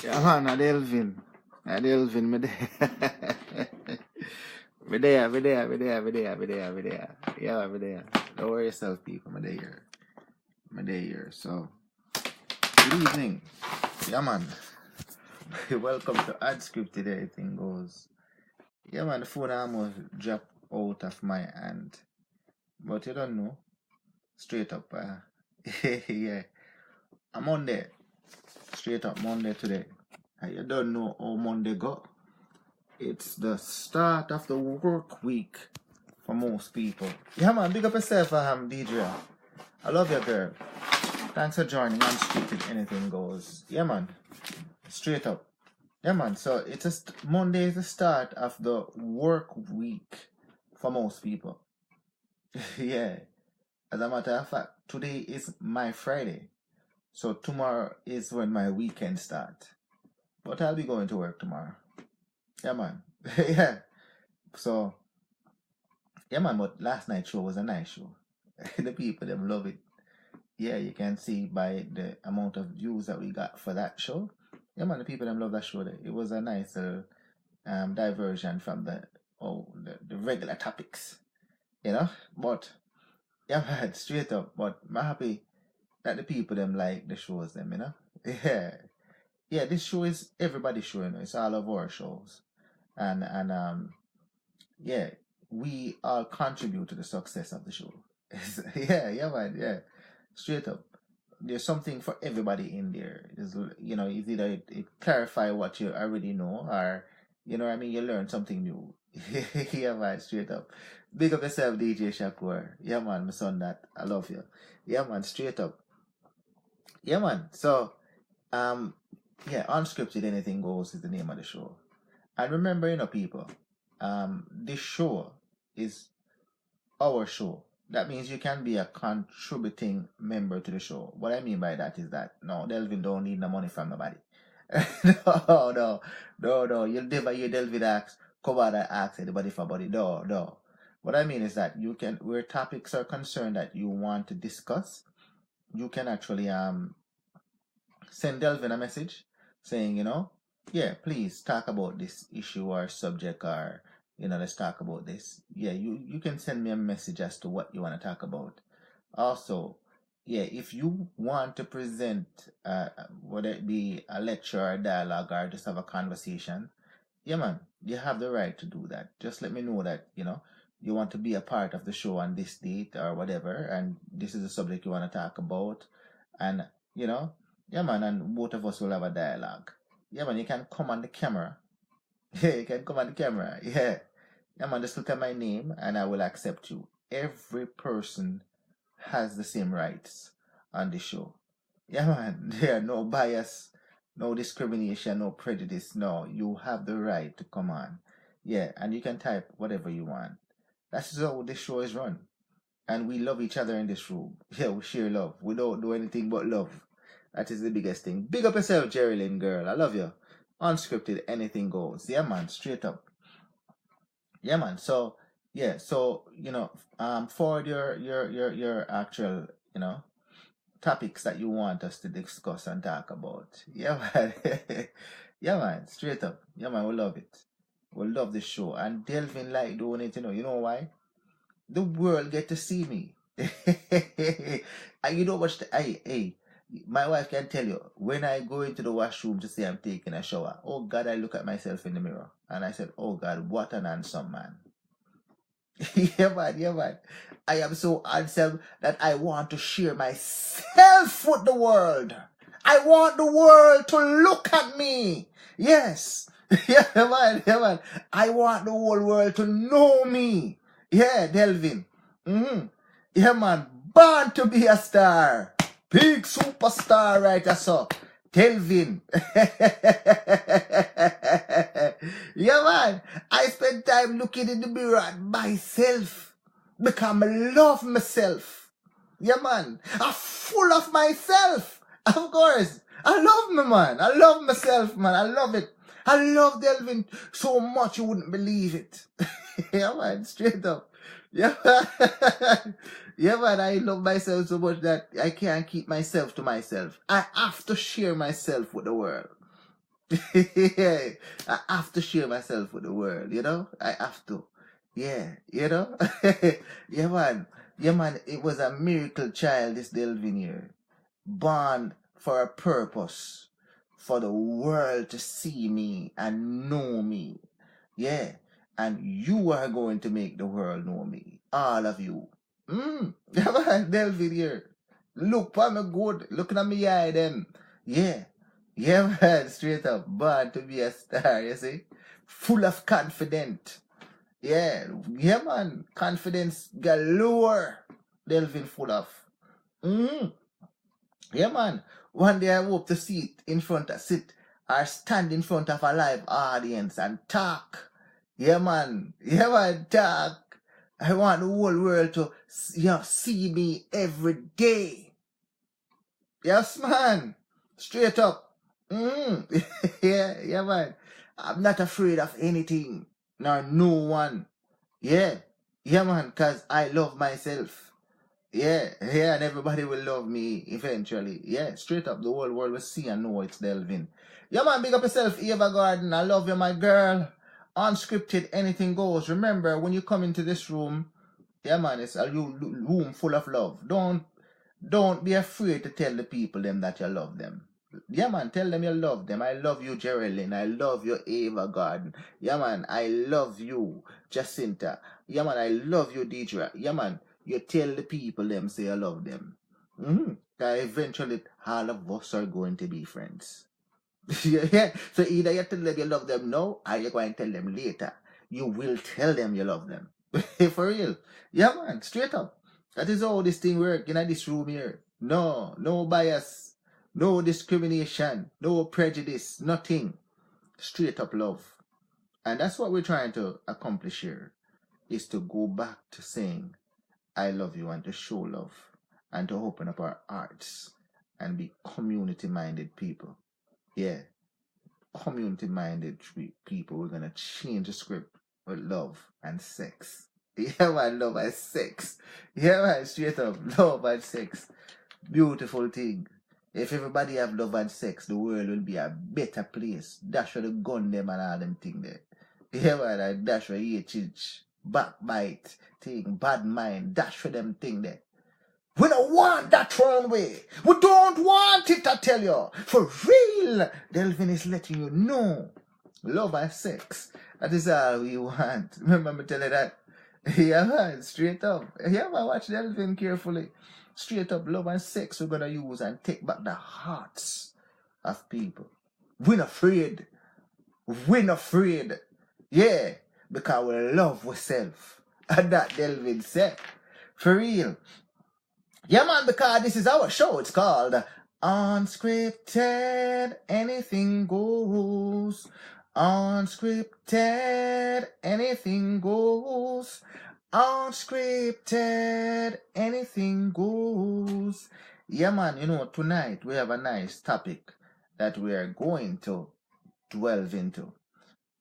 Yeah, man, Delvin. Delvin, me there. Me there, me there, me there, me there, me there, me there. Yeah, me there. Don't worry yourself, people. Me there. Me there. So, good evening. Yeah, man. Welcome to Unscripted. Everything goes. Yeah, man, the phone almost dropped out of my hand. But you don't know. Straight up. Yeah. I'm Monday. Straight up Monday today. You don't know how Monday go. It's the start of the work week for most people. Yeah, man, big up yourself, DJ. I love you, girl. Thanks for joining. Unscripted, anything goes. Yeah, man. Straight up. Yeah, man. So it's Monday is the start of the work week for most people. Yeah. As a matter of fact, today is my Friday. So tomorrow is when my weekend starts. But I'll be going to work tomorrow. Yeah, man. Yeah. So, yeah, man, but last night's show was a nice show. The people, them love it. Yeah, you can see by the amount of views that we got for that show. Yeah, man, the people, them love that show. It was a nice diversion from the regular topics, you know? But, yeah, man, straight up. But I'm happy that the people, them like the shows, them, you know? Yeah. Yeah, this show is everybody's show, you know? It's all of our shows. And yeah, we all contribute to the success of the show. Yeah, man, yeah. Straight up. There's something for everybody in there. It's either it clarify what you already know, or, you know what I mean, you learn something new. Yeah, man, straight up. Big up yourself, DJ Shakur. Yeah, man, my son, that. I love you. Yeah, man, straight up. Yeah, man. So, yeah, Unscripted, Anything Goes is the name of the show. And remember, you know, people, this show is our show. That means you can be a contributing member to the show. What I mean by that is that, no, Delvin don't need no money from nobody. No. You'll never hear Delvin ask, come out and ask anybody for money. No. What I mean is that you can, where topics are concerned that you want to discuss, you can actually send Delvin a message saying, you know, yeah, please talk about this issue or subject, or, you know, let's talk about this. Yeah, you can send me a message as to what you want to talk about. Also, yeah, if you want to present, whether it be a lecture or a dialogue or just have a conversation, yeah, man, you have the right to do that. Just let me know that, you know, you want to be a part of the show on this date or whatever, and this is the subject you want to talk about. And, you know, yeah, man, and both of us will have a dialogue. Yeah, man, you can come on the camera. Yeah, you can come on the camera. Yeah. Yeah, man, just look at my name and I will accept you. Every person has the same rights on the show. Yeah, man, there are no bias, no discrimination, no prejudice. No, you have the right to come on. Yeah, and you can type whatever you want. That's how this show is run. And we love each other in this room. Yeah, we share love. We don't do anything but love. That is the biggest thing. Big up yourself, Jerrylyn, girl. I love you. Unscripted, anything goes. Yeah, man, straight up. Yeah, man. So, yeah, so, you know, forward your actual, you know, topics that you want us to discuss and talk about. Yeah, man. Yeah, man, straight up. Yeah, man, we love it. We love the show. And Delvin like doing it, you know. You know why? The world get to see me. And you know what? Hey, my wife can tell you, when I go into the washroom to say I'm taking a shower, oh God, I look at myself in the mirror and I said, oh God, what an handsome man. Yeah, man. I am so handsome that I want to share myself with the world. I want the world to look at me. Yes. Yeah, man. I want the whole world to know me. Yeah, Delvin. Yeah, man. Born to be a star. Big superstar right there, so. Delvin. Yeah, man. I spend time looking in the mirror at myself. Because I love myself. Yeah, man. I'm full of myself. Of course. I love me, man. I love myself, man. I love it. I love Delvin so much you wouldn't believe it. Yeah, man. Straight up. Yeah, man. Yeah, man. I love myself so much that I can't keep myself to myself. I have to share myself with the world. Yeah, I have to share myself with the world, you know? I have to. Yeah, you know? Yeah, man. Yeah, man. It was a miracle child, this Delvin here. Born for a purpose. For the world to see me and know me. Yeah. And you are going to make the world know me. All of you. Yeah, man. Delvin here. Look for me good. Looking at me eye them. Yeah. Yeah, man, straight up. Born to be a star, you see? Full of confidence. Yeah, yeah, man. Confidence galore. Delvin full of. Mm. Yeah, man. One day I hope to sit or stand in front of a live audience and talk. Yeah, man. Yeah, man, talk. I want the whole world to see me every day. Yes, man. Straight up. Yeah, man. I'm not afraid of anything, nor no one. Yeah. Yeah, man, because I love myself. Yeah, and everybody will love me eventually. Yeah, straight up, the whole world will see and know it's Delvin. Yeah, man, big up yourself, Eva Garden. I love you, my girl. Unscripted, anything goes. Remember, when you come into this room, yeah, man, it's a room full of love. Don't be afraid to tell the people them that you love them. Yeah, man, tell them you love them. I love you, Geraldine. I love you, Ava Garden. Yeah, man, I love you, Jacinta. Yeah, man, I love you, Deidre. Yeah, man, you tell the people them say I love them. Eventually, all of us are going to be friends. Yeah. So either you tell them you love them now, or you're going to tell them later. You will tell them you love them. For real. Yeah, man, straight up. That is how this thing works in this room here. No bias, no discrimination, no prejudice, nothing. Straight up love. And that's what we're trying to accomplish here, is to go back to saying, I love you, and to show love, and to open up our hearts and be community-minded people. Yeah. Community-minded people. We're going to change the script with love and sex. Yeah, man, love and sex. Yeah, man, straight up, love and sex. Beautiful thing. If everybody have love and sex, the world will be a better place. Dash for the gun them and all them thing there. Yeah, man, and dash for HH, backbite thing, bad mind, dash for them thing there. We don't want that wrong way. We don't want it, I tell you. For real. Delvin is letting you know. Love and sex. That is all we want. Remember me telling you that? Yeah, man, straight up. Yeah, man, watch Delvin carefully. Straight up, love and sex we're going to use and take back the hearts of people. We're not afraid. We're not afraid. Yeah, because we love ourselves. And that Delvin said. For real. Yeah, man, because this is our show. It's called Unscripted, Anything Goes. Unscripted, Anything Goes. Unscripted, Anything Goes. Yeah, man, tonight we have a nice topic that we are going to delve into.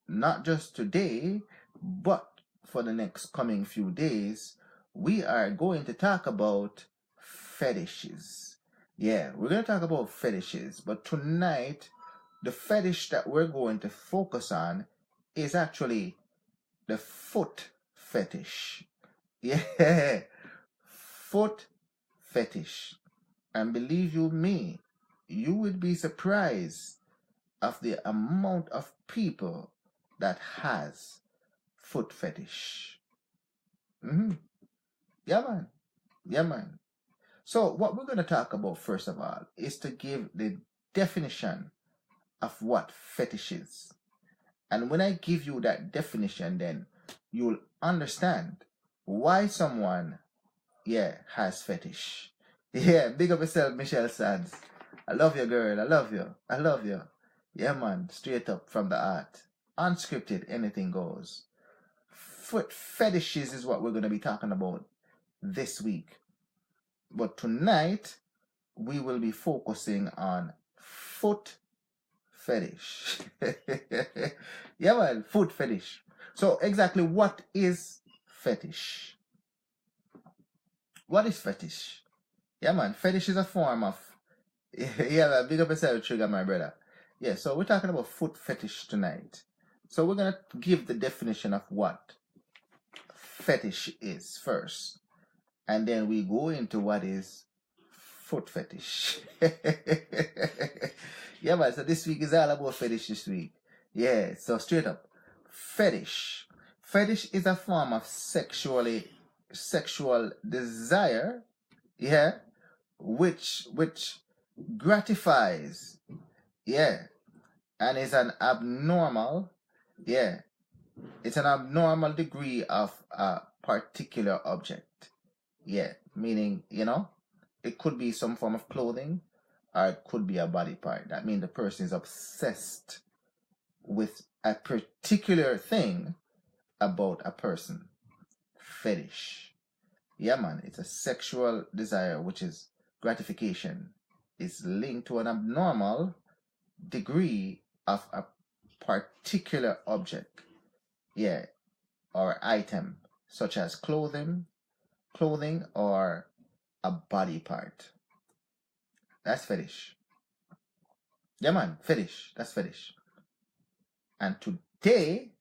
Not just today, but for the next coming few days, we are going to talk about fetishes. Yeah, we're going to talk about fetishes, but tonight, the fetish that we're going to focus on is actually the foot fetish. Yeah, foot fetish. And believe you me, you would be surprised of the amount of people that has foot fetish. Yeah, man. Yeah, man. So what we're going to talk about first of all is to give the definition of what fetish is. And when I give you that definition, then you'll understand why someone, has fetish. Yeah, big up yourself, Michelle Sands. I love you, girl. I love you. I love you. Yeah, man. Straight up from the heart. Unscripted, anything goes. Foot fetishes is what we're going to be talking about this week. But tonight, we will be focusing on foot fetish. Yeah, man, foot fetish. So exactly what is fetish? What is fetish? Yeah, man, fetish is a form of... Yeah, man, big up yourself, Trigger, my brother. Yeah, so we're talking about foot fetish tonight. So we're going to give the definition of what fetish is first. And then we go into what is foot fetish. Yeah, man. So this week is all about fetish this week. Yeah, so straight up. Fetish. Fetish is a form of sexual desire, yeah, which gratifies, yeah, and is an abnormal, yeah, it's an abnormal degree of a particular object. Yeah, meaning, it could be some form of clothing or it could be a body part. That means the person is obsessed with a particular thing about a person. Fetish. Yeah, man, it's a sexual desire which is gratification. It's linked to an abnormal degree of a particular object. Yeah, or item, such as clothing or a body part. That's fetish. Yeah, man, fetish. That's fetish. And today,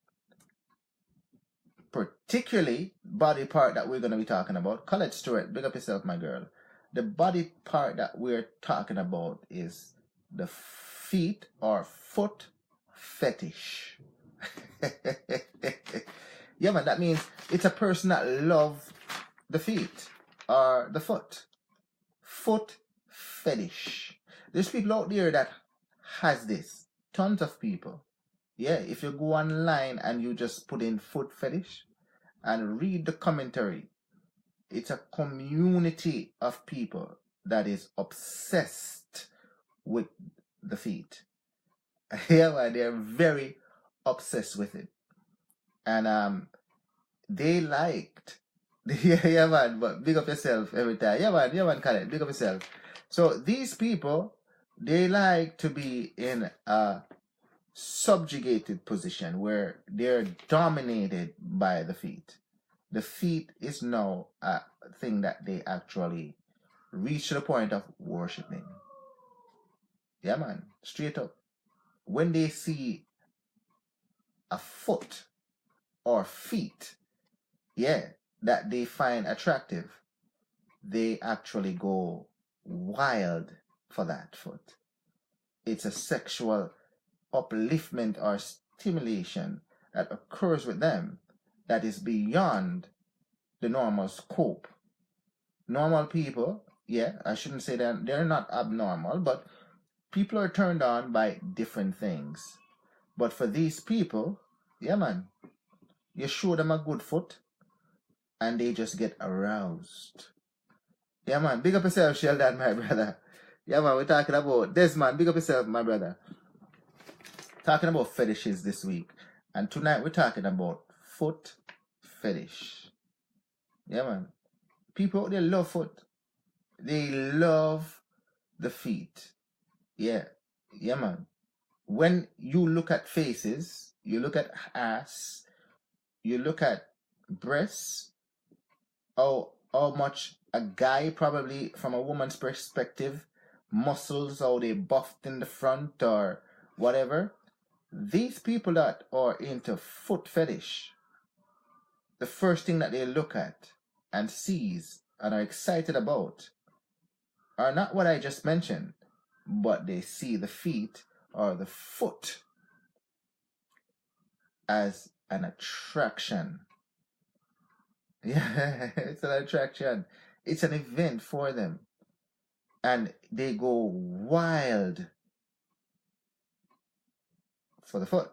particularly body part that we're going to be talking about, Colette Stewart, big up yourself, my girl. The body part that we're talking about is the feet or foot fetish. Yeah, man, that means it's a person that loves the feet or the foot. Foot fetish. There's people out there that has this. Tons of people. Yeah, if you go online and you just put in foot fetish and read the commentary, it's a community of people that is obsessed with the feet. Yeah, man, they're very obsessed with it. And they liked. Yeah, man, but big up yourself every time. Yeah, man, Khaled, big up yourself. So these people, they like to be in a subjugated position where they're dominated by the feet. The feet is now a thing that they actually reach to the point of worshiping. Yeah, man, straight up. When they see a foot or feet, yeah, that they find attractive, they actually go wild for that foot. It's a sexual upliftment or stimulation that occurs with them that is beyond the normal scope. Normal people, yeah, I shouldn't say that they're not abnormal, but people are turned on by different things. But for these people, yeah, man, you show them a good foot and they just get aroused. Yeah, man, big up yourself, Sheldon, my brother. Yeah, man, we're talking about Desmond, big up yourself, my brother. Talking about fetishes this week. And tonight we're talking about foot fetish. Yeah, man. People out there love foot. They love the feet. Yeah. Yeah, man. When you look at faces, you look at ass, you look at breasts, how much a guy, probably from a woman's perspective, muscles, how they buffed in the front or whatever. These people that are into foot fetish, the first thing that they look at and sees and are excited about are not what I just mentioned, but they see the feet or the foot as an attraction. Yeah, it's an attraction. It's an event for them. And they go wild for the foot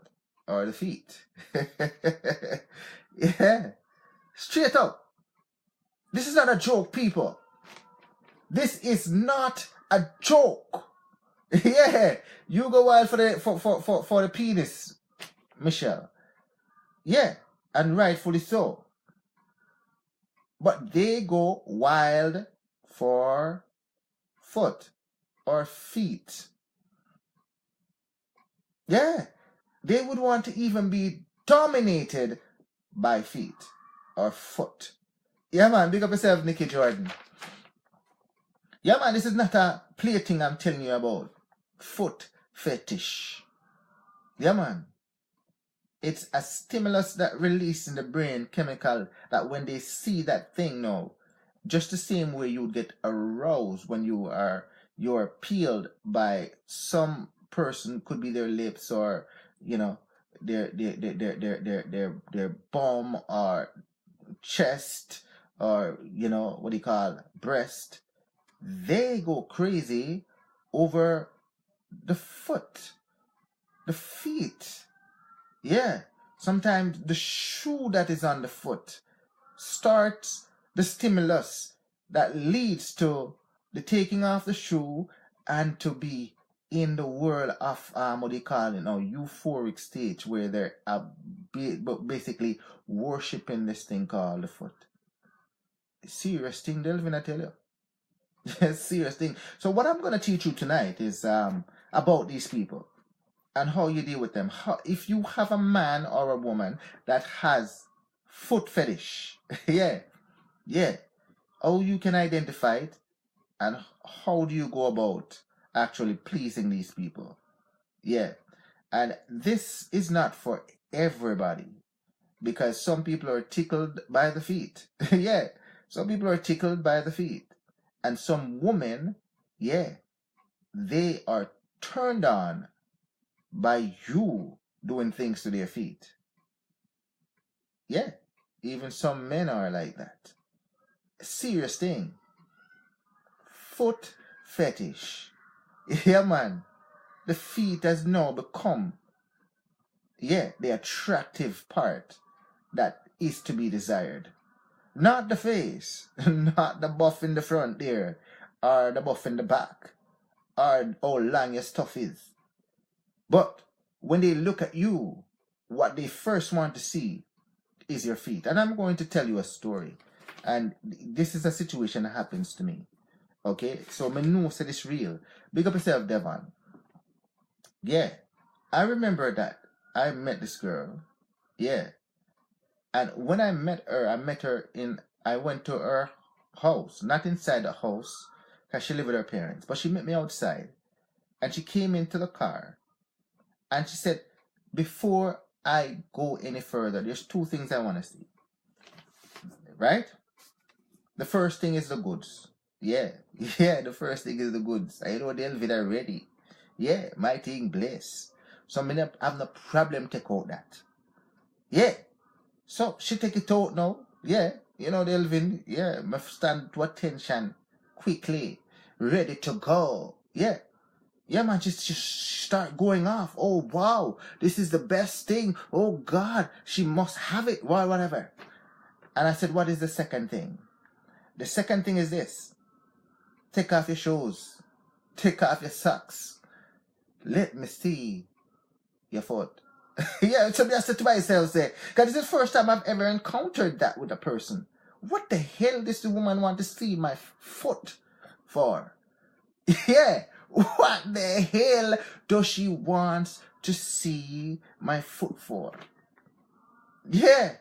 or the feet. Yeah. Straight up. This is not a joke, people. This is not a joke. Yeah. You go wild for the penis, Michelle. Yeah. And rightfully so. But they go wild for foot or feet. Yeah. They would want to even be dominated by feet or foot. Yeah, man. Big up yourself, Nikki Jordan. Yeah, man. This is not a play thing I'm telling you about. Foot fetish. Yeah, man. It's a stimulus that releases in the brain chemical that when they see that thing now, just the same way you get aroused when you're peeled by some person, could be their lips or their bum or chest or what do you call breast. They go crazy over the foot, the feet. Yeah. Sometimes the shoe that is on the foot starts the stimulus that leads to the taking off the shoe and to be in the world of what do you call it now, euphoric stage where they're basically worshiping this thing called the foot. Serious thing, Delvin, I tell you. Serious thing. So what I'm going to teach you tonight is about these people and how you deal with them. If you have a man or a woman that has foot fetish, yeah, how you can identify it and how do you go about actually pleasing these people. Yeah, and this is not for everybody because some people are tickled by the feet. Yeah, some people are tickled by the feet. And some women, yeah, they are turned on by you doing things to their feet. Yeah, even some men are like that. Serious thing. Foot fetish. Yeah, man. The feet has now become, the attractive part that is to be desired. Not the face, not the buff in the front there, or the buff in the back, or how long your stuff is. But when they look at you, what they first want to see is your feet. And I'm going to tell you a story. And this is a situation that happens to me. Okay? So I know that it's real. Big up yourself, Devon. Yeah. I remember that I met this girl. Yeah. And when I met her I went to her house. Not inside the house, because she lived with her parents. But she met me outside. And she came into the car. And she said, before I go any further, there's two things I want to see. Right? The first thing is the goods. Yeah, the first thing is the goods. I know Delvin already. Yeah, my thing bless. So I have no problem take out that. Yeah. So she take it out now. Yeah. Delvin, yeah, my stand to attention quickly. Ready to go. Yeah. Yeah, man, just start going off. Oh, wow, this is the best thing. Oh, God, she must have it. Whatever. And I said, what is the second thing? The second thing is this. Take off your shoes. Take off your socks. Let me see your foot. Yeah, so I said to myself, because this is the first time I've ever encountered that with a person. What the hell does the woman want to see my foot for? Yeah. What the hell does she want to see my foot for? Yeah.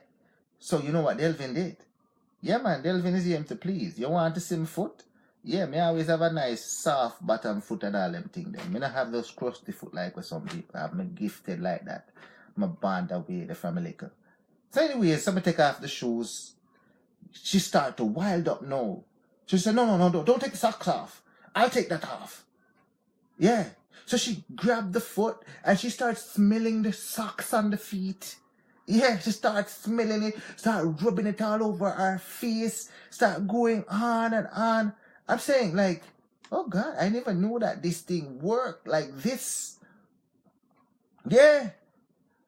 So you know what Delvin did? Yeah, man, Delvin is here to please. You want to see my foot? Yeah, me always have a nice soft bottom foot and all them things. Me not have those crusty foot like with some people. I'm not gifted like that. I'm a band away the from a little. So anyway, somebody take off the shoes. She start to wild up now. She said, no, don't take the socks off. I'll take that off. Yeah. So she grabbed the foot and she starts smelling the socks on the feet. Yeah, she starts smelling it, start rubbing it all over her face, start going on and on. I'm saying, like, oh God, I never knew that this thing worked like this. Yeah.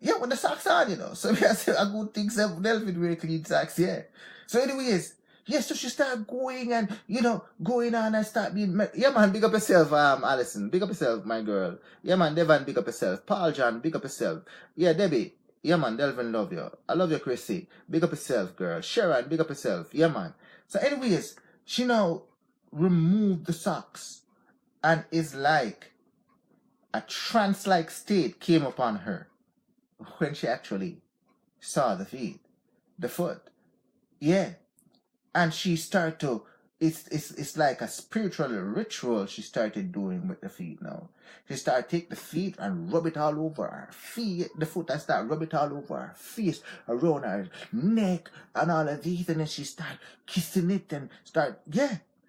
Yeah, with the socks on, So I said, a good thing, Delvin wear clean socks, yeah. So anyways, yes, so she start going and, going on and start being, yeah, man, big up yourself, Alison, big up yourself, my girl. Yeah, man, Devon, big up yourself. Paul John, big up yourself. Yeah, Debbie, yeah, man, Delvin, love you. I love you, Chrissy. Big up yourself, girl. Sharon, big up yourself. Yeah, man. So anyways, she now removed the socks and is like a trance-like state came upon her when she actually saw the foot. Yeah. And she started to, it's like a spiritual ritual she started doing with the feet now. She started take the feet and rub it all over her feet, the foot, and start rub it all over her face, around her neck, and all of these, and then she start kissing it and start,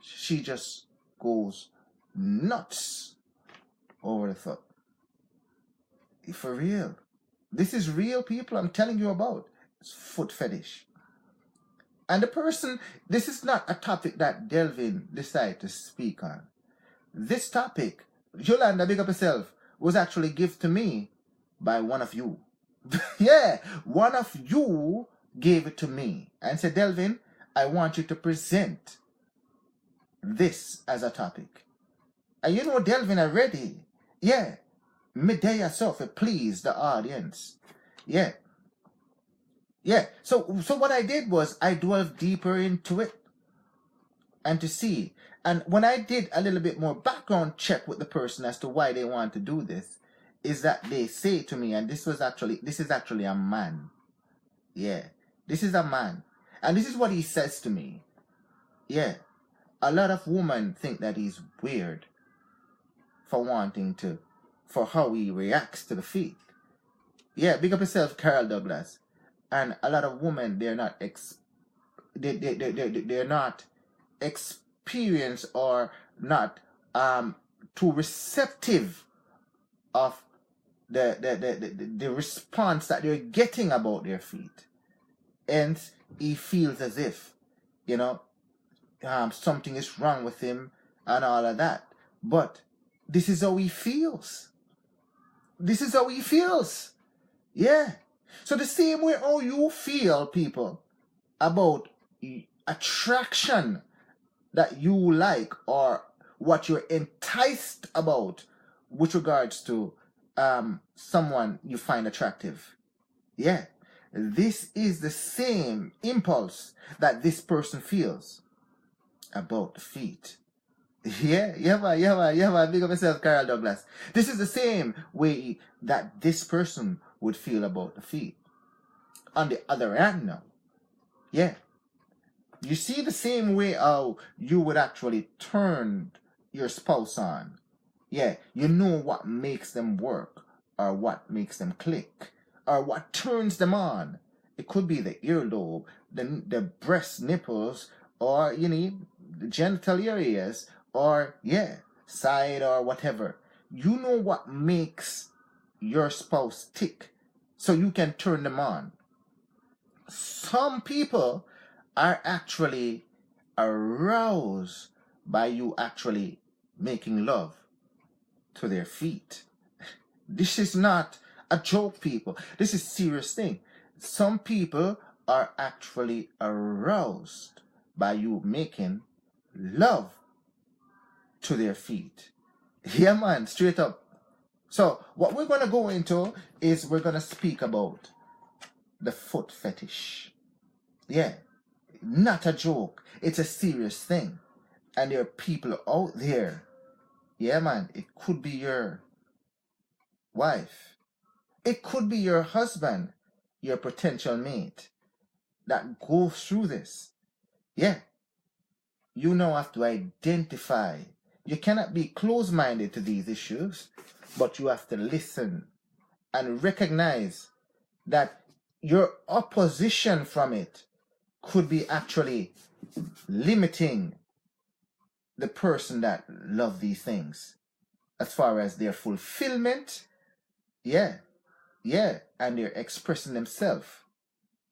she just goes nuts over the foot. For real. This is real, people, I'm telling you about. It's foot fetish. And the person, this is not a topic that Delvin decided to speak on. This topic, Yolanda, big up yourself, was actually given to me by one of you. Yeah, one of you gave it to me and said, Delvin, I want you to present this as a topic. And you know Delvin already. Yeah. Midday yourself, please the audience. Yeah. Yeah. So what I did was I delved deeper into it and to see. And when I did a little bit more background check with the person as to why they want to do this, is that they say to me, and this is actually a man. Yeah. This is a man. And this is what he says to me. Yeah. A lot of women think that he's weird for how he reacts to the feet. Yeah, big up yourself, Carol Douglas. And a lot of women, they're not they're not experienced or not too receptive of the response that they're getting about their feet. And he feels as if, something is wrong with him and all of that. But this is how he feels. This is how he feels. Yeah. So the same way how you feel, people, about attraction that you like or what you're enticed about with regards to someone you find attractive. Yeah. This is the same impulse that this person feels about the feet. Yeah, man. Big up yourself, Carol Douglas. This is the same way that this person would feel about the feet. On the other hand now, yeah. You see the same way how you would actually turn your spouse on. Yeah, you know what makes them work, or what makes them click, or what turns them on. It could be the earlobe, the breast nipples, or, the genital areas, or, side or whatever. You know what makes your spouse tick, so you can turn them on. Some people are actually aroused by you actually making love to their feet. This is not a joke, people. This is a serious thing. Some people are actually aroused by you making love to their feet. Yeah, man, straight up. So what we're going to go into is we're going to speak about the foot fetish. Yeah, not a joke. It's a serious thing. And there are people out there. Yeah, man, it could be your wife. It could be your husband, your potential mate that goes through this. Yeah. You now have to identify. You cannot be close-minded to these issues, but you have to listen and recognize that your opposition from it could be actually limiting the person that loves these things as far as their fulfillment, and they're expressing themselves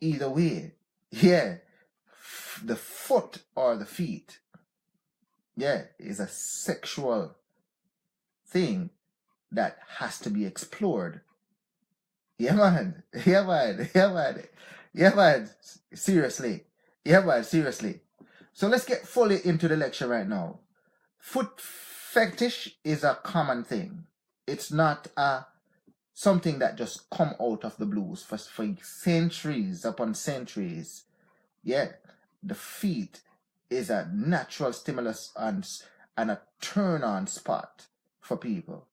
either way, the foot or the feet, is a sexual thing that has to be explored. Seriously. Seriously. So let's get fully into the lecture right now. Foot fetish is a common thing. It's not something that just come out of the blues for centuries upon centuries. Yeah, the feet is a natural stimulus and a turn-on spot for people.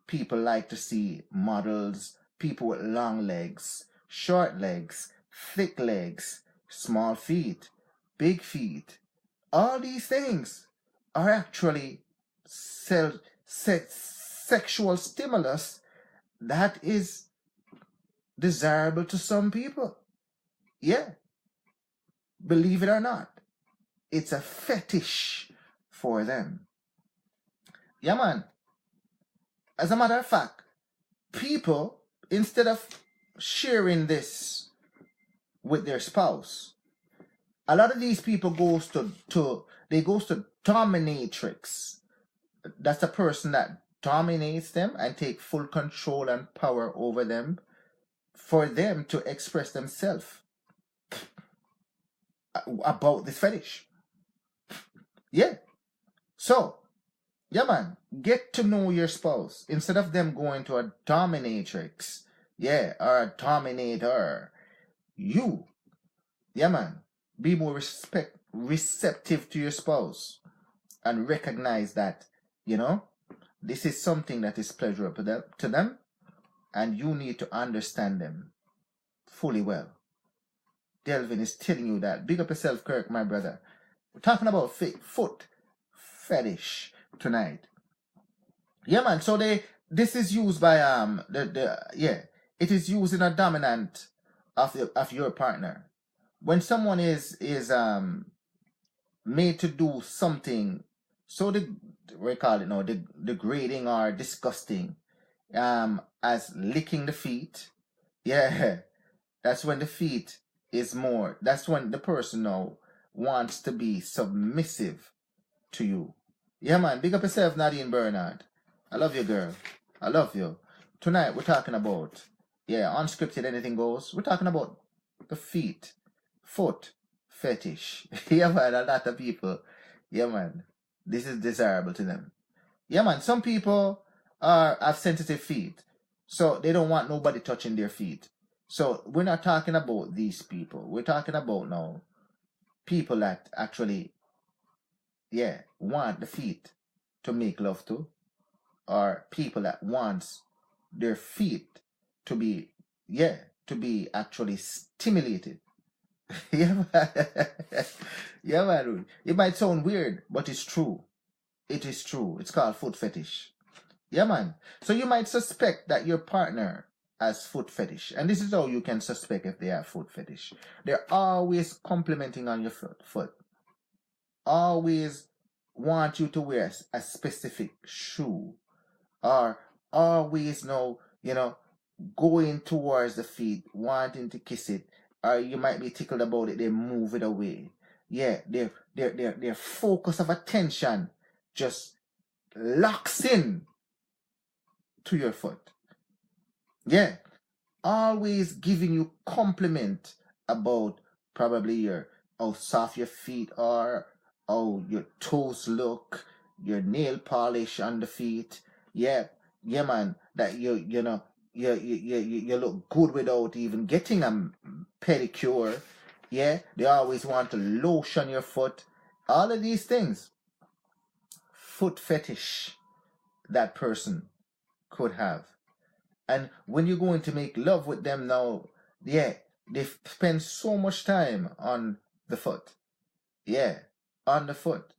People like to see models, people with long legs, short legs, thick legs, small feet, big feet, All these things are actually sexual stimulus that is desirable to some people. Yeah. Believe it or not, it's a fetish for them. Yeah, man. As a matter of fact, people, instead of sharing this with their spouse, a lot of these people goes to dominatrix. That's the person that dominates them and take full control and power over them for them to express themselves about this fetish. Yeah. So, yeah, man, get to know your spouse instead of them going to a dominatrix, yeah, or a dominator. You, yeah, man, be more receptive to your spouse and recognize that, you know, this is something that is pleasurable to them, and you need to understand them fully well. Delvin is telling you that. Big up yourself, Kirk, my brother. We're talking about foot fetish tonight. Yeah, man. So this is used by it is used in a dominant of your partner. When someone is made to do something so we call it now degrading or disgusting, as licking the feet. Yeah, that's when the feet is more. That's when the person now wants to be submissive to you. Yeah, man. Big up yourself, Nadine Bernard. I love you, girl. I love you. Tonight we're talking about, unscripted, anything goes. We're talking about the foot fetish. Yeah, man. A lot of people. Yeah, man. This is desirable to them. Yeah, man. Some people have sensitive feet, so they don't want nobody touching their feet. So we're not talking about these people. We're talking about now people that actually, want the feet to make love to, or people that wants their feet to be, actually stimulated. Yeah, man. Yeah, man. It might sound weird, but it's true. It is true. It's called foot fetish. Yeah, man. So you might suspect that your partner has foot fetish. And this is how you can suspect if they have foot fetish. They're always complimenting on your foot. Always want you to wear a specific shoe. Or always going towards the feet, wanting to kiss it. Or you might be tickled about it, they move it away. Yeah, their focus of attention just locks in to your foot. Yeah. Always giving you compliment about probably how soft your feet are, how your toes look, your nail polish on the feet. Yeah, man. That you look good without even getting a pedicure. Yeah, they always want to lotion your foot. All of these things. Foot fetish that person could have. And when you're going to make love with them now, they spend so much time on the foot. Yeah, on the foot.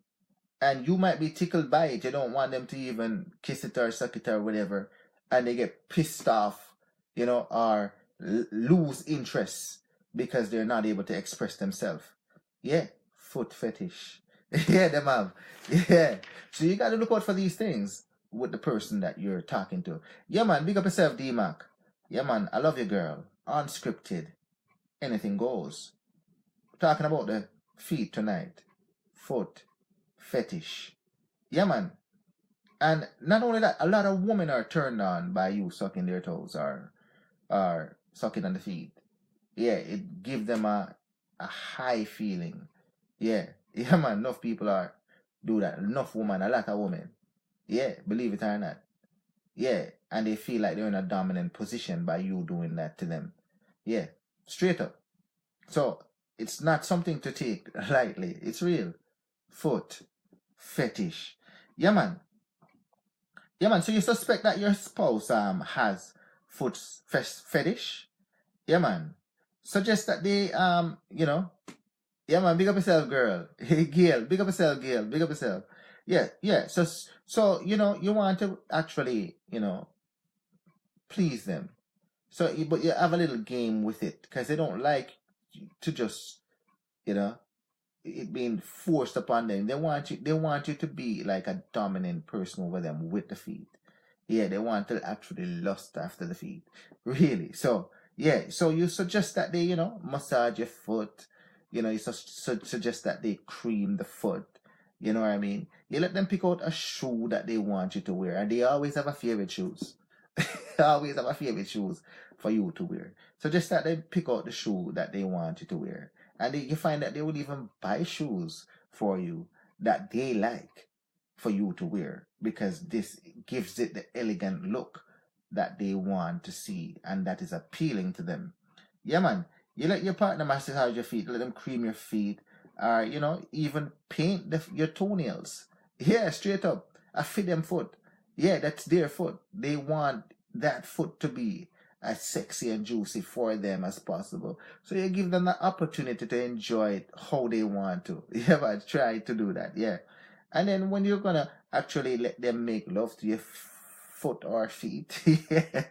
And you might be tickled by it. You don't want them to even kiss it or suck it or whatever. And they get pissed off, or lose interest because they're not able to express themselves. Yeah, foot fetish. Yeah, them have. Yeah. So you got to look out for these things with the person that you're talking to. Yeah, man. Big up yourself, D-Mac. Yeah, man. I love you, girl. Unscripted. Anything goes. We're talking about the feet tonight. Foot fetish. Yeah, man. And not only that, a lot of women are turned on by you sucking their toes or sucking on the feet. Yeah, it gives them a high feeling. Yeah. Yeah, man. Enough people do that. Enough women. A lot of women. Yeah, believe it or not. Yeah, and they feel like they're in a dominant position by you doing that to them. Yeah, straight up. So, it's not something to take lightly. It's real. Foot fetish. Yeah, man. Yeah, man. So you suspect that your spouse has foot fetish? Yeah, man. Suggest that they Yeah, man, big up yourself, girl. Hey, Gail, big up yourself, Gail. Big up yourself. Yeah, yeah. So you want to actually, please them. So, but you have a little game with it because they don't like to just, you know, it being forced upon them. They want you to be like a dominant person over them with the feet. Yeah, they want to actually lust after the feet. Really. So, yeah, so you suggest that they, massage your foot. You suggest that they cream the foot. You know what I mean? You let them pick out a shoe that they want you to wear. And they always have a favorite shoes. They always have a favorite shoes for you to wear. So just that they pick out the shoe that they want you to wear. And you find that they would even buy shoes for you that they like for you to wear because this gives it the elegant look that they want to see and that is appealing to them. Yeah, man. You let your partner massage your feet, let them cream your feet, or even paint your toenails. Yeah, straight up. I fit them foot. Yeah, that's their foot. They want that foot to be as sexy and juicy for them as possible. So you give them the opportunity to enjoy it how they want to. Yeah, but try to do that. Yeah. And then when you're gonna actually let them make love to your foot or feet, yeah,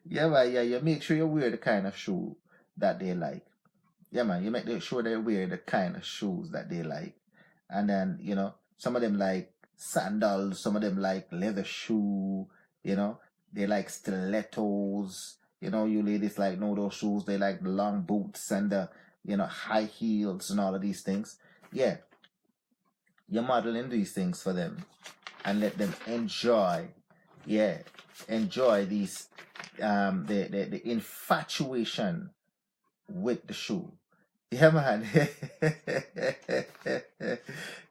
yeah, man, yeah, you make sure you wear the kind of shoe that they like. Yeah, man, you make sure they wear the kind of shoes that they like. And then, some of them like sandals, some of them like leather shoe, they like stilettos. You ladies like know those shoes. They like the long boots and the, high heels and all of these things. Yeah, you're modeling these things for them and let them enjoy these the infatuation with the shoe. Yeah, man.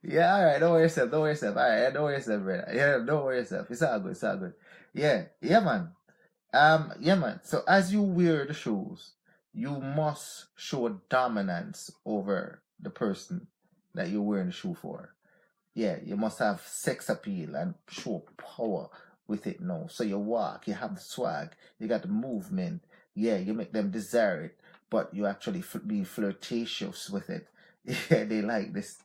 Yeah, all right. Don't worry yourself. Don't worry yourself. All right, don't worry yourself, brother. Yeah, don't worry yourself. It's all good. It's all good. Yeah, yeah, man. Yeah, man. So as you wear the shoes, you must show dominance over the person that you're wearing the shoe for. Yeah, you must have sex appeal and show power with it now. So you walk, you have the swag, you got the movement. Yeah, you make them desire it, but you actually be flirtatious with it. Yeah, they like this.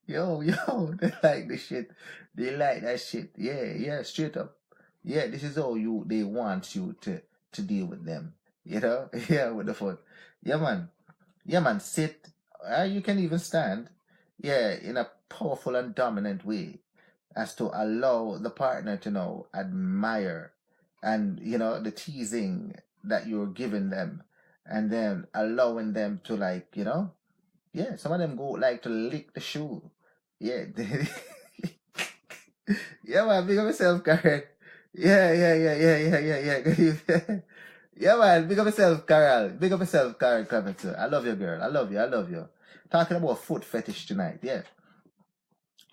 Yo, they like this shit. They like that shit. Yeah, yeah, straight up. Yeah, this is how they want you to deal with them. Yeah, with the foot. Yeah, man. Yeah, man. Sit. You can even stand. Yeah, in a powerful and dominant way, as to allow the partner to admire, and the teasing that you're giving them, and then allowing them to yeah, some of them go like to lick the shoe. Yeah. Yeah, man, big up yourself, Karen. Yeah, yeah, yeah, yeah, yeah, yeah, yeah. Yeah, man, big up yourself, Carol. Big up yourself, Carol Clementon. I love you, girl. I love you. I love you. Talking about foot fetish tonight, yeah.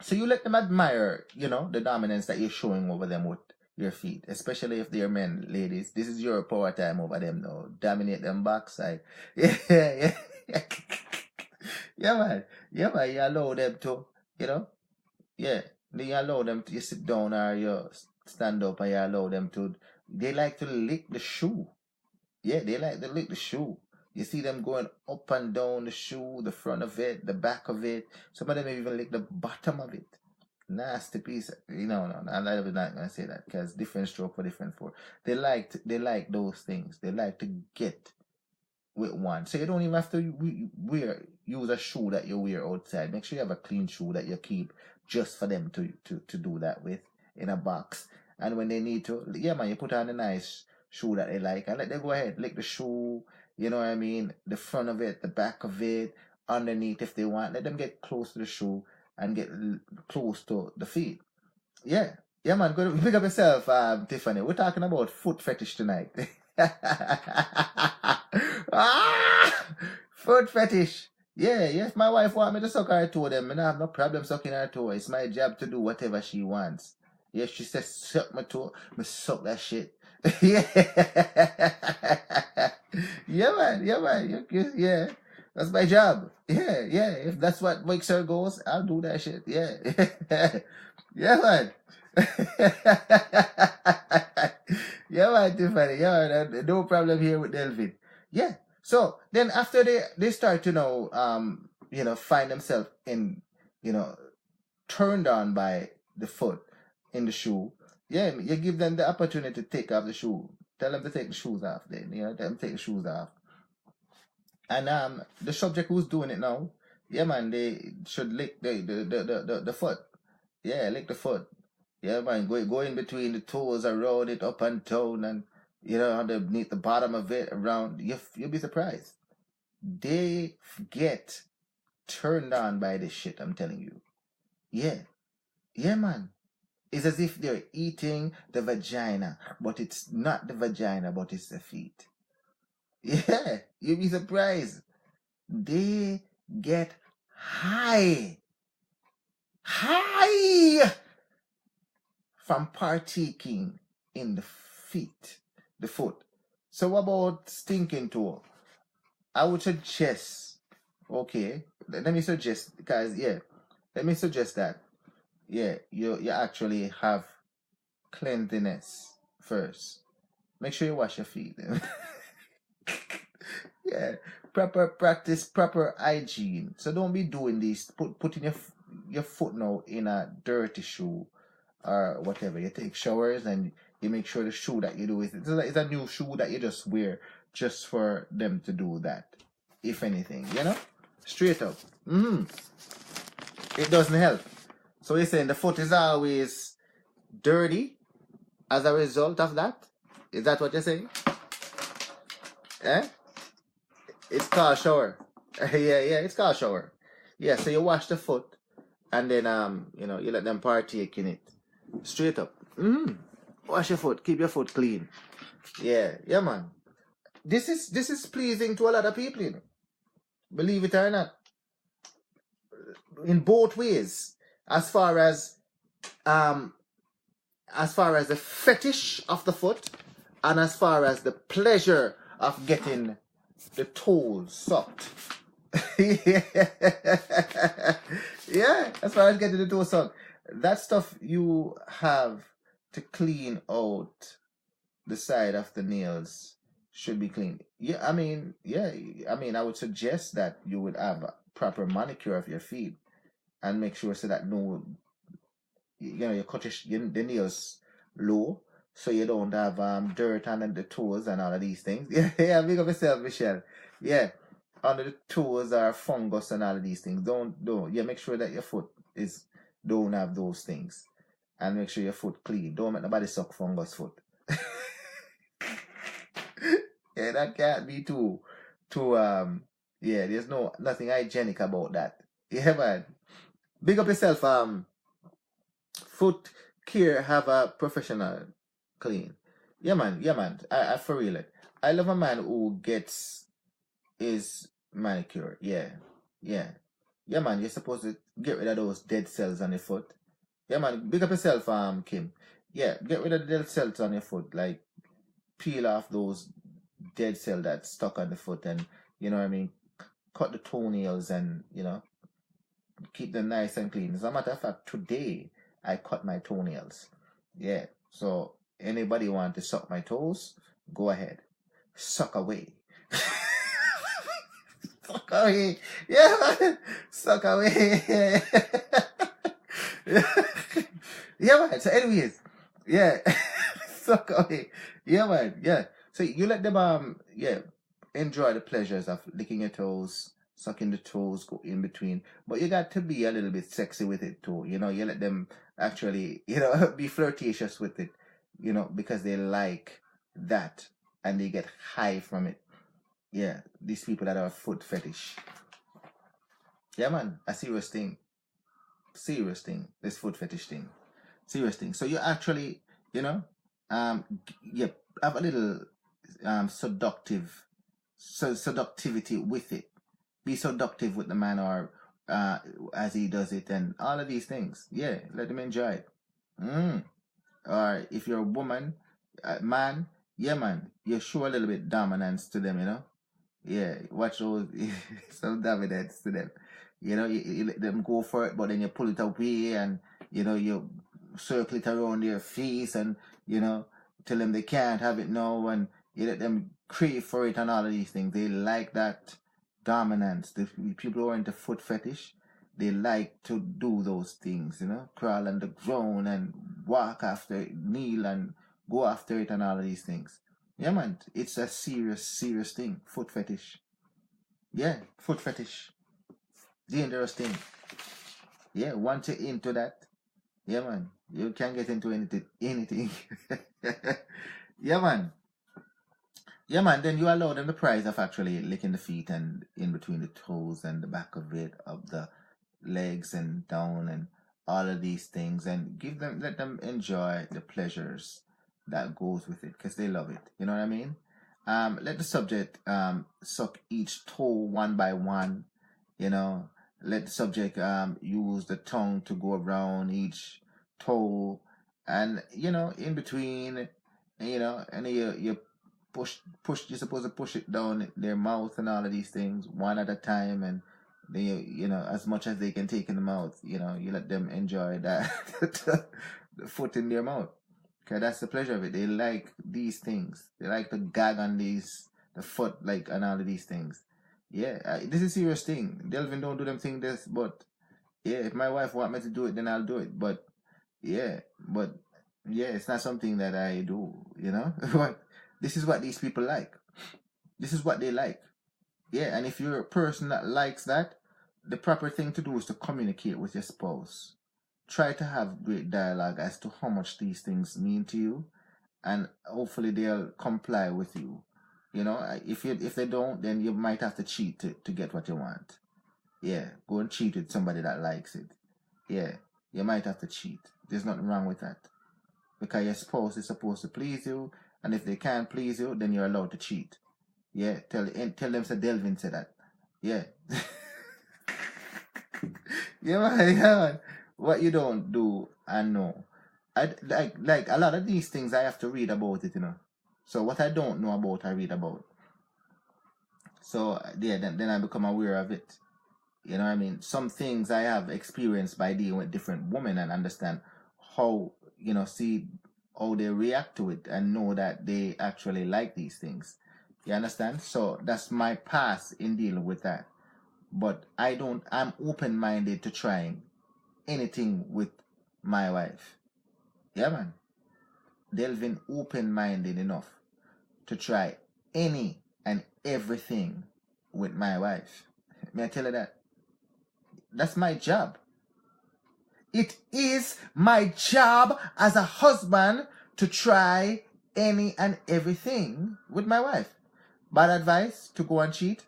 So you let them admire, the dominance that you're showing over them with your feet, especially if they're men, ladies. This is your power time over them now. Dominate them backside. Yeah, yeah, yeah. Yeah, man. Yeah, man. You allow them to, yeah. You allow them to you sit down or you stand up and you allow them to. They like to lick the shoe. Yeah, they like to lick the shoe. You see them going up and down the shoe, the front of it, the back of it. Some of them even lick the bottom of it. Nasty piece. No, I'm not gonna say that because different stroke for different foot. They like those things. They like to get with one. So you don't even have to use a shoe that you wear outside. Make sure you have a clean shoe that you keep just for them to do that with in a box. And when they need to, yeah, man, you put on a nice shoe that they like and let them go ahead, lick the shoe, you know what I mean? The front of it, the back of it, underneath if they want. Let them get close to the shoe and get close to the feet. Yeah. Yeah, man, go pick up yourself, Tiffany. We're talking about foot fetish tonight. Ah, foot fetish. Yeah, if my wife want me to suck her toe, then I don't have no problem sucking her toe. It's my job to do whatever she wants. If she says suck my toe, me suck that shit. Yeah. Yeah, man. Yeah. That's my job. Yeah. If that's what makes her goes, I'll do that shit. Yeah. Yeah, man. Yeah, man, Tiffany. Yeah, man. No problem here with Delvin. Yeah. So then after they start to find themselves in, turned on by the foot in the shoe, yeah, you give them the opportunity to take off the shoe. Tell them to take the shoes off then, tell them to take the shoes off. And the subject who's doing it now, yeah man, they should lick the foot. Yeah, lick the foot. Yeah man, go in between the toes, around it, up and down, and underneath the bottom of it, around. You'll be surprised. They get turned on by this shit, I'm telling you. Yeah man. It's as if they're eating the vagina, but it's not the vagina, but it's the feet. Yeah, you'll be surprised. They get high from partaking in the foot. So what about stinking toe? I would suggest, okay, let me suggest that, you actually have cleanliness first. Make sure you wash your feet. Yeah, practice proper hygiene. So don't be doing this, putting your foot now in a dirty shoe or whatever. You take showers and you make sure the shoe that you do is it's a new shoe that you just wear just for them to do that. If anything, straight up. It doesn't help. So you're saying the foot is always dirty as a result of that? Is that what you're saying? It's called shower. Yeah, it's called shower. Yeah, so you wash the foot and then you let them partake in it. Straight up. Wash your foot, keep your foot clean. Yeah, man. This is pleasing to a lot of people, believe it or not. In both ways. As far as the fetish of the foot, and as far as the pleasure of getting the toes sucked. Yeah, as far as getting the toes sucked. That stuff you have to clean out the side of the nails should be clean. I mean, I would suggest that you would have a proper manicure of your feet and make sure so that you cut the nails low so you don't have dirt under the toes and all of these things. Yeah, big up yourself, Michelle. Yeah, under the toes are fungus and all of these things. Don't. Yeah, make sure that your foot don't have those things, and make sure your foot clean. Don't make nobody suck fungus foot. Yeah, that can't be too. There's nothing hygienic about that. Yeah, man. Big up yourself. Foot care have a professional clean. Yeah, man. I for real. I love a man who gets his manicure. Yeah, man. You're supposed to get rid of those dead cells on your foot. Yeah, man. Big up yourself, Kim. Yeah, get rid of the dead cells on your foot. Like, peel off those dead cells that's stuck on the foot, and cut the toenails, and keep them nice and clean. As a matter of fact, today I cut my toenails. Yeah. So anybody want to suck my toes? Go ahead. Suck away. Suck away. Yeah, man. Suck away. Yeah, man. So anyways, yeah. Suck away. Yeah, man. Yeah. So you let them enjoy the pleasures of licking your toes, sucking the toes, go in between. But you got to be a little bit sexy with it too. You let them actually, be flirtatious with it, because they like that and they get high from it. Yeah, these people that have foot fetish. Yeah, man, a serious thing. This foot fetish thing. Serious thing. So you actually, have a little seductivity with it. Be seductive with the man, or as he does it, and all of these things. Yeah, let them enjoy it. Or if you're a woman, man, yeah, man, you show a little bit dominance to them, Yeah, watch those, some dominance to them. You let them go for it, but then you pull it away, and, you circle it around their face, and, tell them they can't have it now, and, You let them crave for it and all of these things. They like that dominance. The people who are into foot fetish, they like to do those things, crawl on the ground and walk after it, kneel and go after it and all of these things. Yeah, man, it's a serious, serious thing. Foot fetish. Yeah, foot fetish. Dangerous thing. Yeah, once you're into that, yeah, man, you can get into anything. Yeah, man. Yeah, man, then you allow them the prize of actually licking the feet and in between the toes and the back of it, of the legs and down and all of these things, and let them enjoy the pleasures that goes with it because they love it. You know what I mean? Let the subject suck each toe one by one. Let the subject use the tongue to go around each toe, and in between, and you push. You're supposed to push it down their mouth and all of these things one at a time, and they, as much as they can take in the mouth, you let them enjoy that the foot in their mouth. Okay, that's the pleasure of it. They like these things. They like to gag on the foot, like, and all of these things. Yeah, this is a serious thing. Delvin don't do them thing this, but yeah, if my wife want me to do it, then I'll do it. But yeah, it's not something that I do, But this is what these people like. This is what they like. Yeah, and if you're a person that likes that, the proper thing to do is to communicate with your spouse. Try to have great dialogue as to how much these things mean to you, and hopefully they'll comply with you. If they don't, then you might have to cheat to get what you want. Yeah, go and cheat with somebody that likes it. Yeah, you might have to cheat. There's nothing wrong with that. Because your spouse is supposed to please you, and if they can't please you, then you're allowed to cheat. Yeah, tell them so Delvin said that. Yeah. Yeah, man. What you don't do, I know. I like a lot of these things I have to read about it, So what I don't know about, I read about. So yeah, then I become aware of it. You know what I mean? Some things I have experienced by dealing with different women and understand how, see how they react to it and know that they actually like these things. You understand? So that's my past in dealing with that. But I'm open-minded to trying anything with my wife. Yeah, man. Delvin open-minded enough to try any and everything with my wife. May I tell you that? That's my job. It is my job as a husband to try any and everything with my wife. Bad advice to go and cheat?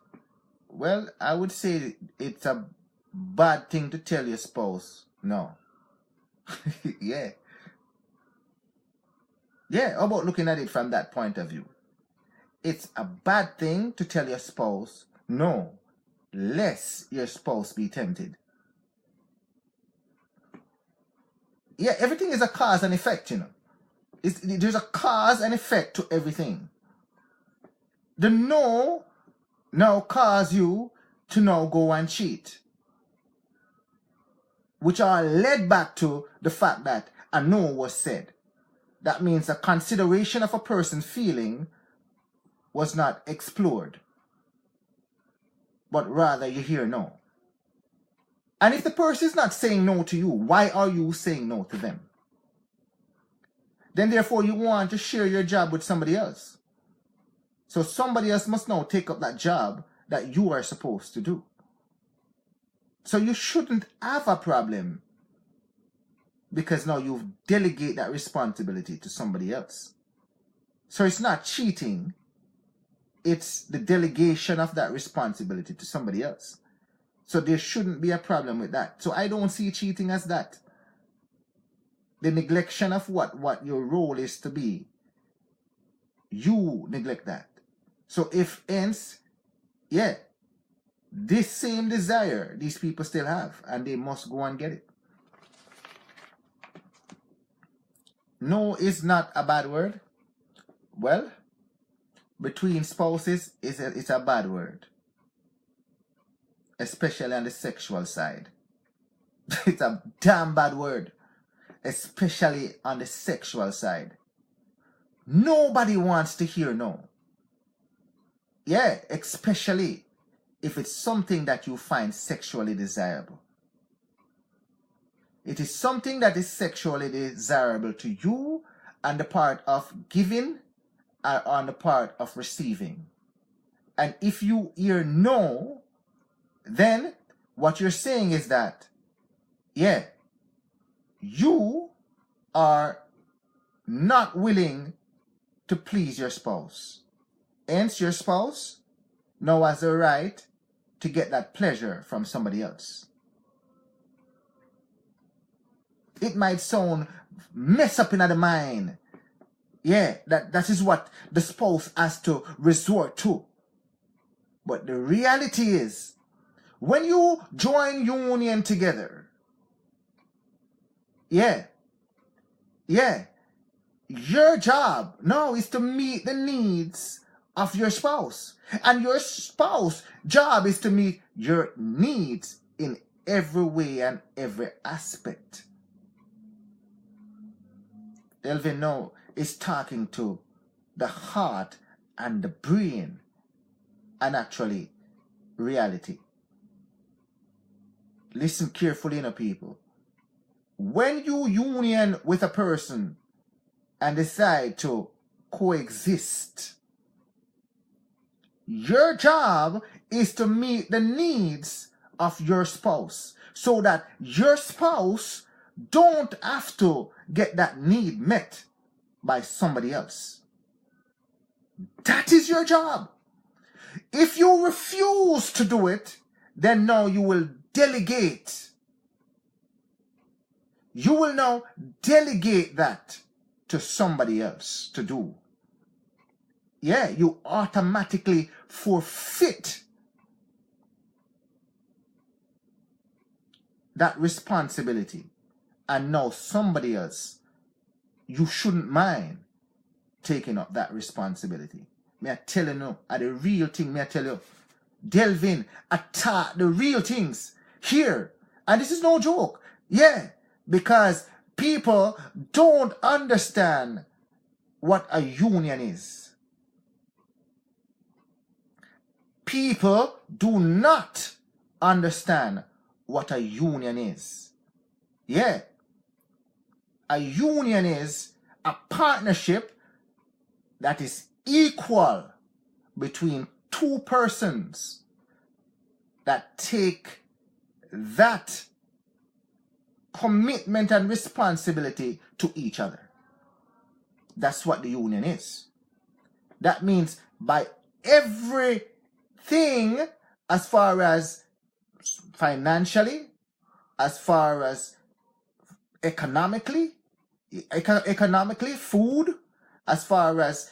Well, I would say it's a bad thing to tell your spouse no. Yeah. Yeah, how about looking at it from that point of view? It's a bad thing to tell your spouse no, lest your spouse be tempted. Yeah, everything is a cause and effect, There's a cause and effect to everything. The no now cause you to now go and cheat, which are led back to the fact that a no was said. That means a consideration of a person's feeling was not explored, but rather you hear no. And if the person is not saying no to you, why are you saying no to them? Then therefore you want to share your job with somebody else. So somebody else must now take up that job that you are supposed to do. So you shouldn't have a problem because now you've delegated that responsibility to somebody else. So it's not cheating. It's the delegation of that responsibility to somebody else. So there shouldn't be a problem with that. So I don't see cheating as that. The neglection of what your role is to be. You neglect that. So if hence, yeah, this same desire these people still have, and they must go and get it. No is not a bad word. Well, between spouses, it's a bad word. Especially on the sexual side. It's a damn bad word. Especially on the sexual side. Nobody wants to hear no. Yeah, especially if it's something that you find sexually desirable. It is something that is sexually desirable to you on the part of giving or on the part of receiving. And if you hear no, then what you're saying is that, yeah, you are not willing to please your spouse. Hence, your spouse now has the right to get that pleasure from somebody else. It might sound mess up in the mind. Yeah, that is what the spouse has to resort to. But the reality is, when you join union together, yeah, your job now is to meet the needs of your spouse. And your spouse job is to meet your needs in every way and every aspect. Delvin now is talking to the heart and the brain and actually reality. Listen carefully, people. When you union with a person and decide to coexist, your job is to meet the needs of your spouse so that your spouse don't have to get that need met by somebody else. That is your job. If you refuse to do it, then now you will delegate. You will now delegate that to somebody else to do. Yeah, you automatically forfeit that responsibility. And now somebody else, you shouldn't mind taking up that responsibility. May I tell you now, the real thing, may I tell you, Delvin attack the real things here. And this is no joke. Yeah, because people don't understand what a union is. People do not understand what a union is. Yeah. A union is a partnership that is equal between two persons that take that commitment and responsibility to each other. That's what the union is. That means by everything, as far as financially, as far as economically, food, as far as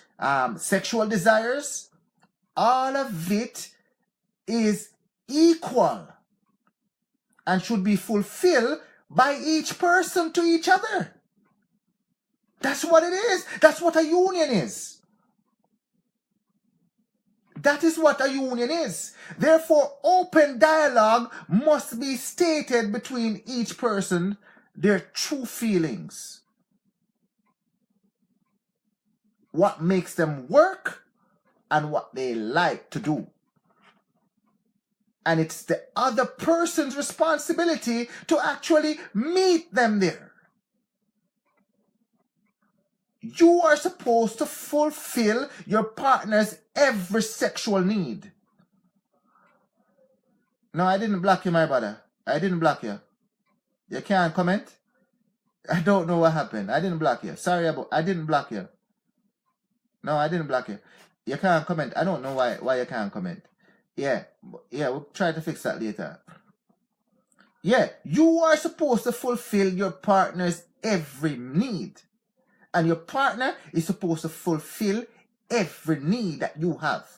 sexual desires, all of it is equal and should be fulfilled by each person to each other. That's what it is. That's what a union is. That is what a union is. Therefore, open dialogue must be stated between each person, their true feelings. What makes them work and what they like to do. And it's the other person's responsibility to actually meet them there. You are supposed to fulfill your partner's every sexual need. No, I didn't block you, my brother. I didn't block you. You can't comment. I don't know what happened. I didn't block you. Sorry I didn't block you. No, I didn't block you. You can't comment. I don't know why you can't comment. Yeah, we'll try to fix that later. Yeah, you are supposed to fulfill your partner's every need. And your partner is supposed to fulfill every need that you have.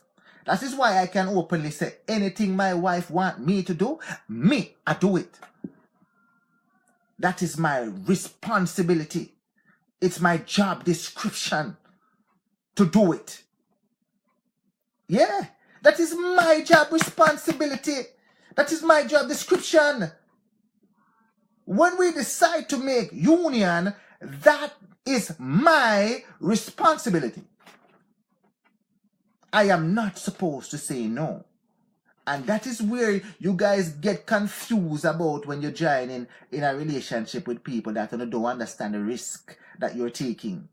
That is why I can openly say anything my wife wants me to do, I do it. That is my responsibility. It's my job description to do it. Yeah, that is my job responsibility. That is my job description. When we decide to make union, that is my responsibility. I am not supposed to say no. And that is where you guys get confused about when you're joining in a relationship with people that don't understand the risk that you're taking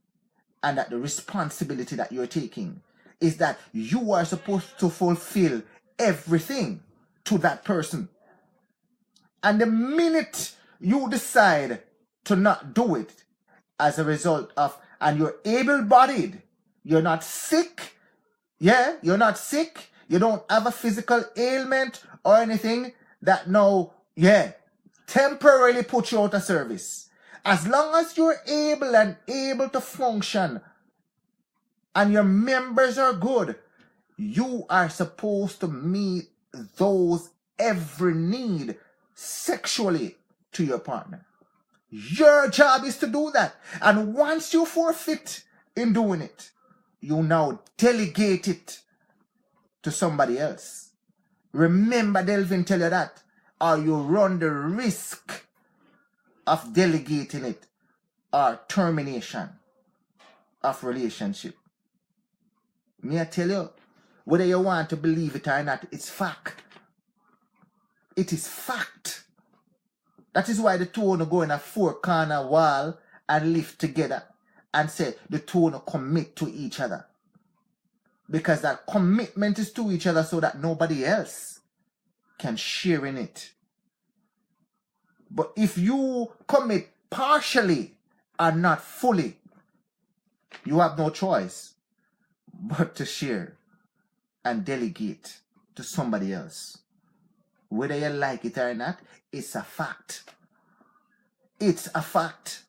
and that the responsibility that you're taking is that you are supposed to fulfill everything to that person. And the minute you decide to not do it as a result of, and you're able-bodied, you're not sick, you're not sick, you don't have a physical ailment or anything that now, temporarily put you out of service. As long as you're able to function and your members are good, you are supposed to meet those every need sexually to your partner. Your job is to do that. And once you forfeit in doing it, you now delegate it to somebody else. Remember, Delvin tell you that, or you run the risk of delegating it or termination of relationship. Me I tell you, whether you want to believe it or not, it's fact. It is fact. That is why the two will go in a four-corner wall and live together and say the two will commit to each other. Because that commitment is to each other so that nobody else can share in it. But if you commit partially and not fully, you have no choice but to share and delegate to somebody else. Whether you like it or not, it's a fact. It's a fact.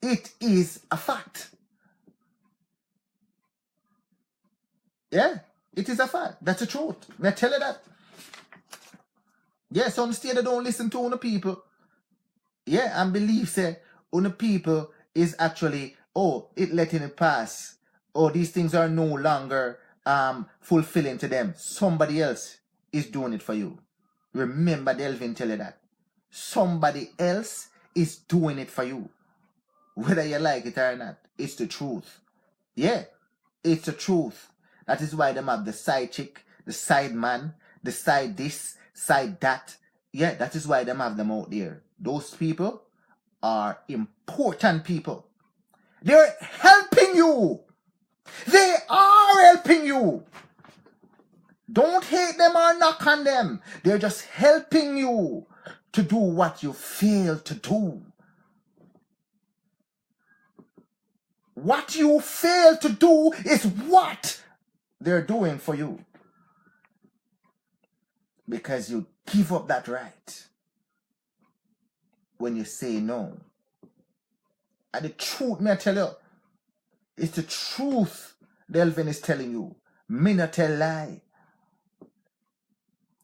It is a fact. Yeah, it is a fact. That's the truth. May I tell you that? Yeah, some state don't listen to other people. Yeah, and believe say other people is actually, it letting it pass. These things are no longer fulfilling to them. Somebody else is doing it for you. Remember, Delvin tell you that. Somebody else is doing it for you. Whether you like it or not, it's the truth. Yeah, it's the truth. That is why them have the side chick, the side man, the side this, side that. Yeah, that is why them have them out there. Those people are important people. They're helping you. They are helping you. Don't hate them or knock on them. They're just helping you to do what you fail to do. What you fail to do is what they're doing for you. Because you give up that right when you say no. And the truth, may I tell you, it's the truth Delvin is telling you. Me not tell lie.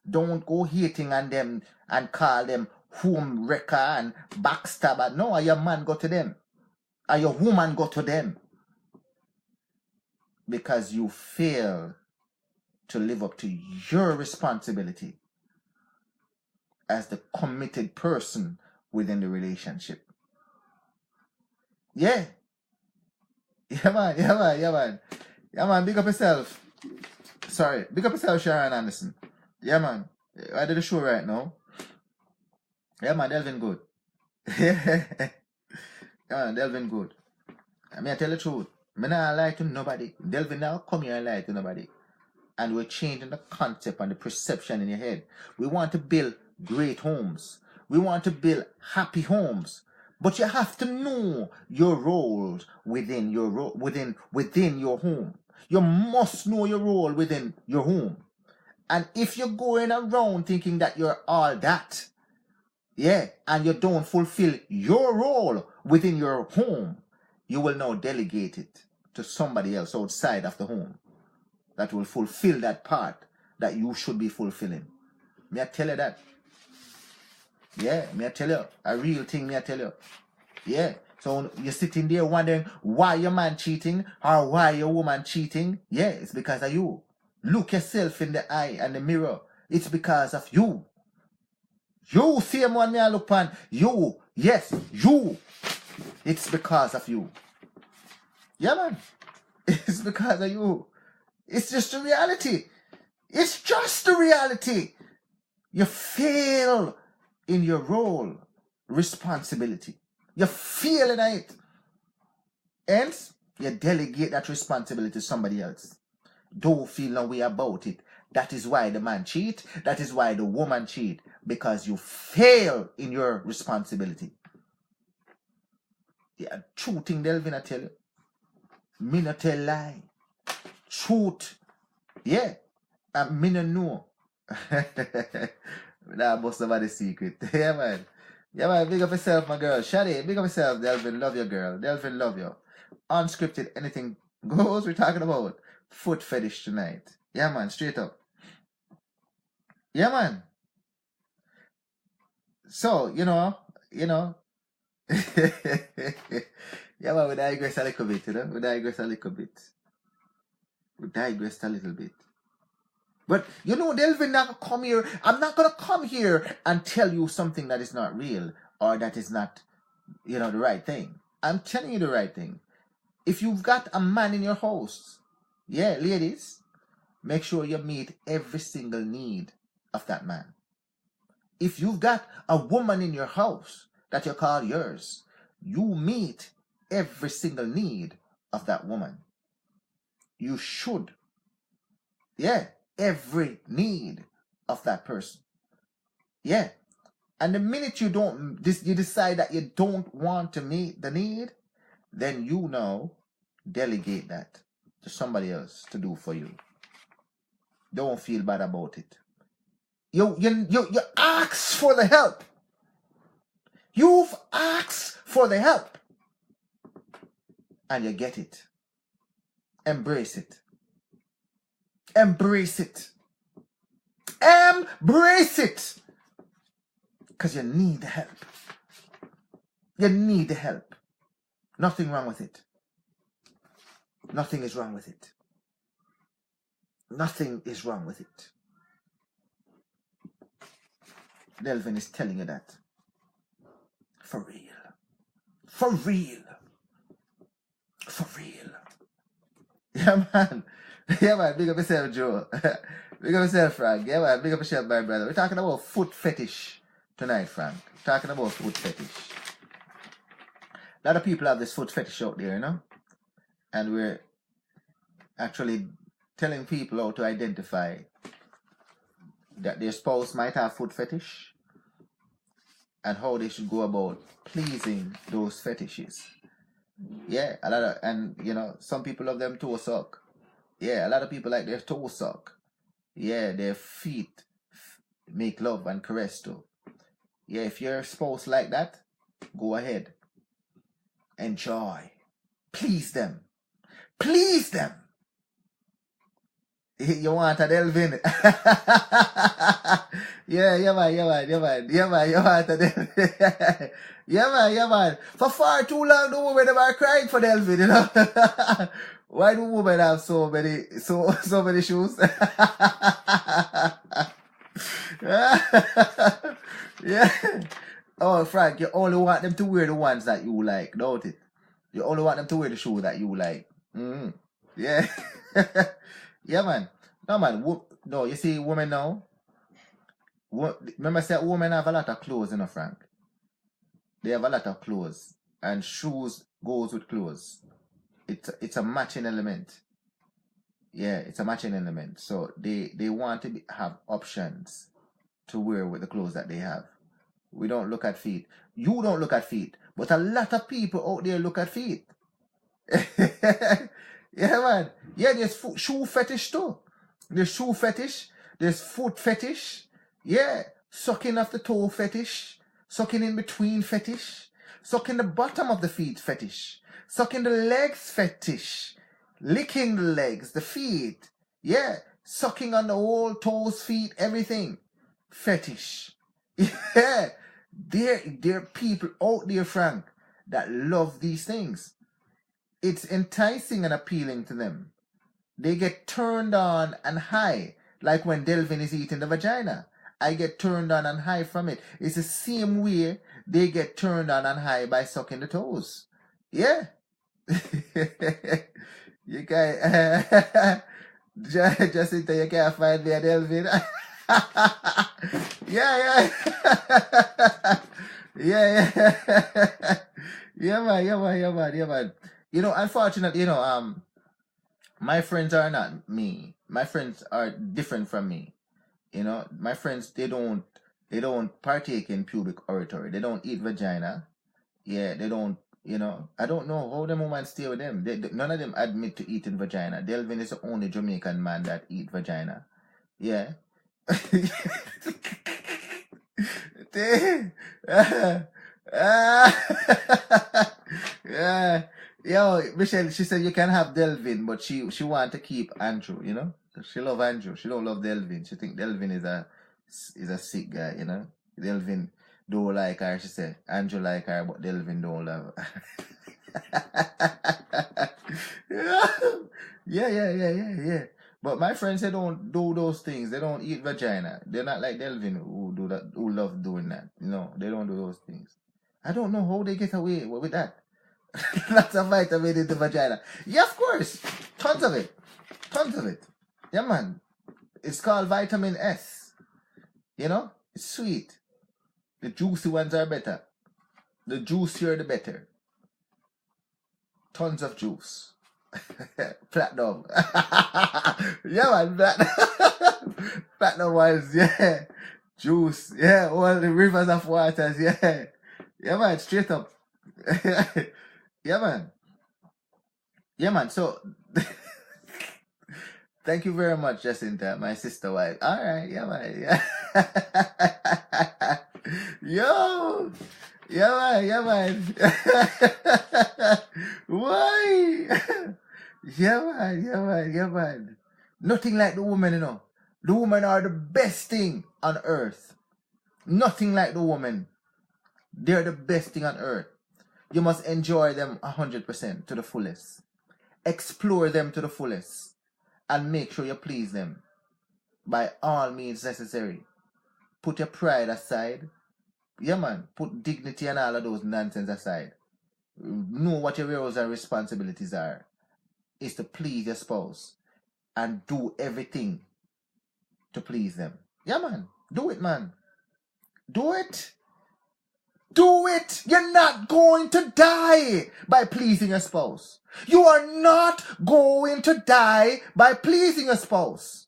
Don't go hating on them and call them home wrecker and backstabber. No, your man go to them. Or your woman go to them. Because you fail to live up to your responsibility as the committed person within the relationship. Yeah. Yeah, man. Yeah, man, big up yourself. Sorry, big up yourself, Sharon Anderson. Yeah, man. I did a show right now. Yeah, man, Delvin good. Yeah, man, Delvin good. I mean, I tell the truth. I not lie to nobody. Delvin now come here and lie to nobody. And we're changing the concept and the perception in your head. We want to build great homes. We want to build happy homes. But you have to know your roles within your within your home. You must know your role within your home. And if you're going around thinking that you're all that, and you don't fulfill your role within your home, you will now delegate it to somebody else outside of the home that will fulfill that part that you should be fulfilling. May I tell you that? Yeah, may I tell you? A real thing, may I tell you? Yeah. So you're sitting there wondering why your man cheating or why your woman cheating. Yeah, it's because of you. Look yourself in the eye and the mirror. It's because of you. You, same one me I look on. You. Yes, you. It's because of you. Yeah, man. It's because of you. It's just the reality. It's just the reality. You fail in your role, responsibility. You fail in it. Hence, you delegate that responsibility to somebody else. Don't feel no way about it. That is why the man cheat. That is why the woman cheat. Because you fail in your responsibility. Yeah, true thing, Delvin, I tell you. Me not tell lie. Truth. Yeah. And me no know. That must have the secret. Yeah, man. Yeah, man. Big up yourself, my girl. Shadi, big up yourself, Delvin. Love your girl. Delvin, love you. Unscripted, anything goes. We're talking about foot fetish tonight. Yeah, man. Straight up. Yeah, man. So, you know. Yeah, man, we digress a little bit, you know. We digressed a little bit. But, you know, Delvin, not come here. I'm not going to come here and tell you something that is not real or that is not, you know, the right thing. I'm telling you the right thing. If you've got a man in your house, yeah, ladies, make sure you meet every single need of that man. If you've got a woman in your house that you call yours, you meet every single need of that woman. You should. Yeah, every need of that person. Yeah. And the minute you decide that you don't want to meet the need, then you now delegate that to somebody else to do for you. Don't feel bad about it. You ask for the help. You've asked for the help. And you get it. Embrace it. Embrace it. Embrace it. Because you need the help. You need the help. Nothing wrong with it. Nothing is wrong with it. Nothing is wrong with it. Delvin is telling you that. For real. For real. For real. Yeah, man. Yeah, man. Big up yourself, Joe. Big up yourself, Frank. Yeah, man. Big up yourself, my brother. We're talking about foot fetish tonight, Frank. We're talking about foot fetish. A lot of people have this foot fetish out there, you know? And we're actually telling people how to identify that their spouse might have foot fetish and how they should go about pleasing those fetishes. Yeah, a lot of, and you know, some people love them toe suck. Yeah, a lot of people like their toe suck. Yeah, their feet make love and caress too. Yeah, if your spouse like that, go ahead. Enjoy. Please them. Please them. You want a Delvin? Yeah, man. You want a Delvin? Yeah, man. For far too long, the women are crying for Delvin, you know. Why do women have so many shoes? Yeah. Oh, Frank, you only want them to wear the ones that you like, don't it? You only want them to wear the shoes that you like. Yeah. Yeah, man. No, man. No, you see, women now. Remember, I said women have a lot of clothes, you know, Frank. They have a lot of clothes, and shoes goes with clothes. It's a matching element. Yeah, it's a matching element. So they want to have options to wear with the clothes that they have. We don't look at feet. You don't look at feet, but a lot of people out there look at feet. Yeah, man. Yeah, there's shoe fetish too. There's shoe fetish. There's foot fetish. Yeah, sucking off the toe fetish. Sucking in between fetish. Sucking the bottom of the feet fetish. Sucking the legs fetish. Licking the legs, the feet. Yeah, sucking on the whole toes, feet, everything. Fetish. Yeah, there are people out there, Frank, that love these things. It's enticing and appealing to them. They get turned on and high, like when Delvin is eating the vagina. I get turned on and high from it. It's the same way they get turned on and high by sucking the toes. Yeah. You guys, Just until you can't find me a Delvin. Yeah. Yeah. Yeah, man. You know, unfortunately, my friends are not me. My friends are different from me. You know, my friends they don't partake in pubic oratory. They don't eat vagina. Yeah, they don't. I don't know how them women stay with them. None of them admit to eating vagina. Delvin is the only Jamaican man that eat vagina. Yeah. Yeah. Yo, Michelle, she said you can have Delvin, but she want to keep Andrew, She love Andrew. She don't love Delvin. She think Delvin is a sick guy, Delvin don't like her, she said. Andrew like her, but Delvin don't love her. Yeah. But my friends, they don't do those things. They don't eat vagina. They're not like Delvin who do that, who love doing that. They don't do those things. I don't know how they get away with that. Lots of vitamin in the vagina. Yeah, of course. Tons of it. Yeah, man. It's called vitamin S. It's sweet. The juicy ones are better. The juicier the better. Tons of juice. Platinum. Yeah, man. Platinum ones, yeah. Juice. Yeah, all the rivers of waters, yeah. Yeah, man, straight up. Yeah, man. So, thank you very much, Jacinta, my sister wife. All right, yeah, man. Yeah. Yo. Yeah, man. Why? Yeah, man. Nothing like the woman, The women are the best thing on earth. Nothing like the woman. They're the best thing on earth. You must enjoy them 100% to the fullest. Explore them to the fullest. And make sure you please them. By all means necessary. Put your pride aside. Yeah, man. Put dignity and all of those nonsense aside. Know what your roles and responsibilities are. Is to please your spouse. And do everything to please them. Yeah, man. Do it, man. Do it. Do it! You're not going to die by pleasing your spouse. You are not going to die by pleasing your spouse.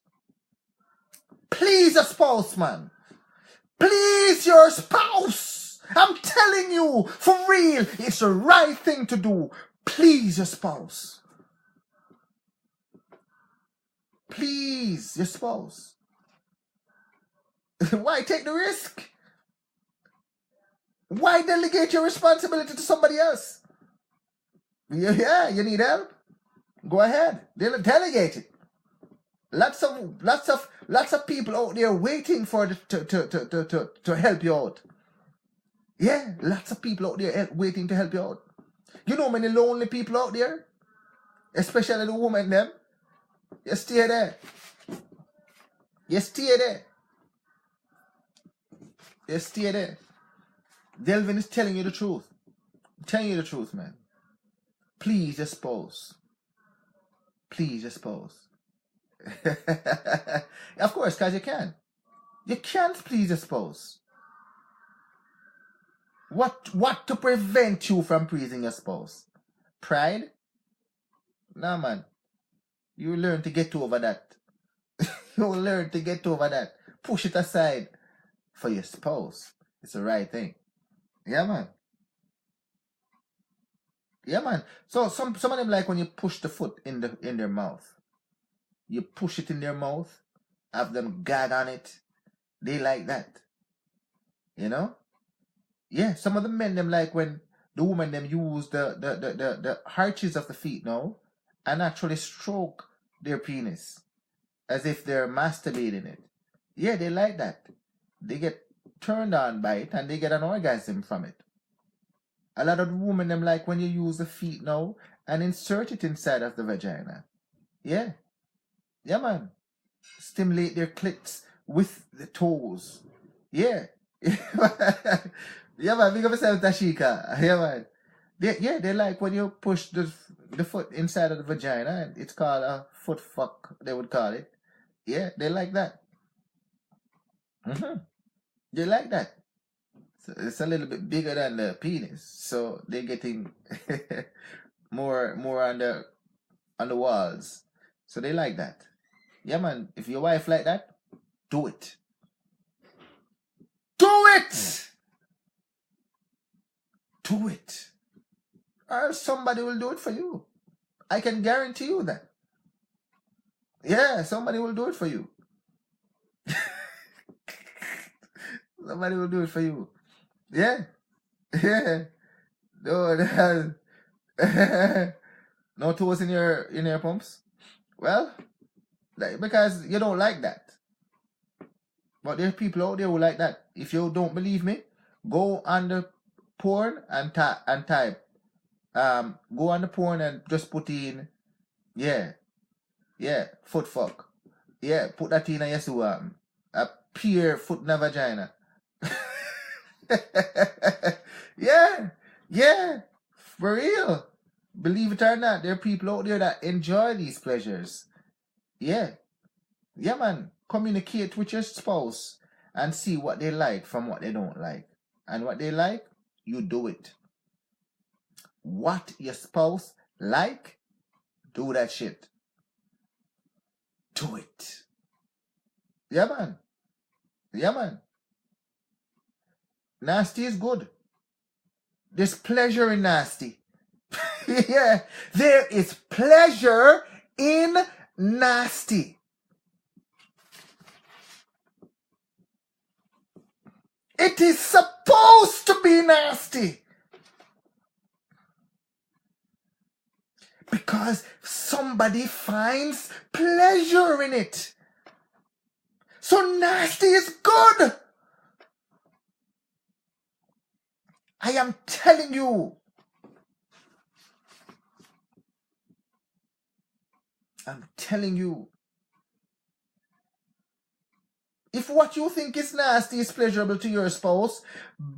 Please your spouse, man. Please your spouse. I'm telling you, for real, it's the right thing to do. Please your spouse. Please your spouse. Why take the risk? Why delegate your responsibility to somebody else? Yeah, you need help? Go ahead. Delegate it. Lots of people out there waiting for to help you out. Yeah, lots of people out there waiting to help you out. You know many lonely people out there? Especially the women them. You stay there. You stay there. Delvin is telling you the truth. I'm telling you the truth, man. Please your spouse. Please your spouse. Of course, because you can. You can't please your spouse. What to prevent you from pleasing your spouse? Pride? Nah, man. You learn to get over that. You'll learn to get over that. Push it aside for your spouse. It's the right thing. Yeah, man. Yeah, man. So some of them like when you push the foot in their mouth. You push it in their mouth, have them gag on it. They like that. Yeah, some of the men them like when the woman them use the arches of the feet now and actually stroke their penis as if they're masturbating it. Yeah, they like that. They get turned on by it and they get an orgasm from it. A lot of the women them like when you use the feet now and insert it inside of the vagina. Yeah. Yeah, man. Stimulate their clits with the toes. Yeah. Yeah, man. Big up yourself, Tashika. Yeah, man. They like when you push the foot inside of the vagina. It's called a foot fuck, they would call it. Yeah, they like that. They like that. So it's a little bit bigger than the penis, so they're getting more on the walls. So they like that. Yeah, man. If your wife like that, do it. Do it. Do it. Or somebody will do it for you. I can guarantee you that. Yeah, somebody will do it for you. Somebody will do it for you. Yeah. Yeah. No, no toes in your pumps. Well, because you don't like that. But there's people out there who like that. If you don't believe me, go on the porn and type. Go on the porn and just put in, yeah, foot fuck. Yeah, put that in and you see a pure foot in a vagina. Yeah, for real. Believe it or not, there are people out there that enjoy these pleasures. Yeah, man. Communicate with your spouse and see what they like from what they don't like. And what they like, you do it. What your spouse like, do that shit. Do it. Yeah, man. Yeah, man. Nasty is good. There's pleasure in nasty. Yeah, there is pleasure in nasty. It is supposed to be nasty. Because somebody finds pleasure in it. So nasty is good. I am telling you. I'm telling you. If what you think is nasty is pleasurable to your spouse,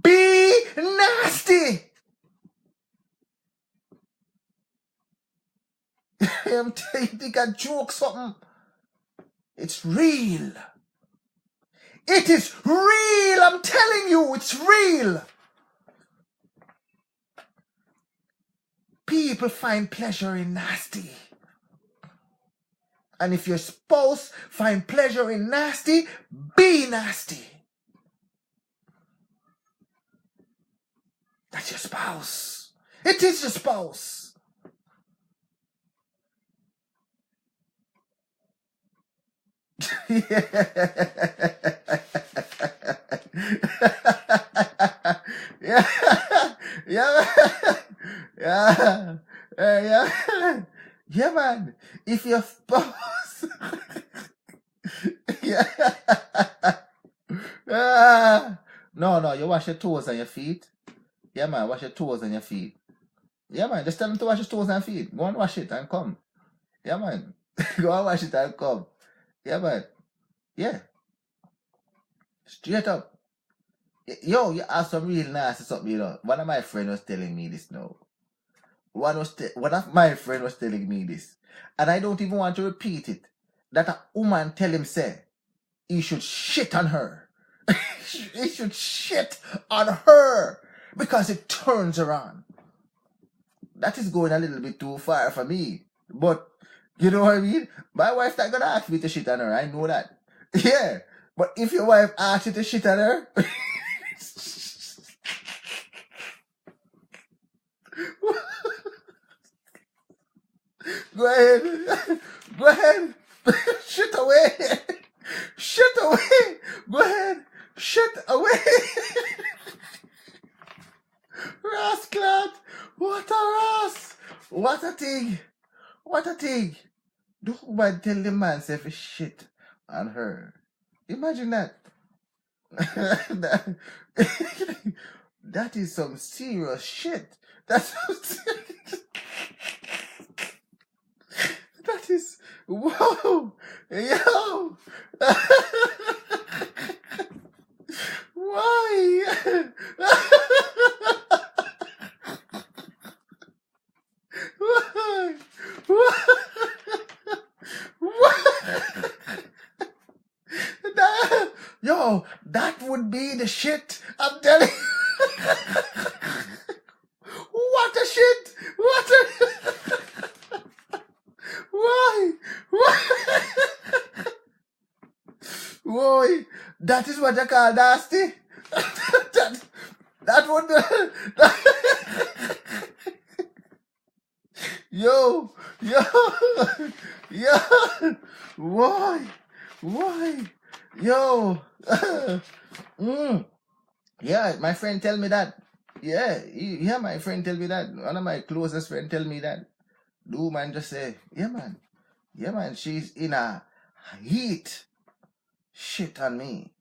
be nasty. I'm telling you, think I joke something. It's real. It is real. I'm telling you, it's real. People find pleasure in nasty. And if your spouse find pleasure in nasty, be nasty. That's your spouse. It is your spouse. Yeah. Yeah. Yeah. Yeah. Yeah, man. If your spouse. Yeah. No, you wash your toes and your feet. Yeah, man, wash your toes and your feet. Yeah, man, just tell them to wash your toes and feet. Go and wash it and come. Yeah, man. Go and wash it and come. Yeah, man. Yeah. Straight up. Yo, you have some real nasty something, you know. One of my friends was telling me this now. One of my friends was telling me this. And I don't even want to repeat it. That a woman tell him, say, he should shit on her. He should shit on her. Because it turns her on. That is going a little bit too far for me. But, you know what I mean? My wife's not going to ask me to shit on her. I know that. Yeah. But if your wife asks you to shit on her... Go ahead. Go ahead. Shit away. Shit away. Go ahead. Shit away. Rascal. What a ras. What a thing. What a thing. Don't man tell the man say shit on her. Imagine that. That is some serious shit. That's that is whoa, yo. Why? Yo, that would be the shit. I'm telling you. What a shit. What a... Why? Why? Why? That is what I call nasty. that would yo, yo, why, yo, yeah, my friend tell me that, yeah, my friend tell me that, one of my closest friend tell me that, do man just say, yeah man, she's in a heat, shit on me,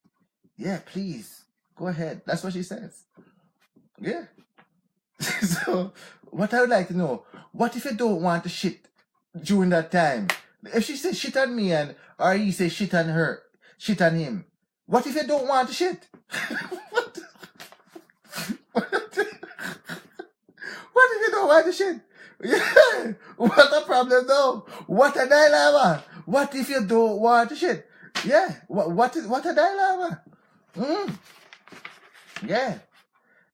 yeah, please, go ahead, that's what she says, yeah. So, what I would like to know, what if you don't want to shit during that time? If she says shit on me or he says shit on her, shit on him, what if you don't want to shit? what if you don't want to shit? Yeah, what a problem though. What a dilemma. What if you don't want to shit? Yeah, what a dilemma. Yeah.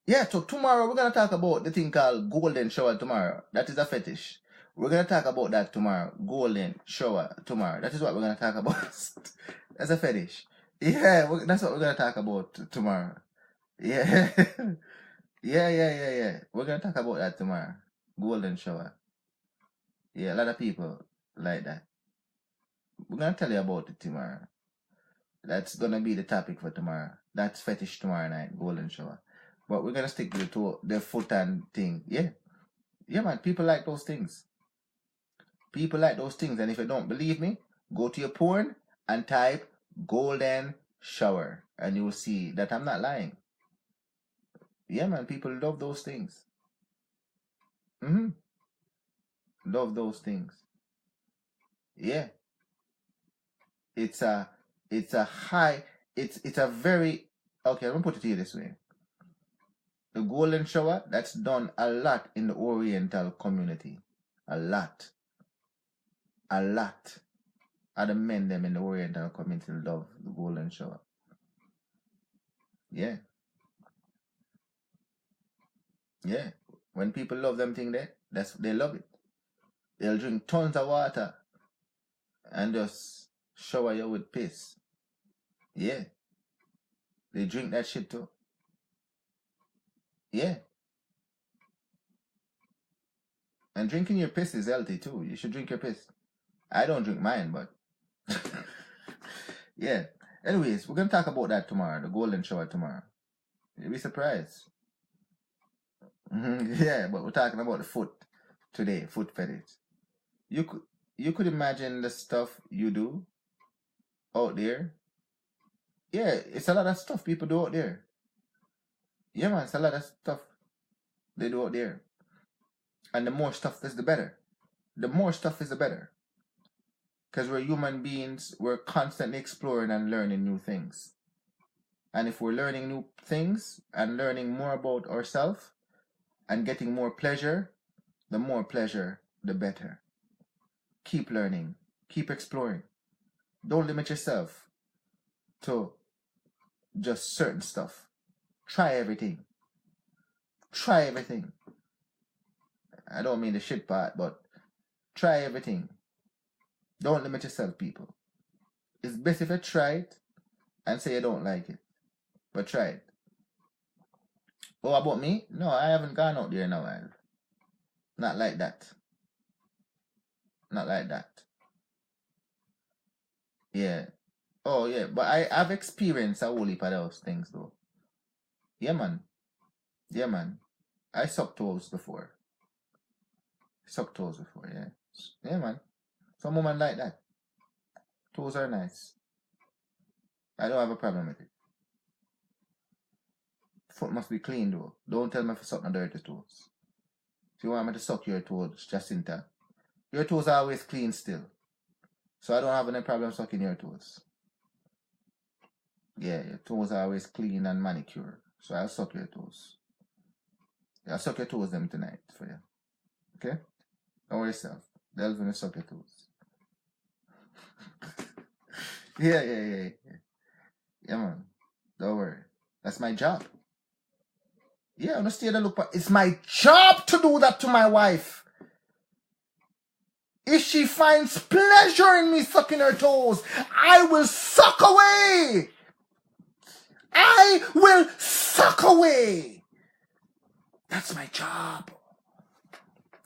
Yeah, so tomorrow we're going to talk about the thing called golden shower tomorrow. That is a fetish. We're going to talk about that tomorrow. Golden shower tomorrow. That is what we're going to talk about. That's a fetish. Yeah, that's what we're going to talk about tomorrow. Yeah. yeah. We're going to talk about that tomorrow. Golden shower. Yeah, a lot of people like that. We're going to tell you about it tomorrow. That's going to be the topic for tomorrow. That's fetish tomorrow night. Golden shower. But we're going to stick to the foot and thing. Yeah. Yeah, man. People like those things. People like those things. And if you don't believe me, go to your porn and type golden shower. And you will see that I'm not lying. Yeah, man. People love those things. Love those things. Yeah. It's a high, it's a very, okay, I'm going to put it to you this way. The golden shower, that's done a lot in the Oriental community. A lot. Of the men them in the Oriental community love the golden shower. Yeah. Yeah. When people love them thing there, they love it. They'll drink tons of water and just shower you with piss. Yeah. They drink that shit too. Yeah. And drinking your piss is healthy too. You should drink your piss. I don't drink mine, but yeah. Anyways, we're gonna talk about that tomorrow, the golden shower tomorrow. You'll be surprised. Yeah, but we're talking about the foot today, foot fetish. You could imagine the stuff you do out there. Yeah, it's a lot of stuff people do out there. Yeah, man, it's a lot of stuff they do out there. And the more stuff is the better. The more stuff is the better. Because we're human beings, we're constantly exploring and learning new things. And if we're learning new things and learning more about ourselves and getting more pleasure, the more pleasure, the better. Keep learning. Keep exploring. Don't limit yourself to just certain stuff. Try everything. Try everything. I don't mean the shit part, but try everything. Don't limit yourself, people. It's best if you try it and say you don't like it. But try it. Oh, about me? No, I haven't gone out there in a while. Not like that. Not like that. Yeah. Oh, yeah. But I've experienced a whole heap of those things, though. Yeah, man. Yeah, man. I sucked toes before. Yeah. Yeah, man. Some women like that. Toes are nice. I don't have a problem with it. Foot must be clean, though. Don't tell me to suck my dirty toes. If you want me to suck your toes, Jacinta, your toes are always clean still. So I don't have any problem sucking your toes. Yeah, your toes are always clean and manicured. So I'll suck your toes. I'll suck your toes them tonight for you. Okay? Don't worry yourself. Delvin will suck your toes. Yeah. Yeah, man. Don't worry. That's my job. Yeah, I'm not staying and look for. It's my job to do that to my wife. If she finds pleasure in me sucking her toes, I will suck away. I will suck away. That's my job.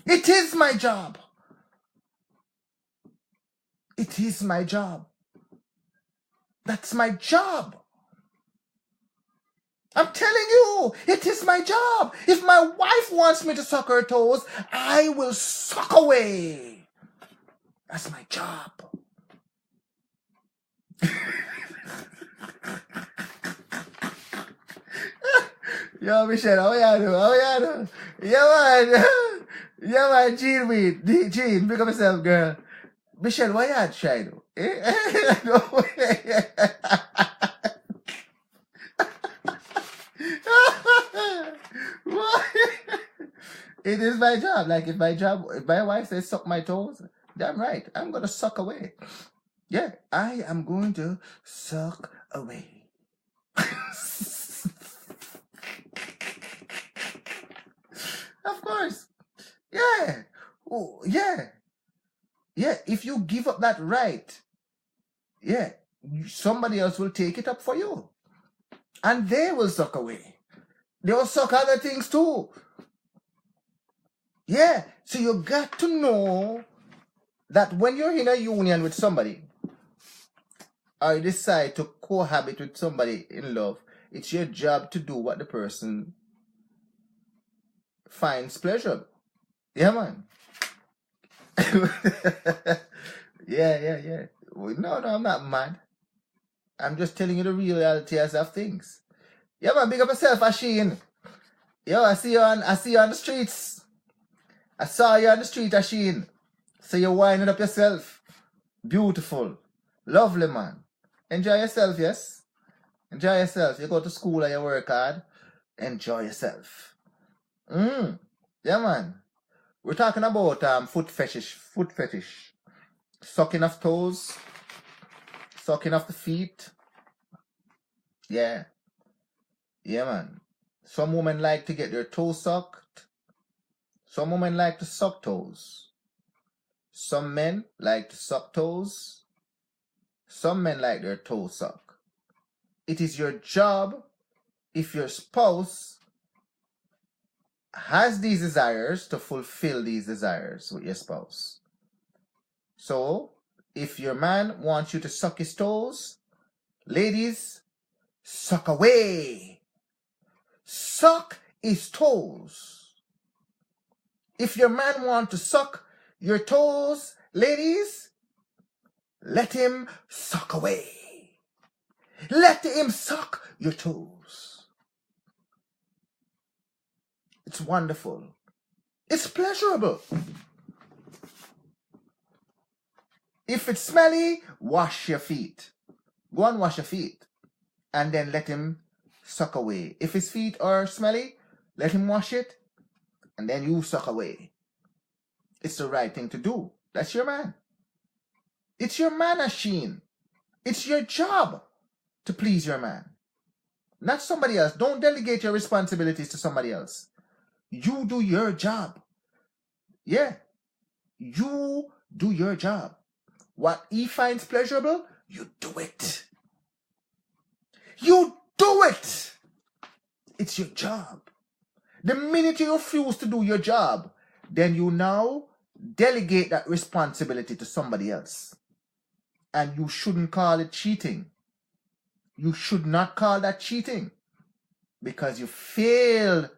It is my job. It is my job. That's my job. I'm telling you, it is my job. If my wife wants me to suck her toes, I will suck away. That's my job. Yo, Michelle, how you do? How you do? Yeah, man. Yeah, man. Gene, pick up yourself, girl. Michelle, why you try to? No way. It is my job. Like, if my wife says suck my toes, damn right, I'm going to suck away. Yeah, I am going to suck away. Of course. Yeah. Oh, yeah. Yeah, if you give up that right, yeah, somebody else will take it up for you. And they will suck away. They will suck other things too. Yeah, so you got to know that when you're in a union with somebody, or you decide to cohabit with somebody in love, it's your job to do what the person finds pleasurable. Yeah, man. Yeah. No, I'm not mad. I'm just telling you the reality of things. Yeah, man, big up yourself, Asheen. Yo, I see you on the streets. I saw you on the street, Asheen. So you're winding up yourself. Beautiful. Lovely, man. Enjoy yourself, yes? Enjoy yourself. You go to school and you work hard. Enjoy yourself. Yeah, man. We're talking about foot fetish. Sucking off toes. Sucking off the feet. Yeah. Yeah, man. Some women like to get their toes sucked. Some women like to suck toes. Some men like to suck toes. Some men like their toes sucked. It is your job, if your spouse has these desires, to fulfill these desires with your spouse. So, if your man wants you to suck his toes, ladies, suck away. Suck his toes. If your man wants to suck your toes, ladies, let him suck away. Let him suck your toes. It's wonderful. It's pleasurable. If it's smelly, wash your feet. Go and wash your feet. And then let him suck away. If his feet are smelly, let him wash it. And then you suck away. It's the right thing to do. That's your man. It's your man, Asheen. It's your job to please your man. Not somebody else. Don't delegate your responsibilities to somebody else. You do your job. Yeah. You do your job. What he finds pleasurable, you do it. You do it. It's your job. The minute you refuse to do your job, then you now delegate that responsibility to somebody else. And you shouldn't call it cheating. You should not call that cheating, because you failed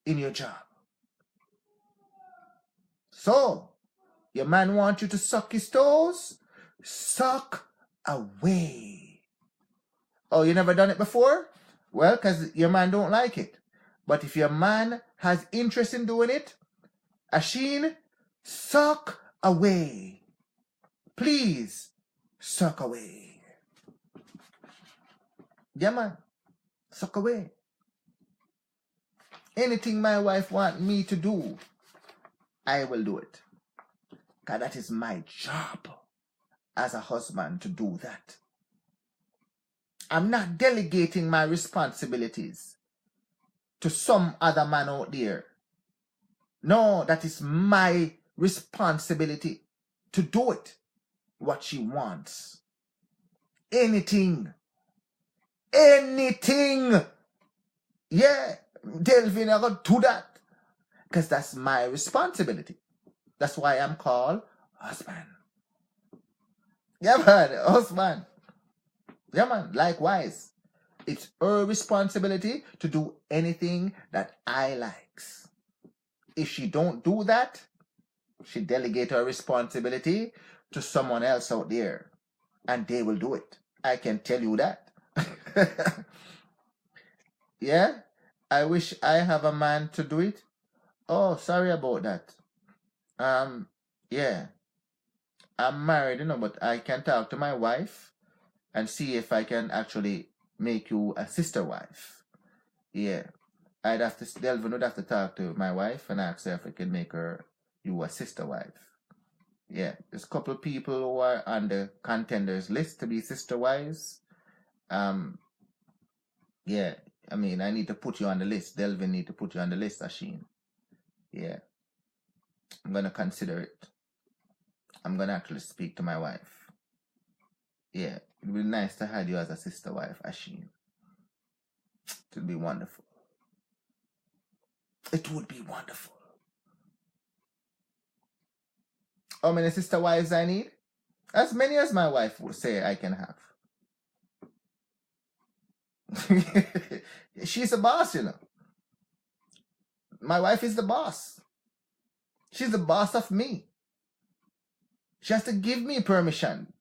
in your job. So, your man wants you to suck his toes? Suck away. Oh, you never done it before? Well, because your man don't like it. But if your man has interest in doing it, Asheen, suck away. Please, suck away. Yeah, man. Suck away. Anything my wife wants me to do, I will do it. Because that is my job as a husband, to do that. I'm not delegating my responsibilities to some other man out there. No, that is my responsibility to do it. What she wants. Anything. Anything. Yeah, Delvin, I gotta do that. Because that's my responsibility. That's why I'm called husband. Yeah, man, husband. Yeah, man, likewise. It's her responsibility to do anything that I likes. If she don't do that, she delegate her responsibility to someone else out there. And they will do it. I can tell you that. Yeah? I wish I have a man to do it. Oh, sorry about that. Yeah. I'm married, but I can talk to my wife and see if I can actually make you a sister wife. Yeah. Delvin would have to talk to my wife and ask her if I can make you a sister wife. Yeah. There's a couple of people who are on the contenders list to be sister wives. Yeah. I mean, I need to put you on the list. Delvin need to put you on the list, Asheen. Yeah. I'm going to consider it. I'm going to actually speak to my wife. Yeah. It would be nice to have you as a sister wife, Asheen. It would be wonderful. It would be wonderful. How many sister wives I need? As many as my wife would say I can have. She's a boss, My wife is the boss. She's the boss of me. She has to give me permission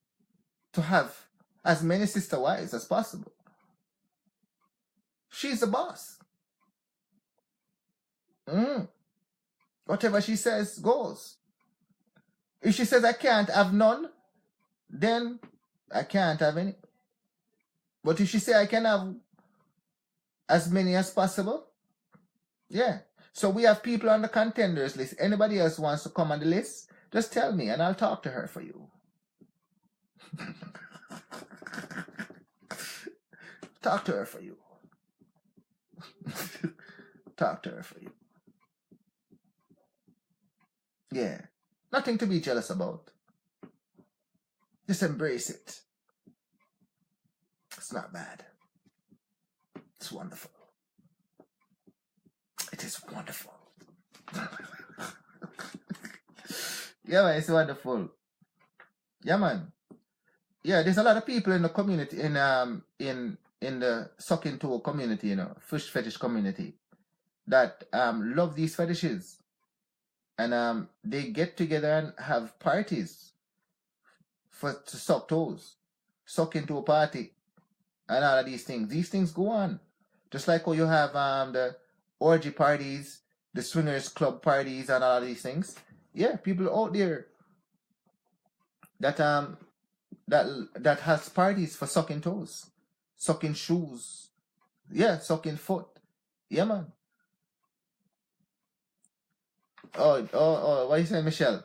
to have as many sister wives as possible. She's the boss. Whatever she says goes. If she says I can't have none, then I can't have any. But if she says I can have as many as possible, yeah. So we have people on the contenders list. Anybody else wants to come on the list, just tell me and I'll talk to her for you. Talk to her for you. Talk to her for you. Yeah. Nothing to be jealous about. Just embrace it. It's not bad. It's wonderful. It is wonderful. Yeah, man, it's wonderful. Yeah, man. Yeah, there's a lot of people in the community, in the sucking toe community, fish fetish community, that love these fetishes. And they get together and have parties to suck toes, suck into a party, and all of these things. These things go on. Just like how you have the orgy parties, the swingers club parties, and all of these things. Yeah, people out there that has parties for sucking toes, sucking shoes, yeah, sucking foot. Yeah, man. Oh, what you saying, Michelle?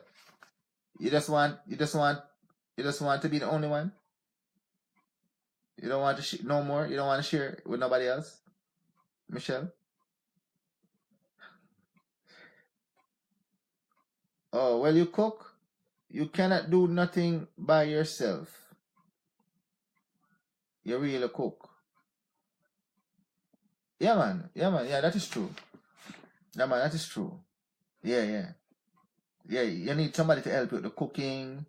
You just want to be the only one? You don't want to no more? You don't want to share with nobody else? Michelle? Oh, well, you cook. You cannot do nothing by yourself. You're really a cook. Yeah, man. Yeah, man. Yeah, that is true. Yeah, man, that is true. Yeah. Yeah, you need somebody to help you with the cooking.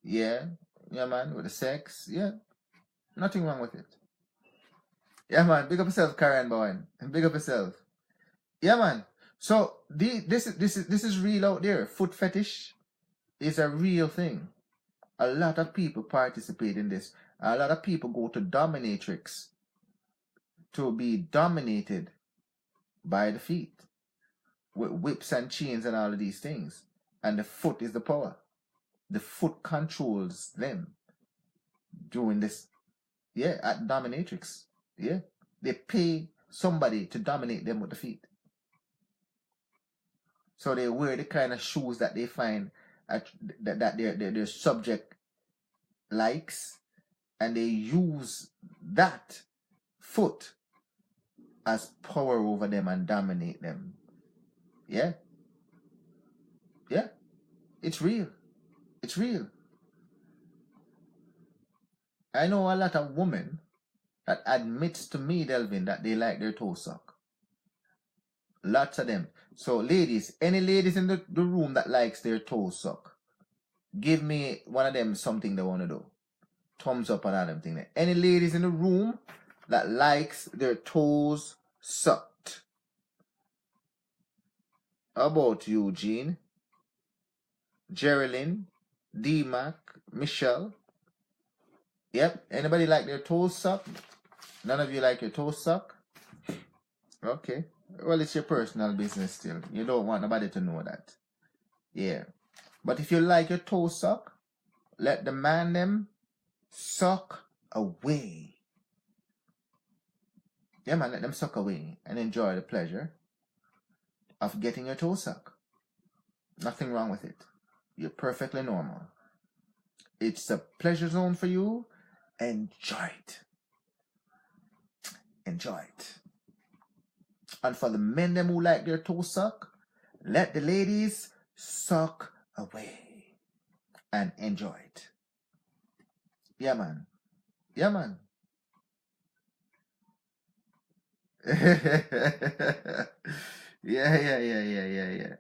Yeah. Yeah, man, with the sex. Yeah. Nothing wrong with it. Yeah, man. Big up yourself, Karen Bowen. Big up yourself. Yeah, man. So this is real out there. Foot fetish is a real thing. A lot of people participate in this. A lot of people go to dominatrix to be dominated by the feet with whips and chains and all of these things. And the foot is the power. The foot controls them doing this. Yeah, at dominatrix. Yeah. They pay somebody to dominate them with the feet. So they wear the kind of shoes that they find that their subject likes, and they use that foot as power over them and dominate them. Yeah? Yeah. It's real. It's real. I know a lot of women that admits to me, Delvin, that they like their toe suck. Lots of them. So ladies, any ladies in the room that likes their toe suck, give me one of them something they want to do. Thumbs up on all them thing. Any ladies in the room that likes their toes sucked? How about you, Jean? Geraldine? D-Mac? Michelle? Yep. Anybody like their toes sucked? None of you like your toes sucked? Okay. Well, it's your personal business still. You don't want nobody to know that. Yeah. But if you like your toes sucked, let the man them suck away. Yeah, man, let them suck away and enjoy the pleasure of getting your toe sucked. Nothing wrong with it. You're perfectly normal. It's a pleasure zone for you. Enjoy it. Enjoy it. And for the men them who like their toe suck, let the ladies suck away and enjoy it. Yeah, man. Yeah, man. Yeah.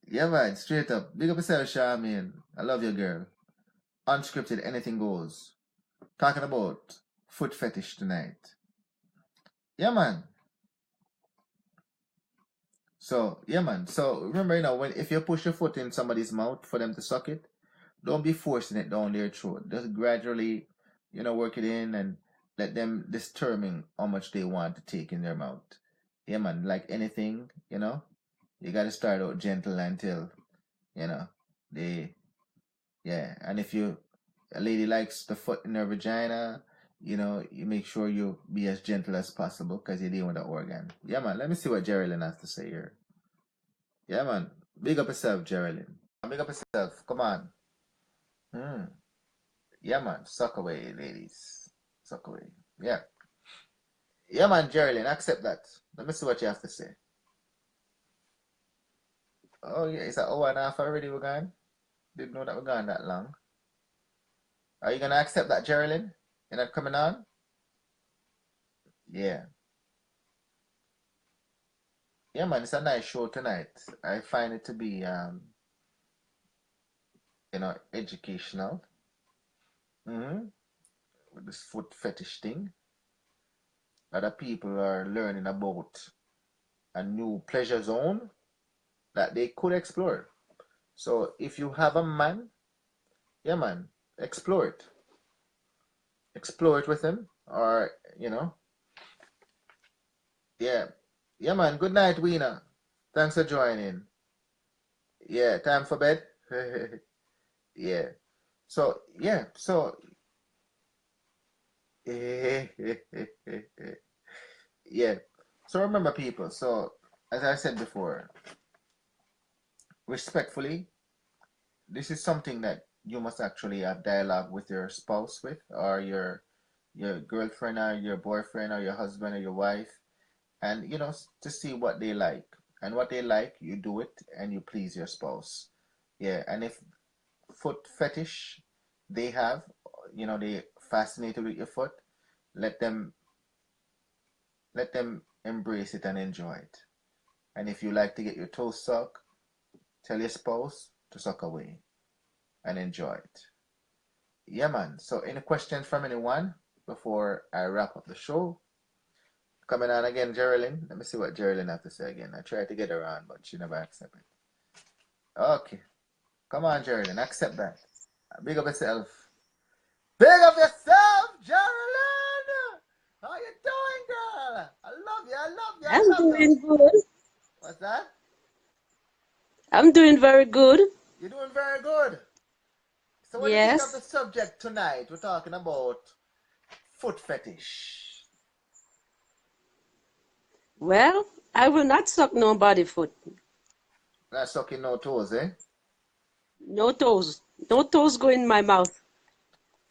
Yeah, man. Straight up. Big up yourself, Charmaine. I love you, girl. Unscripted, anything goes. Talking about foot fetish tonight. Yeah, man. So, yeah, man. So, remember, if you push your foot in somebody's mouth for them to suck it, don't be forcing it down their throat. Just gradually, work it in and let them determine how much they want to take in their mouth. Yeah, man. Like anything, you got to start out gentle until, and if a lady likes the foot in her vagina, you make sure you be as gentle as possible because you're dealing with the organ. Yeah, man. Let me see what Geraldine has to say here. Yeah, man. Big up yourself, Geraldine. Big up yourself. Come on. Yeah, man. Suck away, ladies. Suck away. Yeah. Yeah, man, Geraldine. Accept that. Let me see what you have to say. Oh, yeah. It's an hour and a half already we're gone. Didn't know that we're gone that long. Are you going to accept that, Geraldine? You're not coming on? Yeah. Yeah, man, it's a nice show tonight. I find it to be, educational. With this foot fetish thing. Other people are learning about a new pleasure zone that they could explore. So if you have a man, yeah, man, explore it. Explore it with him, or, yeah. Yeah, man, good night, Weena. Thanks for joining. Yeah, time for bed? Yeah. So, yeah, so... Yeah. So remember, people, so, as I said before, respectfully, this is something that you must actually have dialogue with your spouse with, or your girlfriend, or your boyfriend, or your husband, or your wife, and, to see what they like. And what they like, you do it, and you please your spouse. Yeah, and if foot fetish they have, they fascinated with your foot, let them embrace it and enjoy it. And if you like to get your toes sucked, tell your spouse to suck away and enjoy it. Yeah, man. So any questions from anyone before I wrap up the show? Coming on again, Geraldine. Let me see what Geraldine has to say again. I tried to get her on, but she never accepted it. Okay. Come on, Geraldine. Accept that. Big up yourself. Big up yourself, Geraldine! How you doing, girl? I love you. I'm doing good. What's that? I'm doing very good. You're doing very good. So what do you think of the Yes. subject tonight? We're talking about foot fetish. Well, I will not suck nobody foot. Not sucking no toes, eh? No toes. No toes go in my mouth.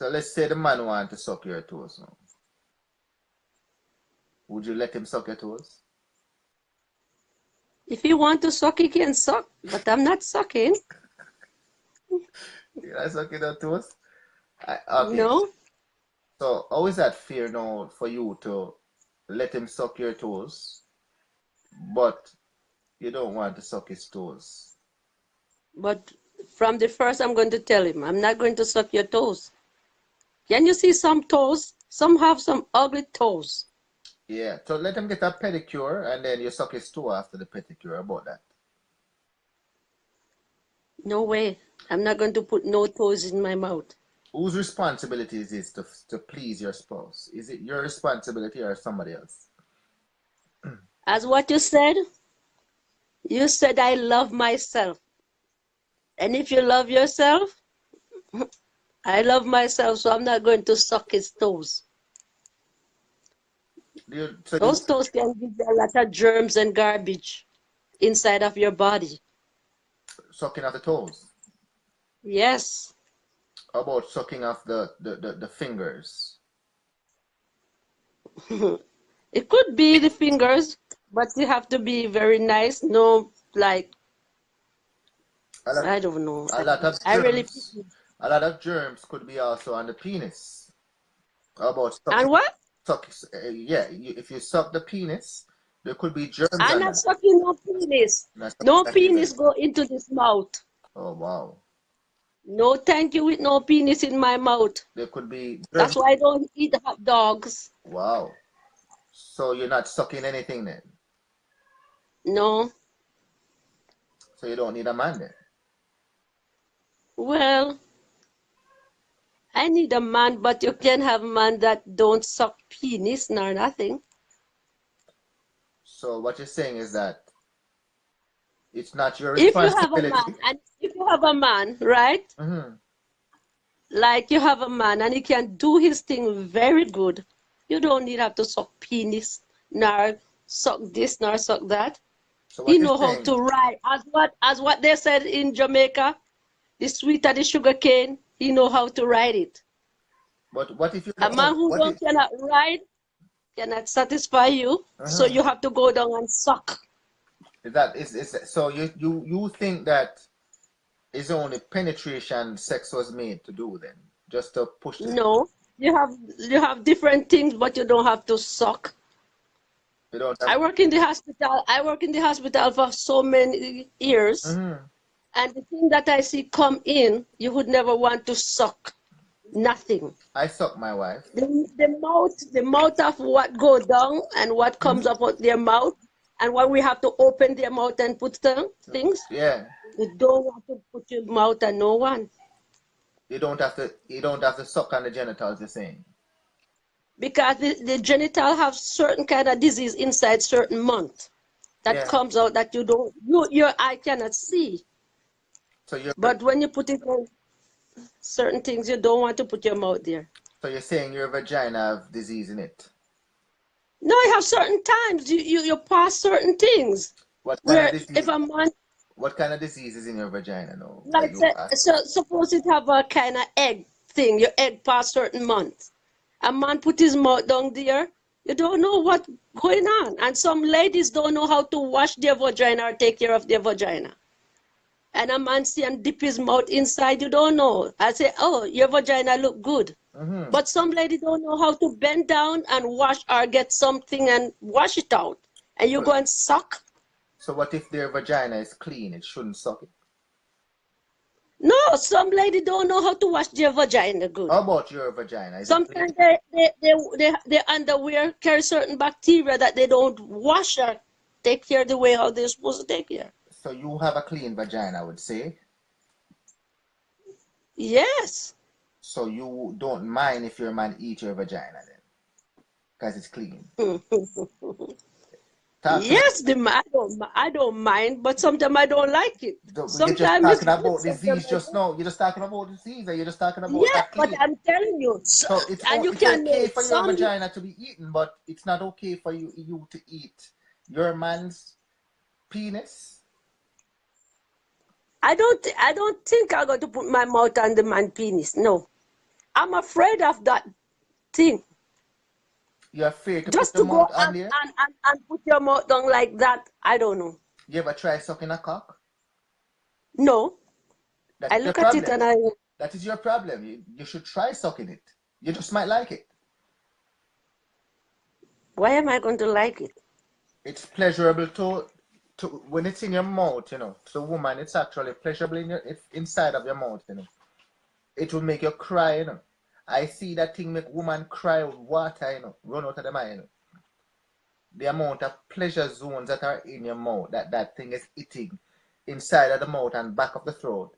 So let's say the man want to suck your toes now. Would you let him suck your toes? If you want to suck, he can suck, but I'm not sucking. You're not sucking your toes? Okay. No, So how is that fair now for you to let him suck your toes, but you don't want to suck his toes? but from the first, I'm going to tell him, I'm not going to suck your toes. Can you see some toes? Some have some ugly toes. Yeah. So let him get a pedicure and then you suck his toe after the pedicure. How about that? No way. I'm not going to put no toes in my mouth. Whose responsibility is this to please your spouse? Is it your responsibility or somebody else? As what you said I love myself. And if you love yourself, I love myself, so I'm not going to suck his toes. Those toes can give you a lot of germs and garbage inside of your body. Sucking off the toes? Yes. How about sucking off the fingers? It could be the fingers, but you have to be very nice. No, like, I don't know. A lot of I really. germs. A lot of germs could be also on the penis. How about And what? yeah, if you suck the penis, there could be germs I'm on not that. sucking no penis. No penis go into this mouth. Oh wow. No, thank you with no penis in my mouth. There could be germs. That's why I don't eat hot dogs. Wow. So you're not sucking anything then? No. So you don't need a man then? Well, I need a man, but you can have a man that don't suck penis nor nothing. So what you're saying is that it's not your If you responsibility. have a man, and if you have a man, right? Like you have a man and he can do his thing very good, you don't need have to suck penis, nor suck this, nor suck that. So He know how to ride. As what they said in Jamaica, the sweeter the sugar cane, he know how to ride it. But what if you a man who cannot ride cannot satisfy you, so you have to go down and suck. So you think that it's only penetration sex was made to do then? Just to push it? No. You have different things, but you don't have to suck. You don't have... I work in the hospital for so many years. And the thing that I see come in, you would never want to suck. Nothing. I suck my wife. The mouth of what go down and what comes up out their mouth, and when we have to open their mouth and put things. Yeah. You don't want to put your mouth on no one. You don't have to suck on the genitals, you're saying? Because the genital have certain kind of disease inside certain month that comes out that your eye cannot see. But when you put it on certain things, you don't want to put your mouth there. So you're saying your vagina have disease in it? No, you have certain times you pass certain things. What kind of disease? If a man, what kind of disease is in your vagina now? Like suppose it have a kind of egg thing, your egg pass certain months. A man put his mouth down there, you don't know what's going on. And some ladies don't know how to wash their vagina or take care of their vagina. And a man see and dip his mouth inside, you don't know. I say, oh, your vagina look good. But some ladies don't know how to bend down and wash or get something and wash it out. And you go and suck. So what if their vagina is clean? It shouldn't suck it? No, some ladies don't know how to wash their vagina good. How about your vagina? Sometimes their underwear carry certain bacteria that they don't wash or take care the way how they're supposed to take care. So you have a clean vagina, I would say? Yes. So you don't mind if your man eats your vagina then? Because it's clean? Yes, I don't mind, but sometimes I don't like it. Sometimes you're just talking about disease just now. You're just talking about disease, and you're just talking about that clean. But I'm telling you. So it's okay for your vagina to be eaten, but it's not okay for you to eat your man's penis. I don't think I'm going to put my mouth on the man's penis. No. I'm afraid of that thing. You're afraid to put Just your to go mouth on there? and put your mouth down like that, I don't know. You ever try sucking a cock? No. That's I your look at it problem. and I, That is your problem. You should try sucking it. You just might like it. why am I going to like it? It's pleasurable to when it's in your mouth, you know. To the woman, it's actually pleasurable it's inside of your mouth, you know. It will make you cry, you know. I see that thing make woman cry with water, you know, run out of the mind. You know. The amount of pleasure zones that are in your mouth, that thing is eating inside of the mouth and back of the throat,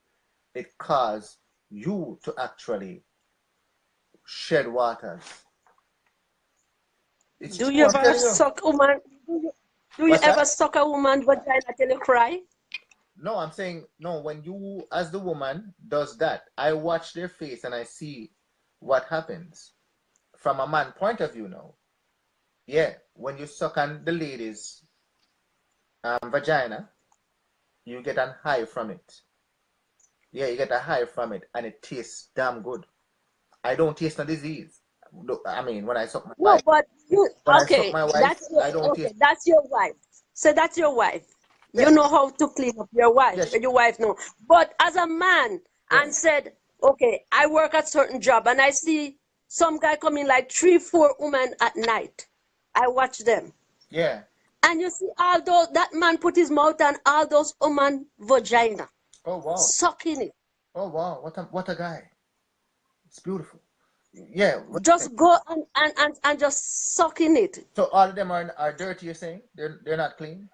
it causes you to actually shed waters. It's Do true, you I'm ever telling you. suck woman? Do you What's ever that? suck a woman vagina till you cry? No, I'm saying, no, when you, as the woman, does that, I watch their face and I see what happens from a man point of view now. Yeah, when you suck on the lady's vagina, you get a high from it. Yeah, you get a high from it and it tastes damn good. I don't taste no disease. I mean, when I suck my No, wife, but you when I suck okay? my wife, That's your I don't okay. taste. That's your wife. So that's your wife. Yeah, You know how to clean up your wife. yeah, Your wife know. But as a man, yeah, and said, okay, I work at certain job, and I see some guy coming like 3, 4 women at night. I watch them, yeah. and you see all those that man put his mouth on all those woman vagina, Oh wow, sucking it. oh wow, what a guy. It's beautiful. Yeah. Just go and just sucking it. So all of them are dirty. You're saying they're not clean.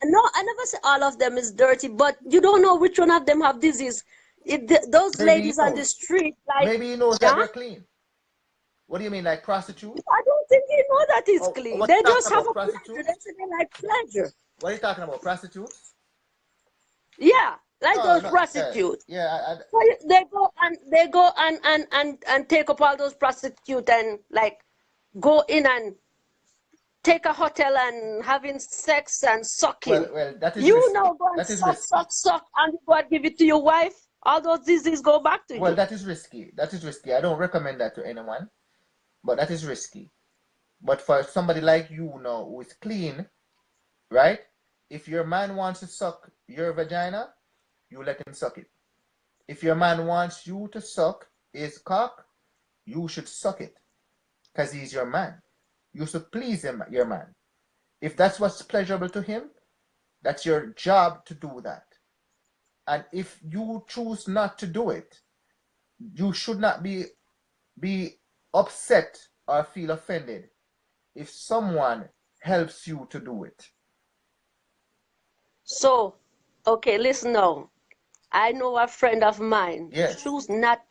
No, I never say all of them is dirty, but you don't know which one of them have disease. Those Maybe he ladies on the knows. street, like, Maybe he knows that yeah, they're clean. What do you mean, like prostitute? I don't think you know that it's Oh, clean. what are They you just talking have about? a pleasure. They Prostitutes? say they like pleasure. What are you talking about? Prostitutes? Yeah, like No, those no, yeah, prostitutes. yeah. So they go and take up all those prostitutes and like go in and take a hotel and having sex and sucking. Well, that is You risky. know, go and That is suck, risky. suck, suck, and you go and give it to your wife. All those diseases go back to Well, you. that is risky. That is risky. I don't recommend that to anyone, but that is risky. But for somebody like you now who is clean, right? If your man wants to suck your vagina, you let him suck it. If your man wants you to suck his cock, you should suck it because he's your man. You should please him, your man. If that's what's pleasurable to him, that's your job to do that. And if you choose not to do it, you should not be upset or feel offended if someone helps you to do it. So, okay, listen now. I know a friend of mine Yes. choose not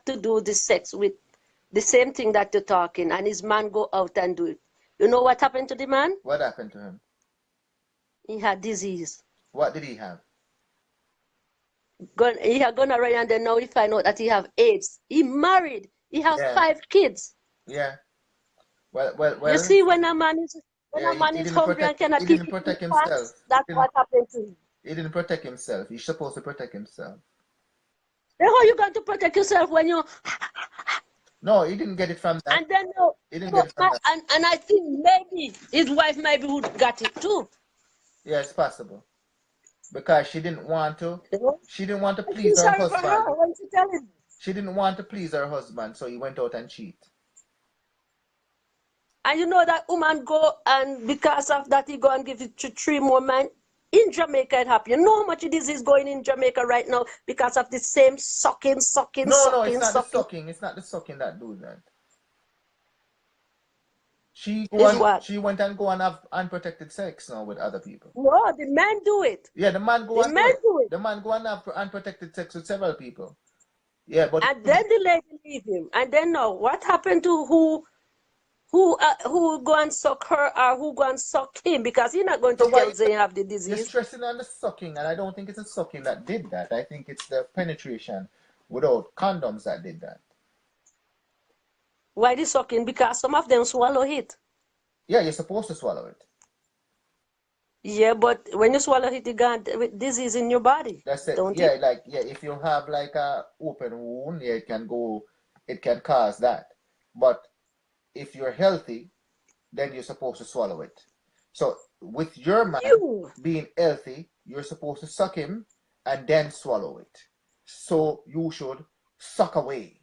to do the sex with the same thing that you're talking, and his man go out and do it. You know what happened to the man? What happened to him? He had disease. What did he have? He had gone around and then now he find out that he have AIDS. He married. He have Yeah. 5 kids. Yeah. You Well. see, when a man is Yeah, he hungry didn't and protect. cannot He keep didn't it in protect his himself. pants, that's what happened to him. He didn't protect himself. He's supposed to protect himself. Then how you going to protect yourself when you? No, he didn't get it from that. And then no, He didn't get it from that. and I think maybe his wife maybe would got it too. Yeah, it's possible. Because she didn't want to. You know? She didn't want to I please feel her sorry for husband. her when she tell him. She didn't want to please her husband, so he went out and cheat. And you know that woman go and because of that he go and give it to 3 more men. In Jamaica it happened. You know how much this is going in Jamaica right now because of the same sucking. No, it's not the sucking. It's not the sucking that do that. She went and go and have unprotected sex now with other people. No, the men do it. Yeah, the man go and do it. The man go and have unprotected sex with several people. Yeah, but and then the lady leave him. And then now what happened to who go and suck her or who go and suck him? Because he's not going to tell they have the disease. You're stressing on the sucking, and I don't think it's the sucking that did that. I think it's the penetration without condoms that did that. Why the sucking? Because some of them swallow it. Yeah, you're supposed to swallow it. Yeah, but when you swallow it, you got disease in your body, That's it. don't Yeah, it? like yeah, if you have like a open wound, yeah, it can cause that. But if you're healthy, then you're supposed to swallow it. So with your man You. being healthy, you're supposed to suck him and then swallow it. So you should suck away.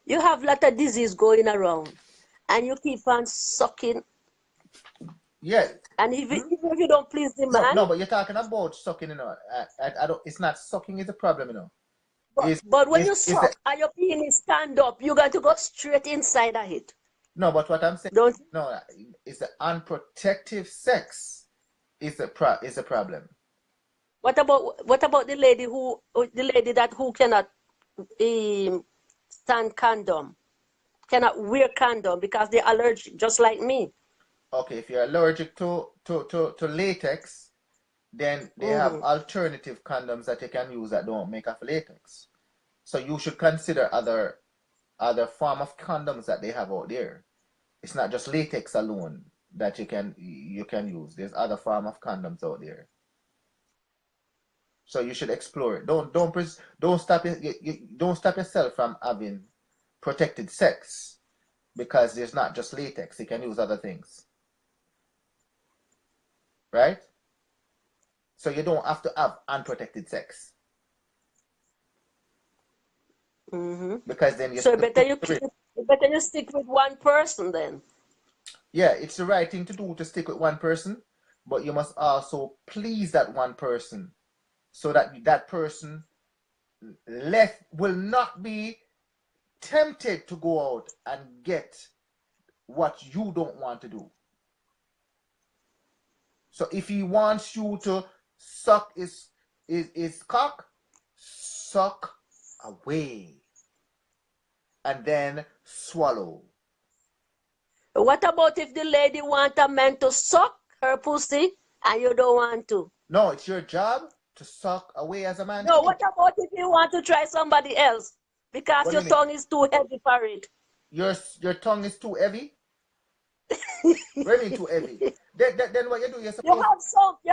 You have lot of disease going around, and you keep on sucking. Yeah. And even if you don't please the No, man, no, but you're talking about sucking, you know. I don't. It's not sucking is the problem, you know. Is but when you is the suck and your penis stand up, you got to go straight inside of it. no? But what I'm saying, Don't you? no, is the unprotected sex is the problem. What about the lady that who cannot stand condom, cannot wear condom because they're allergic, just like me. Okay, if you're allergic to latex, then they have Hmm. alternative condoms that you can use that don't make of latex. So you should consider other form of condoms that they have out there. It's not just latex alone that you can use. There's other form of condoms out there. So you should explore it. Don't stop don't stop yourself from having protected sex because there's not just latex. You can use other things, right? So you don't have to have unprotected sex Hmm. because then you So still better you stick with one person then. yeah, it's the right thing to do to stick with one person, but you must also please that one person so that that person left will not be tempted to go out and get what you don't want to do. So if he wants you to suck his cock, suck away and then swallow. What about if the lady want a man to suck her pussy and you don't want to? No, it's your job to suck away as a man No, too. what about if you want to try somebody else because What do your you mean? tongue is too heavy for it? Your tongue is too heavy? What do you mean too heavy? Then what you do, you're You supposed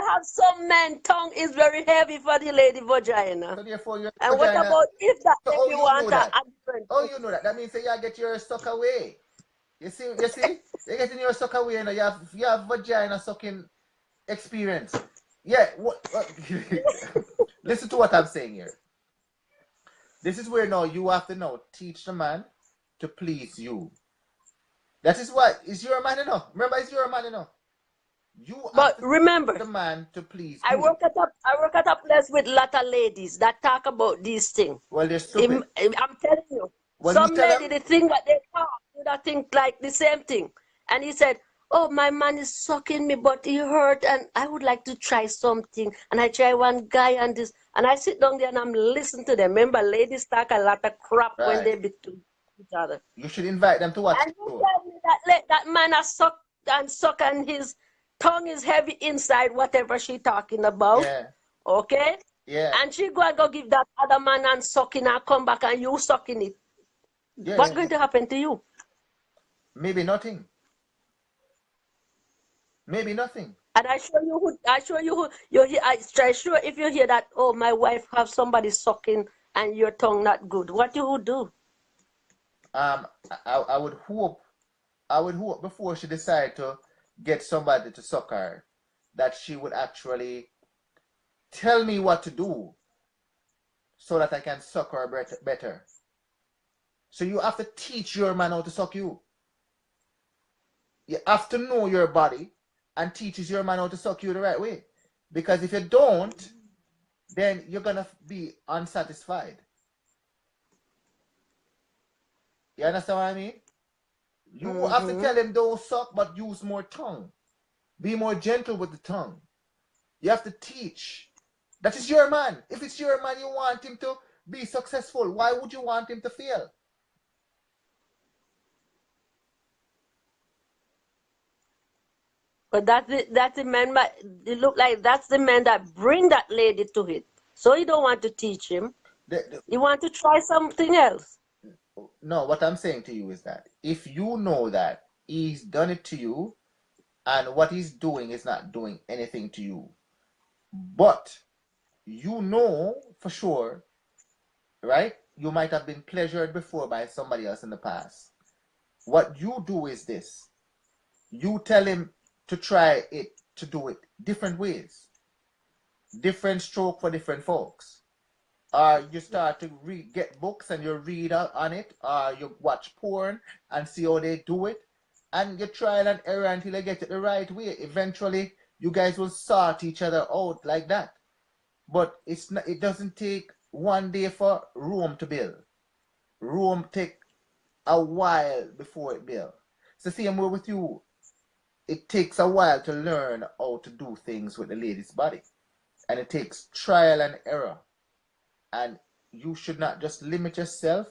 have some men tongue is very heavy for the lady vagina. so therefore your And what vagina. about So if oh you you know want that. a different Oh you pussy? know that. That means say you get your suck away. You see? You're getting your suck away and you have vagina sucking experience. Yeah, what listen to what I'm saying here. This is where now you have to now teach the man to please you. That is why it's your man enough. Remember, it's your man enough. You have But to teach remember, the man to please I you. work at a place with lot of ladies that talk about these things. Well, they're stupid. I'm telling you, Well, you some tell lady them. they think that they talk, you not think like the same thing. And he said, "Oh, my man is sucking me, but he hurt, and I would like to try something." And I try one guy and this, and I sit down there and I'm listening to them. Remember, ladies talk a lot of crap when Right. they between each other. You should invite them to watch And the you show. tell me that man has suck, and his tongue is heavy inside, whatever she talking about. Yeah. Okay? Yeah. And she go give that other man and sucking and come back and you sucking it. Yeah. What's Yeah. going to happen to you? Maybe nothing. Maybe nothing. And I sure if you hear that, oh, my wife have somebody sucking and your tongue not good, what you would do? I would hope. I would hope before she decided to get somebody to suck her, that she would actually tell me what to do so that I can suck her better. So you have to teach your man how to suck you. You have to know your body and teaches your man how to suck you the right way. Because if you don't, then you're gonna be unsatisfied. You understand what I mean? You have to tell him don't suck, but use more tongue. Be more gentle with the tongue. You have to teach. That is your man. If it's your man, you want him to be successful. Why would you want him to fail? But that's the man. It look like that's the man that bring that lady to it. So you don't want to teach him. You want to try something else. No, what I'm saying to you is that if you know that he's done it to you and what he's doing is not doing anything to you. But you know for sure, right? You might have been pleasured before by somebody else in the past. What you do is this. You tell him to try it, to do it different ways. Different stroke for different folks. Or you start to get books and you read on it, or you watch porn and see how they do it, and you trial and error until you get it the right way. Eventually, you guys will sort each other out like that. But it's not, it doesn't take one day for Rome to build. Rome take a while before it build. It's the same way with you. It takes a while to learn how to do things with the lady's body. And it takes trial and error. And you should not just limit yourself,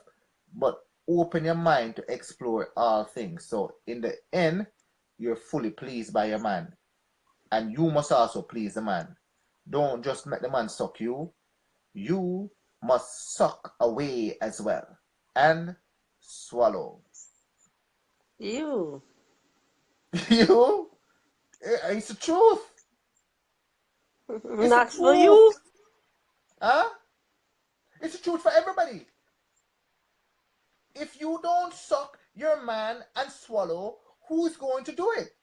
but open your mind to explore all things. So in the end, you're fully pleased by your man. And you must also please the man. Don't just make the man suck you. You must suck away as well. And swallow. You. You? It's the truth. It's Not the for truth. you. Huh? It's the truth for everybody. If you don't suck your man and swallow, who's going to do it?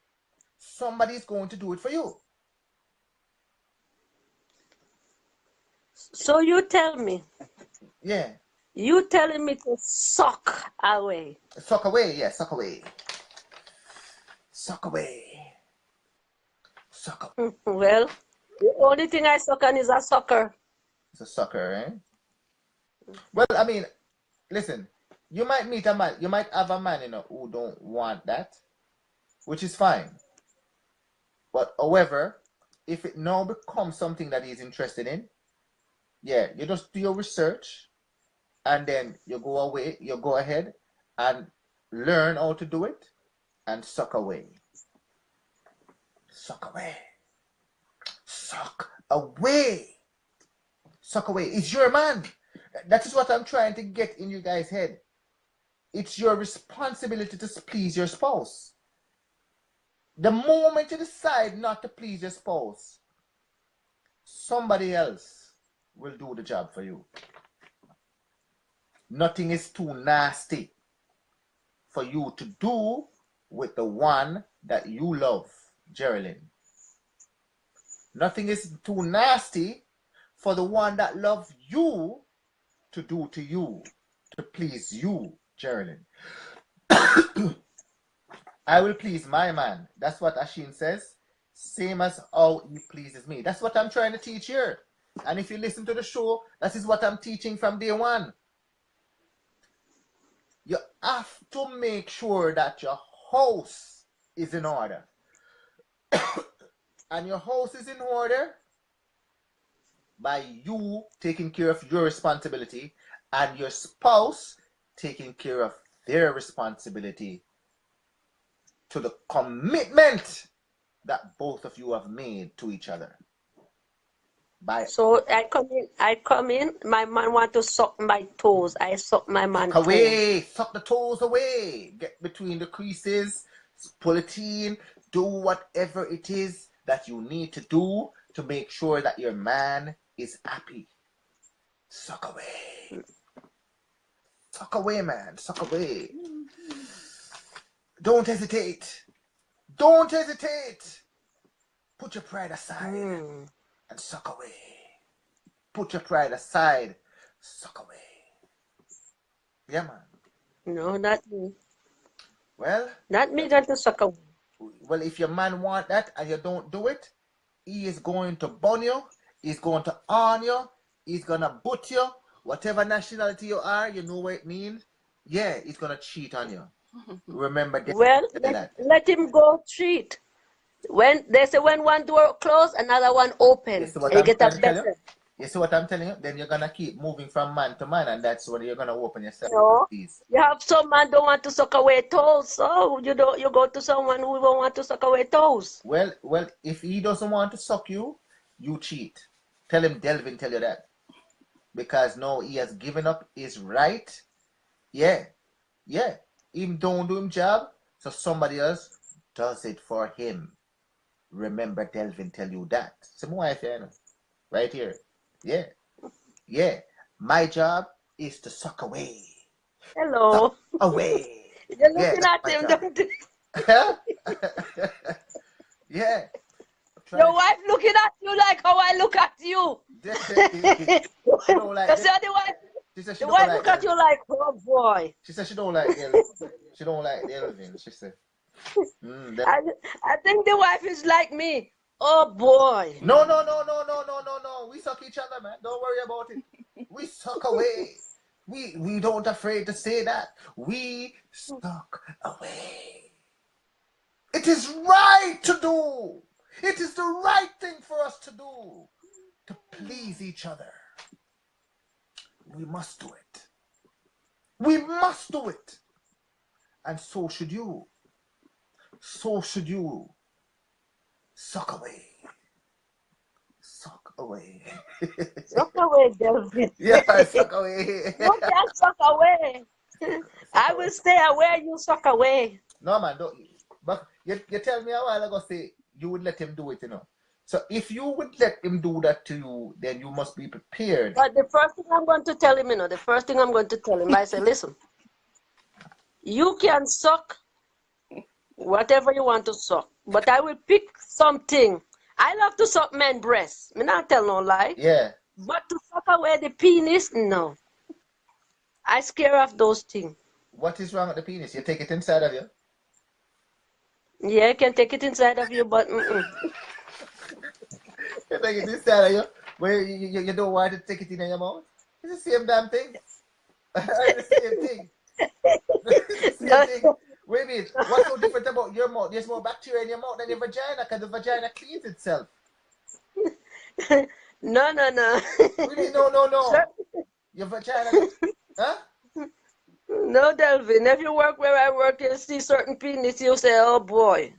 Somebody's going to do it for you. So you tell me. Yeah. You telling me to suck away. Suck away, yeah, suck away. Suck away. Suck away. Well, the only thing I suck on is a sucker. It's a sucker, eh? Well, I mean, listen, you might meet a man, you might have a man, who don't want that, which is fine. But however, if it now becomes something that he's interested in, yeah, you just do your research and then you go ahead and learn how to do it and suck away. Suck away. Suck away. Suck away. It's your man. That is what I'm trying to get in you guys' head. It's your responsibility to please your spouse. The moment you decide not to please your spouse, somebody else will do the job for you. Nothing is too nasty for you to do with the one that you love, Geraldine. Nothing is too nasty for the one that loves you to do to you, to please you, Geraldine. I will please my man. That's what Ashin says. Same as how he pleases me. That's what I'm trying to teach here. And if you listen to the show, that is what I'm teaching from day one. You have to make sure that your house is in order. And your house is in order by you taking care of your responsibility and your spouse taking care of their responsibility to the commitment that both of you have made to each other. So I come in, my man want to suck my toes. I suck my man toes. away. Suck the toes away. Get between the creases, pull it in, do whatever it is that you need to do to make sure that your man is happy. Suck away. Suck away, man. Suck away. Don't hesitate. Don't hesitate. Put your pride aside and suck away. Put your pride aside. Suck away. Yeah, man. No, not me. Well? Not me got to suck away. Well, if your man want that and you don't do it, he is going to burn you. He's going to on you. He's going to butt you. Whatever nationality you are, you know what it means. Yeah, he's going to cheat on you. Remember that. Well, let him go cheat. When they say when one door closed, another one open. You get a better. You see what I'm telling you? Then you're going to keep moving from man to man, and that's when you're going to open yourself. No, you have some man don't want to suck away toes, so you go to someone who don't want to suck away toes. Well, if he doesn't want to suck you, you cheat. Tell him Delvin tell you that. Because now he has given up his right. Yeah. Him don't do his job, so somebody else does it for him. Remember Delvin tell you that. Some wife, you know, right here. Yeah. Yeah. My job is to suck away. Hello. Suck away. You're Yeah, looking that's at my him, job. don't you? Yeah. I'm trying Your to wife looking at you like how I look at you. she don't like You see how the wife, she said she the don't wife like look at Delvin. you like, oh boy. She said she don't like Delvin. She don't like Delvin. She said. I think the wife is like me. Oh boy. No, no, no, no, no, no, no, no. We suck each other, man. Don't worry about it. We suck away. We don't afraid to say that. We suck away. It is right to do. It is the right thing for us to do. To please each other. We must do it. We must do it. And so should you. So should you. Suck away. Suck away. Suck away, Delvin. Yeah, suck away. You can't suck away. I will stay away, you suck away. No, man, don't. But you tell me a while ago, say you would let him do it, you know. So if you would let him do that to you, then you must be prepared. But the first thing I'm going to tell him, I say, listen, you can suck whatever you want to suck, but I will pick something. I love to suck men breasts. Me not tell no lie. Yeah. But to suck away the penis, no. I scare of those things. What is wrong with the penis? You take it inside of you? Yeah, you can take it inside of you, but You take it inside of you? Where you don't want to take it in your mouth? It's the same damn thing. It's the same thing. It's the same thing. Wait a minute. What's so different about your mouth? There's more bacteria in your mouth than your vagina because the vagina cleans itself. No. Really? No. Sir? Your vagina... Huh? No, Delvin. If you work where I work, you see certain penis, you say, "Oh boy."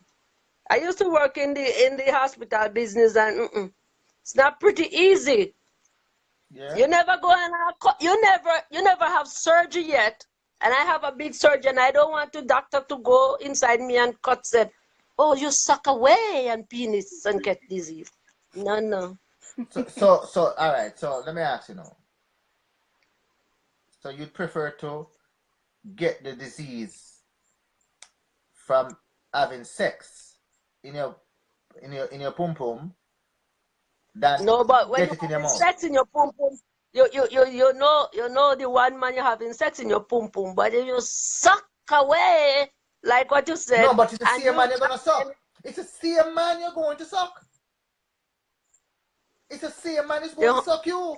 I used to work in the hospital business, and it's not pretty easy. Yeah. You never go and you never have surgery yet, and I have a big surgery, and I don't want the doctor to go inside me and cut said, "Oh, you suck away and penis and get disease." No. So all right. So let me ask you now. So you'd prefer to get the disease from having sex in your pum pum than No, but when get you it in your having mouth? sex in your pum pum, you know the one man you're having sex in your pum pum, but if you suck away like what you said, No, but it's the and same you man you're gonna suck. It's the same man you're going to suck. It's the same man who's going to suck you.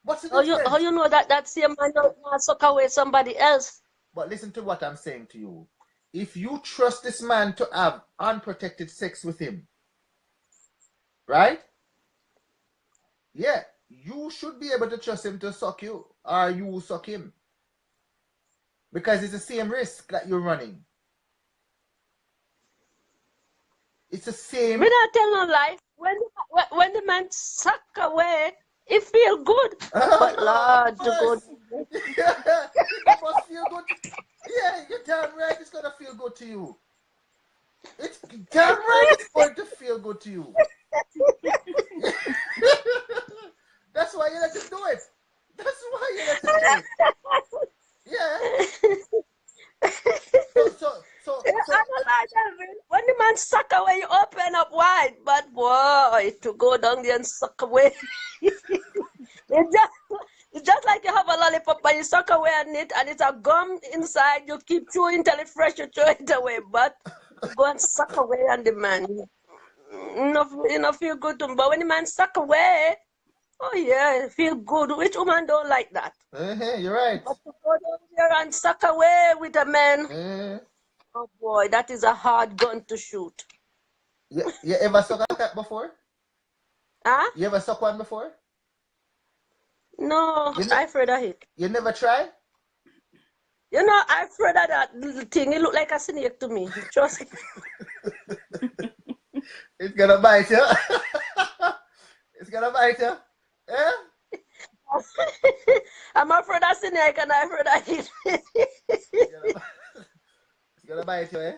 What's the difference? how you know that same man don't suck away somebody else? But listen to what I'm saying to you. If you trust this man to have unprotected sex with him, right? Yeah, you should be able to trust him to suck you, or you suck him. Because it's the same risk that you're running. It's the same. We not tell no lie. When the man suck away, it feel good. But Lord, to go. Yeah, it must feel good. Yeah, you're damn right. It's gonna feel good to you. It's damn right. It's going to feel good to you. That's why you let him do it. That's why you let him do it. Yeah. So. When the man suck away, you open up wide. But boy, to go down there and suck away. It's just like you have a lollipop, but you suck away on it, and it's a gum inside. You keep chewing till it's fresh, you throw it away. But to go and suck away on the man, you feel good to him. But when the man suck away, oh yeah, feel good. Which woman don't like that? You're right. But to go down there and suck away with a man, oh boy, that is a hard gun to shoot. You ever suck a cat before? Huh? You ever suck one before? No, I'm afraid of it. You never try? I'm afraid of that little thing. It look like a snake to me. Trust me. It's gonna bite you. It's gonna bite you. Yeah? I'm afraid of snake and I'm afraid of it. It's gonna bite you, eh?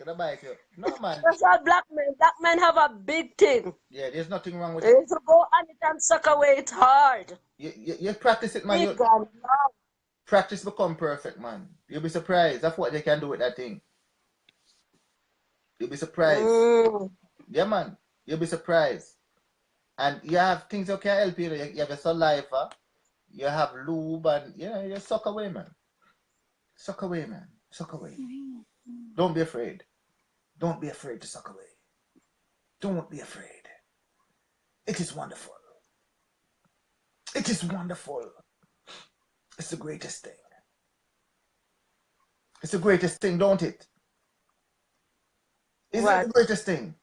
Gonna bite you. No, man. That's all black men. Black men have a big thing. Yeah, there's nothing wrong with it. If you go on it and suck away, it's hard. You practice it, man. Big You and long. practice become perfect, man. You'll be surprised. That's what they can do with that thing. You'll be surprised. Yeah, man. You'll be surprised. And you have things that can help you. You have a saliva. You have lube, and you suck away, man. Suck away, man. Suck away. Don't be afraid. Don't be afraid to suck away. Don't be afraid. It is wonderful. It is wonderful. It's the greatest thing. It's the greatest thing, don't it? Is it the greatest thing?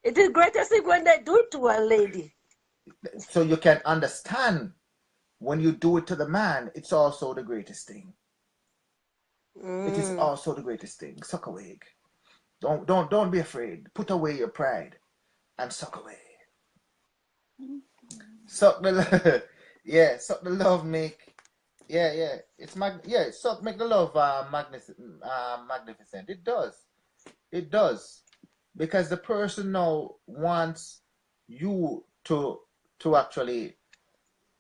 It is the greatest thing when they do it to a lady. So you can understand when you do it to the man, it's also the greatest thing. It is also the greatest thing. Suck away. Don't be afraid. Put away your pride and suck away. Suck the suck the love, make suck, make the love magnificent. It does, because the person now wants you to actually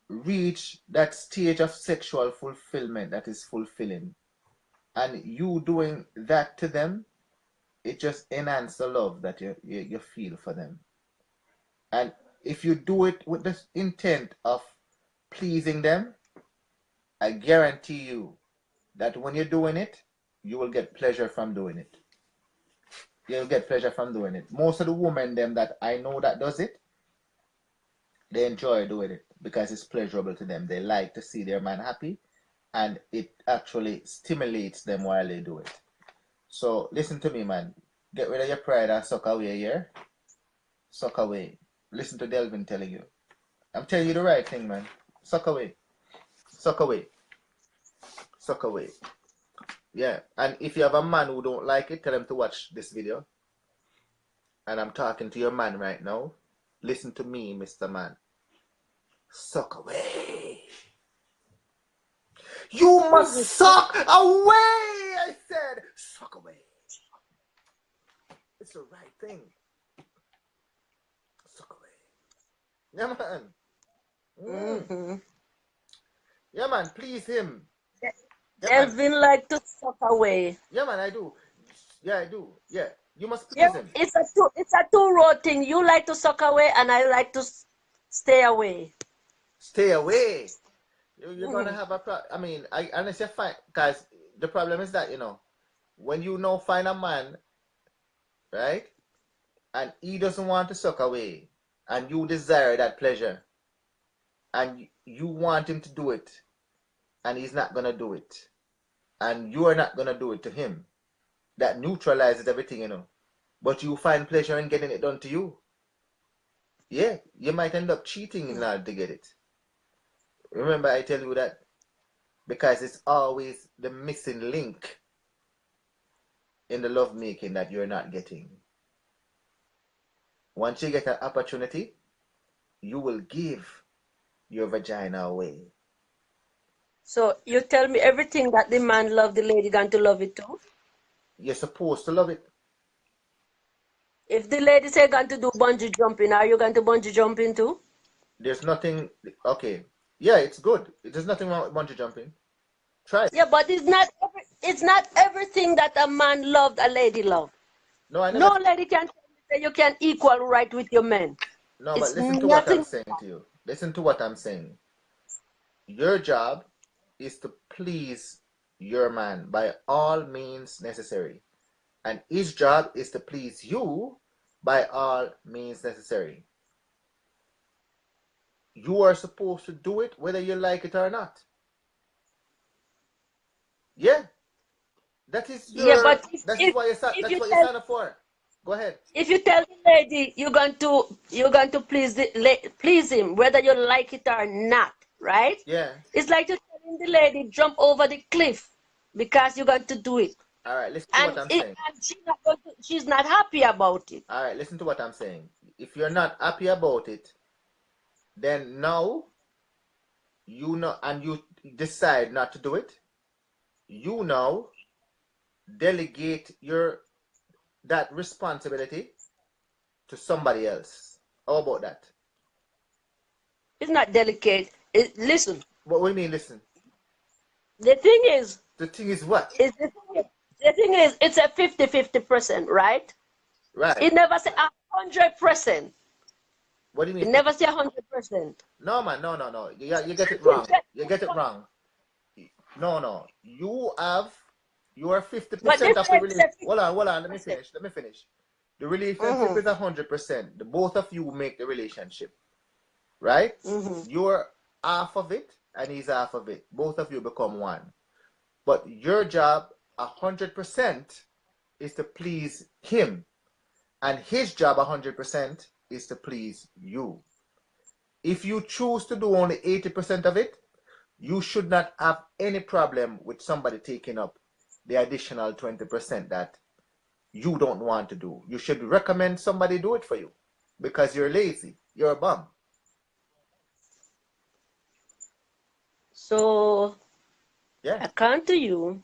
reach that stage of sexual fulfillment that is fulfilling, and you doing that to them, it just enhances the love that you feel for them. And if you do it with the intent of pleasing them, I guarantee you that when you're doing it, you will get pleasure from doing it. You'll get pleasure from doing it. Most of the women them that I know that does it, they enjoy doing it because it's pleasurable to them. They like to see their man happy, and it actually stimulates them while they do it. So listen to me, man. Get rid of your pride and suck away here. Suck away. Listen to Delvin telling you. I'm telling you the right thing, man. Suck away. Suck away. Suck away. Yeah. And if you have a man who don't like it, tell him to watch this video. And I'm talking to your man right now. Listen to me, Mr. Man. Suck away. You must suck away, I said. Suck away. It's the right thing. Suck away. Yeah, man. Yeah, man, please him. Yeah, Delvin like to suck away. Yeah, man, I do. Yeah, I do. Yeah, you must please him. It's a two-road thing. You like to suck away, and I like to stay away. Stay away. You're gonna have a problem. I mean, unless you find, guys, the problem is that when you find a man, right, and he doesn't want to suck away, and you desire that pleasure, and you want him to do it, and he's not gonna do it, and you are not gonna do it to him, that neutralizes everything, but you find pleasure in getting it done to you. Yeah, you might end up cheating in order to get it. Remember, I tell you that because it's always the missing link in the love making that you're not getting. Once you get an opportunity, you will give your vagina away. So you tell me everything that the man love, the lady going to love it too? You're supposed to love it. If the lady say going to do bungee jumping, are you going to bungee jumping too? There's nothing. Okay. Yeah, it's good. There's nothing wrong with bungee jumping. Try it. Yeah, but it's not everything that a man loved a lady loved. No, I never. No lady can say you can equal right with your man. No, but listen to what I'm saying to you. Listen to what I'm saying. Your job is to please your man by all means necessary. And his job is to please you by all means necessary. You are supposed to do it whether you like it or not. Yeah. That is your, but that's what you sign up for. Go ahead. If you tell the lady you're going to please him whether you like it or not, right? Yeah. It's like you telling the lady jump over the cliff because you're going to do it. All right, listen to what I'm saying. And she's not happy about it. All right, listen to what I'm saying. If you're not happy about it, then now and you decide not to do it, you know delegate that responsibility to somebody else. How about that? It's not delicate. Listen. What do you mean, listen? The thing is. The thing is what? The thing is, it's a 50-50%, right? Right. It never say 100%. What do you mean? It never say 100%. No, man, no. You get it wrong. You get it wrong. No. You are 50% of the relationship. Hold on. Let me finish. The relationship is 100%. The both of you make the relationship, right? You're half of it, and he's half of it. Both of you become one. But your job, 100%, is to please him, and his job, 100%, is to please you. If you choose to do only 80% of it, you should not have any problem with somebody taking up the additional 20% that you don't want to do. You should recommend somebody do it for you because you're lazy. You're a bum. So, yeah, according to you,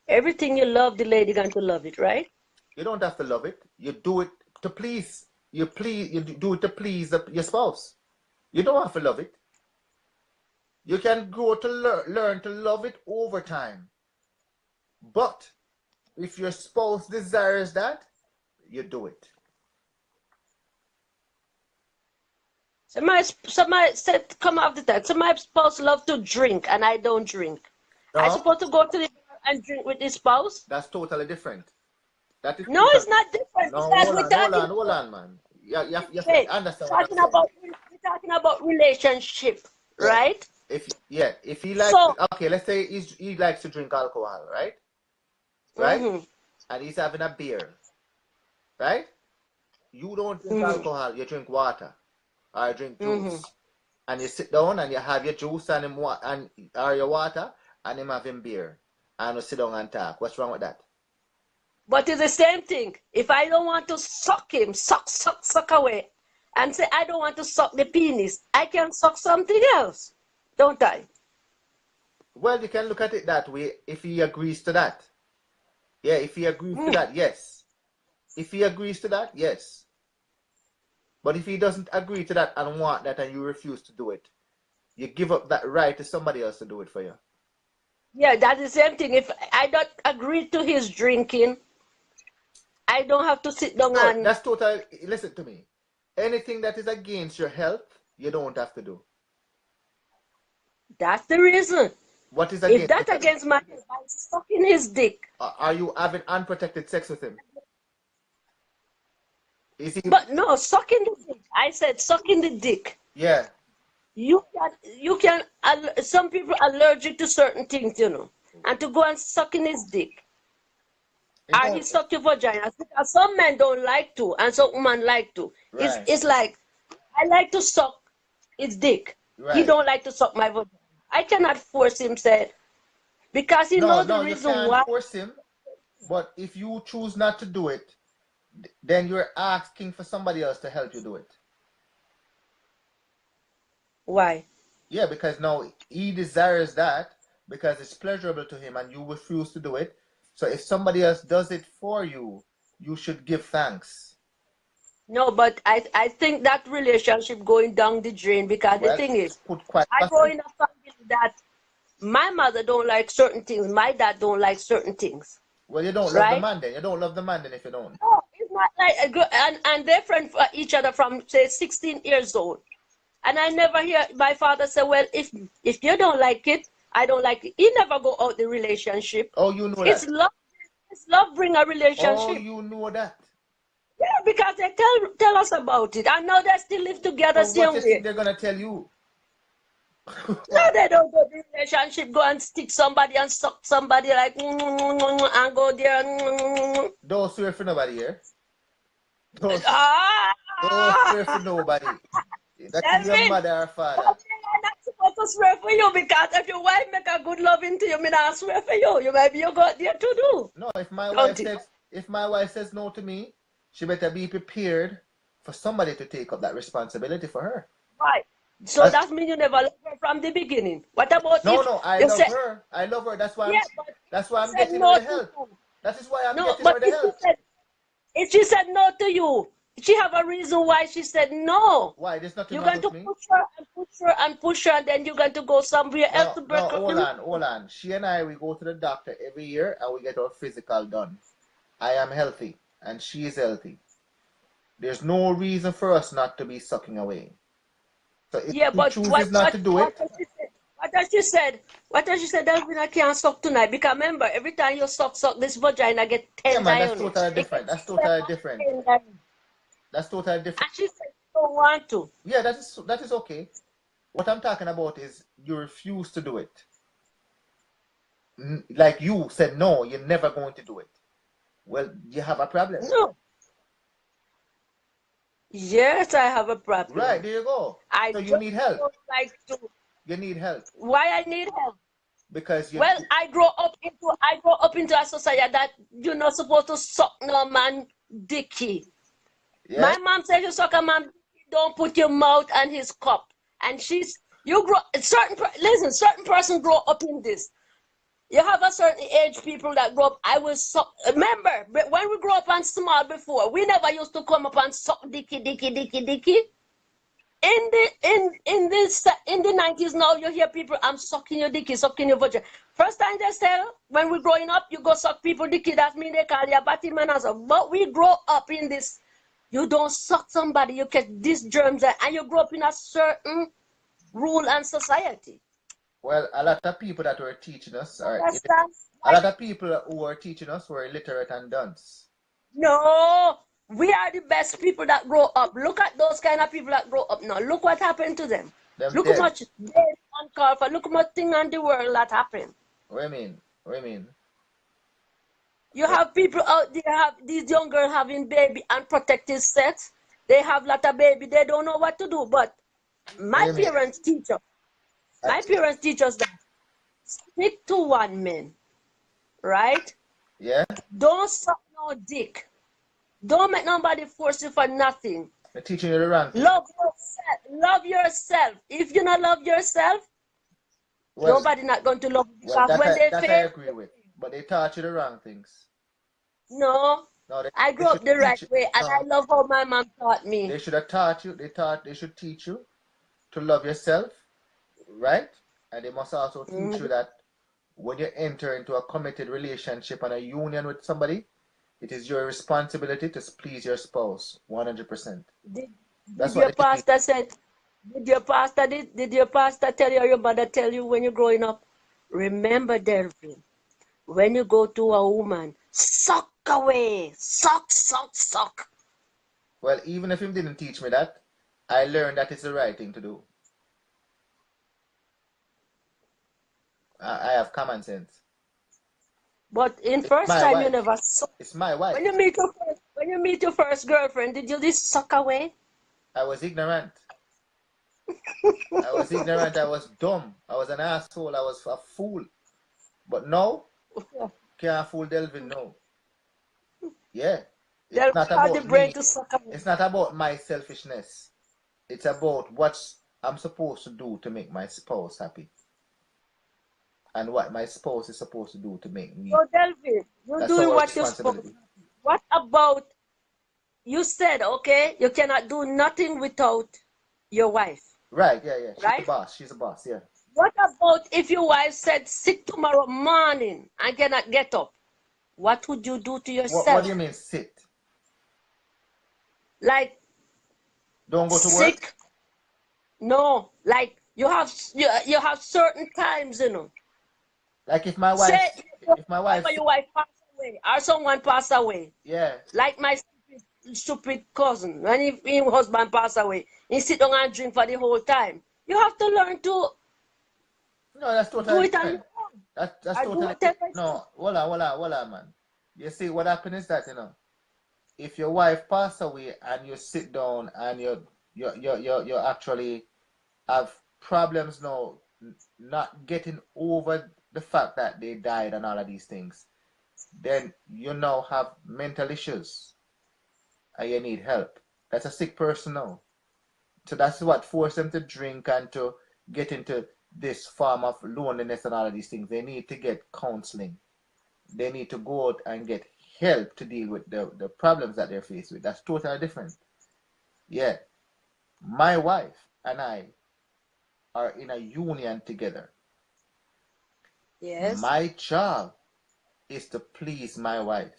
everything you love, the lady going to love it, right? You don't have to love it. You do it to please. You do it to please your spouse. You don't have to love it. You can grow to learn to love it over time. But if your spouse desires that, you do it. Somebody said, come off the text. So my spouse love to drink and I don't drink. No. I supposed to go to the bar and drink with his spouse? That's totally different. That is no, it's not different. No, it's hold on, man. You understand what I'm saying. We're talking about relationship, right? If he likes, okay, let's say he likes to drink alcohol, right? Right? And he's having a beer, right? You don't drink alcohol, you drink water or drink juice. And you sit down and you have your juice and or your water and him having beer. And you sit down and talk. What's wrong with that? But it's the same thing. If I don't want to suck him, suck away, and say I don't want to suck the penis, I can suck something else, don't I? Well, you can look at it that way if he agrees to that. Yeah, if he agrees to that, yes. If he agrees to that, yes. But if he doesn't agree to that and want that and you refuse to do it, you give up that right to somebody else to do it for you. Yeah, that's the same thing. If I don't agree to his drinking, I don't have to sit down and... That's total... Listen to me. Anything that is against your health, you don't have to do. That's the reason. What is against... If that's against my health, I'm sucking his dick. Are you having unprotected sex with him? Is he... But no, sucking the dick. I said sucking the dick. Yeah. You can, some people are allergic to certain things, you know, and to go and suck in his dick. Or he suck your vagina. Because some men don't like to, and some women like to. Right. It's like, I like to suck his dick. Right. He don't like to suck my vagina. I cannot force him, say, because he knows the reason why. You can't force him, but if you choose not to do it, then you're asking for somebody else to help you do it. Why? Yeah, because now he desires that because it's pleasurable to him and you refuse to do it. So if somebody else does it for you, you should give thanks. No, but I think that relationship going down the drain because the thing is, I go in a family that my mother don't like certain things, my dad don't like certain things. Well, you don't love the man then. You don't love the man then if you don't. No, it's not like, and they're friends for each other from, say, 16 years old. And I never hear my father say, well, if you don't like it, I don't like it. He never go out the relationship. Oh, you know it's that. It's love bring a relationship. Oh, you know that. Yeah, because they tell us about it. And now they still live together same way. They're going to tell you? No, they don't go to the relationship, go and stick somebody and suck somebody like and go there. Don't swear for nobody here. Don't swear for nobody. That's your mother or father. I'm not supposed to swear for you because if your wife make a good loving to you, me not swear for you. You might be you got there to do. No, if my wife says no to me, she better be prepared for somebody to take up that responsibility for her. Right. So that means you never loved her from the beginning. What about No, if no, I you love said, her. I love her. yeah, but That's she why I'm said getting her no the to help. you. That is why I'm No, getting but her the help. if she said no to you, she have a reason why she said no. Why? There's nothing You're wrong going to with me. push her and push her and push her, and then you're going to go somewhere else No, to no, break up the hold on, relationship. hold on. She and I, we go to the doctor every year and we get our physical done. I am healthy and she is healthy. There's no reason for us not to be sucking away. So if Yeah, she but chooses not to do it, has she said? What has she said? What has she said? Delvin, I can't suck tonight because remember, every time you suck, this vagina get yeah, tender man, that's on it. totally It different. gets That's totally tender, different. tender. That's totally different. And she said she don't want to. Yeah, that is okay. What I'm talking about is you refuse to do it. Like you said, no, you're never going to do it. Well, you have a problem. No. Yes, I have a Right, problem. there you go. I So you just need help. don't like to. You need help Why I need help? because Well, I grow up into a society that you're not supposed to suck no man dicky. yeah, My mom said you suck a man, don't put your mouth on his cup. And certain person grow up in this. You have a certain age people that grow up. I will suck. Remember, when we grow up and small before, we never used to come up and suck dicky, dicky, dicky, dicky. In the 90s now you hear people, I'm sucking your dicky, sucking your vagina. First time they say when we're growing up, you go suck people dicky, that means they call you a batty man as well. But we grow up in this, you don't suck somebody, you get these germs and you grow up in a certain rule and society. well, a lot of people that were teaching us Understand? a lot of people who were teaching us were illiterate and dunce. No, we are the best people that grow up. Look at those kind of people that grow up now. Look what happened to them. Them Look how dead. much they uncalled for. Look how much thing on the world that happened. What do you mean? What do you mean? You have people out there, have these young girls having baby unprotected sex. They have lot of baby. They don't know what to do. But What do my you mean? parents teach us. Uh, My parents teach us that stick to one man, right? yeah, Don't suck no dick. Don't make nobody force you for nothing. they're teaching you the wrong thing. Love yourself. Love yourself. If you not love yourself, Well, nobody not going to love you well, because when they that I fail, agree with. But they taught you the wrong things. no. No, I they grew should up the right teach you. way and I No, love how my mom taught me. they should have taught you. They should teach you to love yourself, right? And they must also teach you Mhm. that when you enter into a committed relationship and a union with somebody, it is your responsibility to please your spouse 100%. Did, That's did what your they should be. pastor said, did your pastor tell you or your mother tell you when you're growing up? Remember, Delvin, when you go to a woman, suck away. Suck, suck, suck. Well, even if him didn't teach me that, I learned that it's the right thing to do. I have common sense. But in It's first my time you wife. never suck. It's my wife. When you meet your first girlfriend, did you just suck away? I was ignorant. I was ignorant. I was dumb. I was an asshole. I was a fool. But now, can't fool Delvin. No. Yeah. It's Delvin not had the about brain me. to suck away. It's not about my selfishness. It's about what I'm supposed to do to make my spouse happy. And what my spouse is supposed to do to make me. So Delvin, you're That's doing our what you're supposed to responsibility. do. What about you said, okay, you cannot do nothing without your wife, Right, yeah, yeah. She's a right? boss. She's a boss, yeah. What about if your wife said sick tomorrow morning and cannot get up? What would you do to What do you yourself? mean sit? Like Don't go to work? sick? No, like you have certain times, you know. Like if my Say wife if my wife your wife passed away or someone passed away. yeah. Like my stupid cousin, when his husband passed away, he sit down and drink for the whole time. You have to learn to No, that's do totally it on your different. own. That's I do totally whatever I say. no, hold on, man. You see what happened is that, if your wife passed away and you sit down and you actually have problems now not getting over the fact that they died and all of these things, then you now have mental issues and you need help. That's a sick person now. So that's what forced them to drink and to get into this form of loneliness and all of these things. They need to get counseling. They need to go out and get help to deal with the problems that they're faced with. That's totally different. Yeah. My wife and I are in a union together. Yes. My job is to please my wife.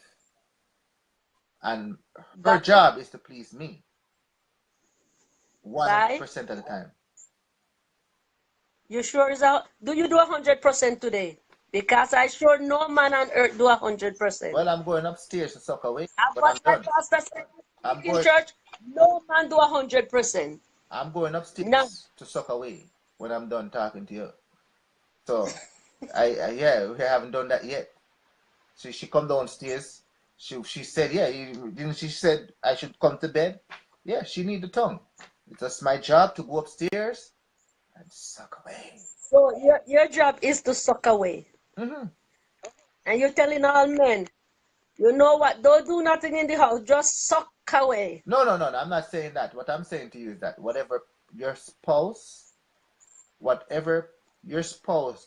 And her job is to please me. 100% of the time. You sure is out? Do you do 100% today? Because I sure no man on earth do 100%. Well, I'm going upstairs to suck away. And But what I'm my done. pastor said I'm in going. church, no man do 100%. I'm going upstairs No. to suck away when I'm done talking to you. So, yeah, we haven't done that yet. So she come downstairs. She said, yeah, didn't she said I should come to bed? Yeah, she need the tongue. It's just my job to go upstairs and suck away. So your job is to suck away. Mm-hmm. And you're telling all men, you know what? Don't do nothing in the house. Just suck away. No. I'm not saying that. What I'm saying to you is that whatever your spouse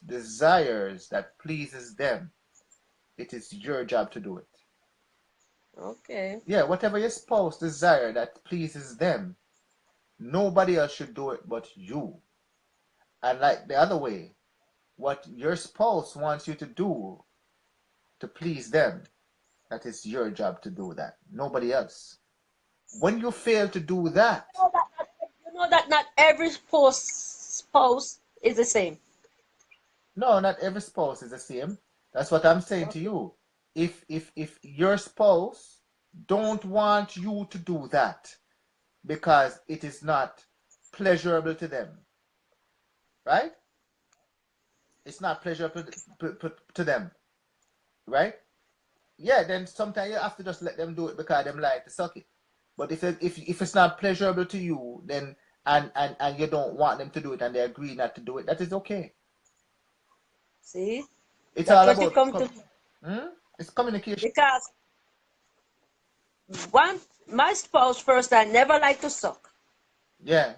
desires that pleases them, it is your job to do it. Okay. Yeah, whatever your spouse desires that pleases them, nobody else should do it but you. And like the other way, what your spouse wants you to do to please them, that is your job to do that. Nobody else. When you fail to do that, You know that not every spouse is the same. no, not every spouse is the same. That's what I'm saying to you. If your spouse don't want you to do that because it is not pleasurable to them, right? It's not pleasurable to them, right? Yeah, then sometimes you have to just let them do it because them like to suck it. But if it's not pleasurable to you, then and you don't want them to do it and they agree not to do it, that is okay. See? It's That's all what you about come to. it's communication. Because my spouse first, I never like to suck. Yeah.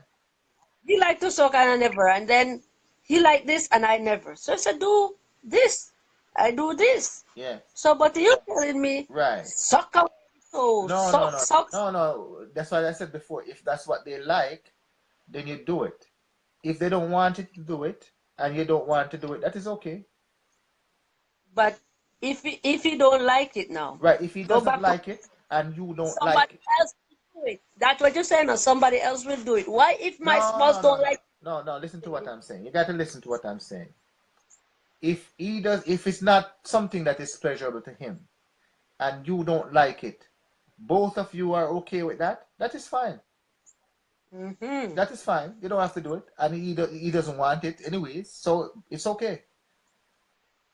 He like to suck and I never. And then he like this and I never. So I said, do this. I do this. Yeah. So, but you telling me, Right. suck away. So, suck. No. That's why I said before. If that's what they like, then you do it. If they don't want it to do it, and you don't want to do it, that is okay. But if he don't like it now, right? If he doesn't like it, and you don't like it, somebody else will do it. That's what you're saying. Now somebody else will do it. Why, if my spouse don't like? No. Listen to what I'm saying. You got to listen to what I'm saying. If it's not something that is pleasurable to him, and you don't like it, both of you are okay with that. That is fine. Mm-hmm. That is fine. You don't have to do it, and he doesn't want it anyways, so it's okay.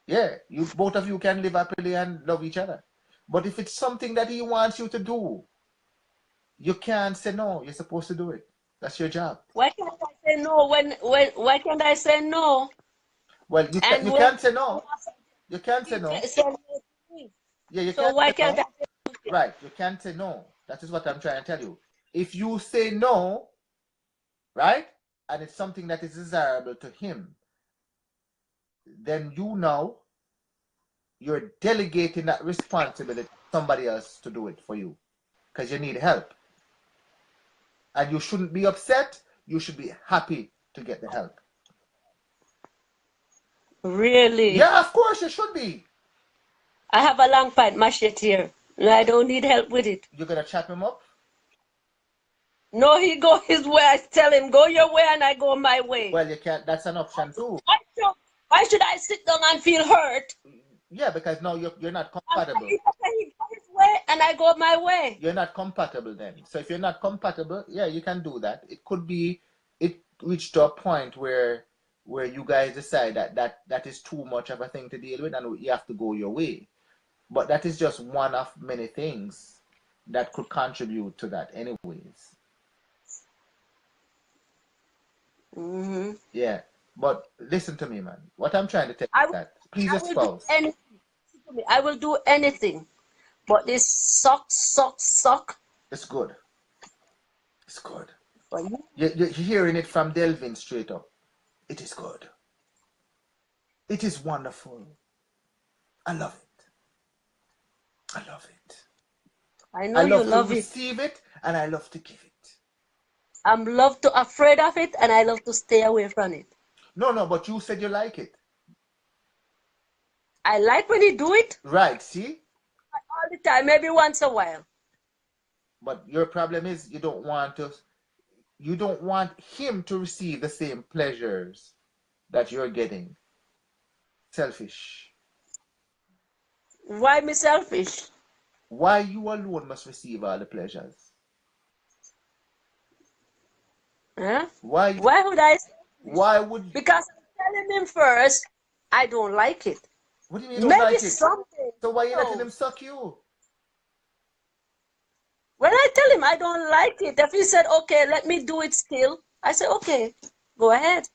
Yeah, you both of you can live happily and love each other. But if it's something that he wants you to do, you can't say no. You're supposed to do it. That's your job. Why can't I say no? Why can't I say no? Well, you can't say no. You can't say no. Yeah, you so can't why say can't no. I say no? Right, you can't say no. That is what I'm trying to tell you. If you say no, right, and it's something that is desirable to him, then you're delegating that responsibility to somebody else to do it for you because you need help. And you shouldn't be upset. You should be happy to get the help. Really? Yeah, of course you should be. I have a long pipe machete here. And I don't need help with it. You're going to chop him up? No, he go his way. I tell him, go your way and I go my way. Well, you can't. That's an option too. Why should I sit down and feel hurt? Yeah, because now you're not compatible. He go his way and I go my way. You're not compatible then. So if you're not compatible, yeah, you can do that. It could be it reached to a point where you guys decide that is too much of a thing to deal with and you have to go your way. But that is just one of many things that could contribute to that anyways. Mm-hmm. Yeah. But listen to me, man. What I'm trying to tell you is that please your spouse. I will do anything. But this suck. It's good. It's good. For you. You're hearing it from Delvin straight up. It is good. It is wonderful. I love it. I love it. I I know you love to love it. receive it and I love to give it. I'm afraid of it, and I love to stay away from it. No, but you said you like it. I like when you do it Right, see? all the time, maybe once a while. But your problem is you don't want him to receive the same pleasures that you're getting. Selfish. Why me selfish? Why you alone must receive all the pleasures? Huh? Why Why would I? would Because I'm telling him first, I don't like it. what do you mean you don't Maybe like it? something. So why you letting No. him suck you? When I tell him I don't like it, if he said, okay, let me do it still, I say, okay, go ahead.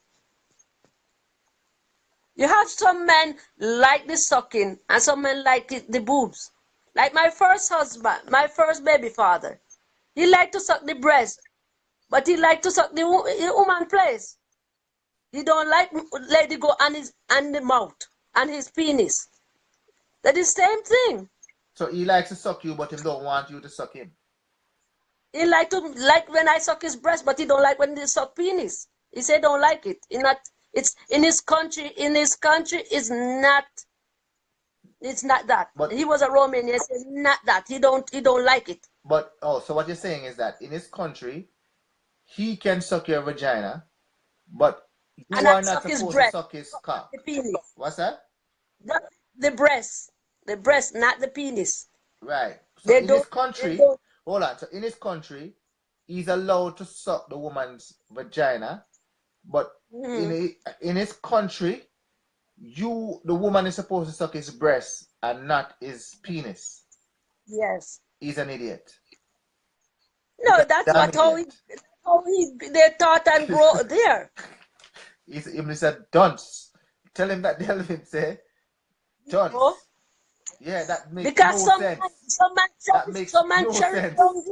You have some men like the sucking and some men like the boobs. Like my first husband, my first baby father. He liked to suck the breast, but he liked to suck the woman place. He don't like let it go on the mouth and his penis. That is the same thing. So he likes to suck you, but he don't want you to suck him. He like when I suck his breast, but he don't like when they suck penis. He said don't like it. It's in his country. In his country, it's not that. But He was a Romanian. He said not that. He don't like it. so what you're saying is that in his country, he can suck your vagina, but And you I are not suck his supposed to breast, suck his not cock. the penis. What's that? Not the breast, not the penis. Right. So They in his don't. They country, don't. hold on. So in his country, he's allowed to suck the woman's vagina, but in his country, the woman is supposed to suck his breast and not his penis. Yes. He's an idiot. He's No, a that's damn what idiot. they taught and grow there. He's a dunce. Tell him that Delvin say dunce. Oh, Yeah, that makes because no sense. That makes no cherry sense. down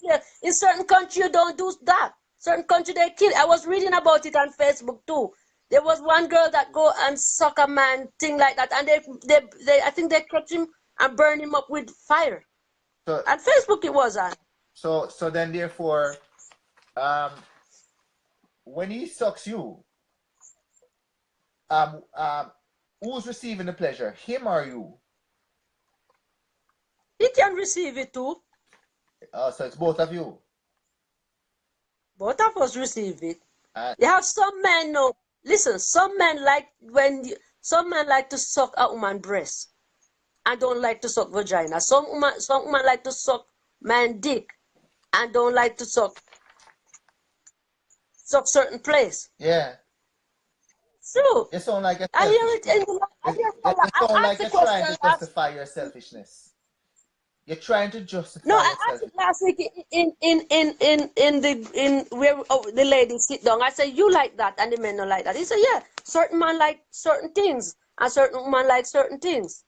here. In certain country, you don't do that. Certain country, they kill. I was reading about it on Facebook too. There was one girl that go and suck a man, thing like that, and they I think they catch him and burn him up with fire. So On Facebook, it was on. so then therefore, um, when he sucks you, um, um, who's receiving the pleasure, him or you? He can receive it too. So it's both of you. Both of us receive it. Uh, You have some men know. Listen, some men like some men like to suck a woman breast. I don't like to suck vagina. Some woman like to suck man dick and don't like to suck certain place. yeah. True. You sound like a I hear selfish. it in the You sound like you're trying to question. justify your selfishness. You're trying to justify No, I your asked it selfishness. last week in where the lady sit down. I said, you like that and the men don't like that. He said, yeah, certain man like certain things and certain woman like certain things.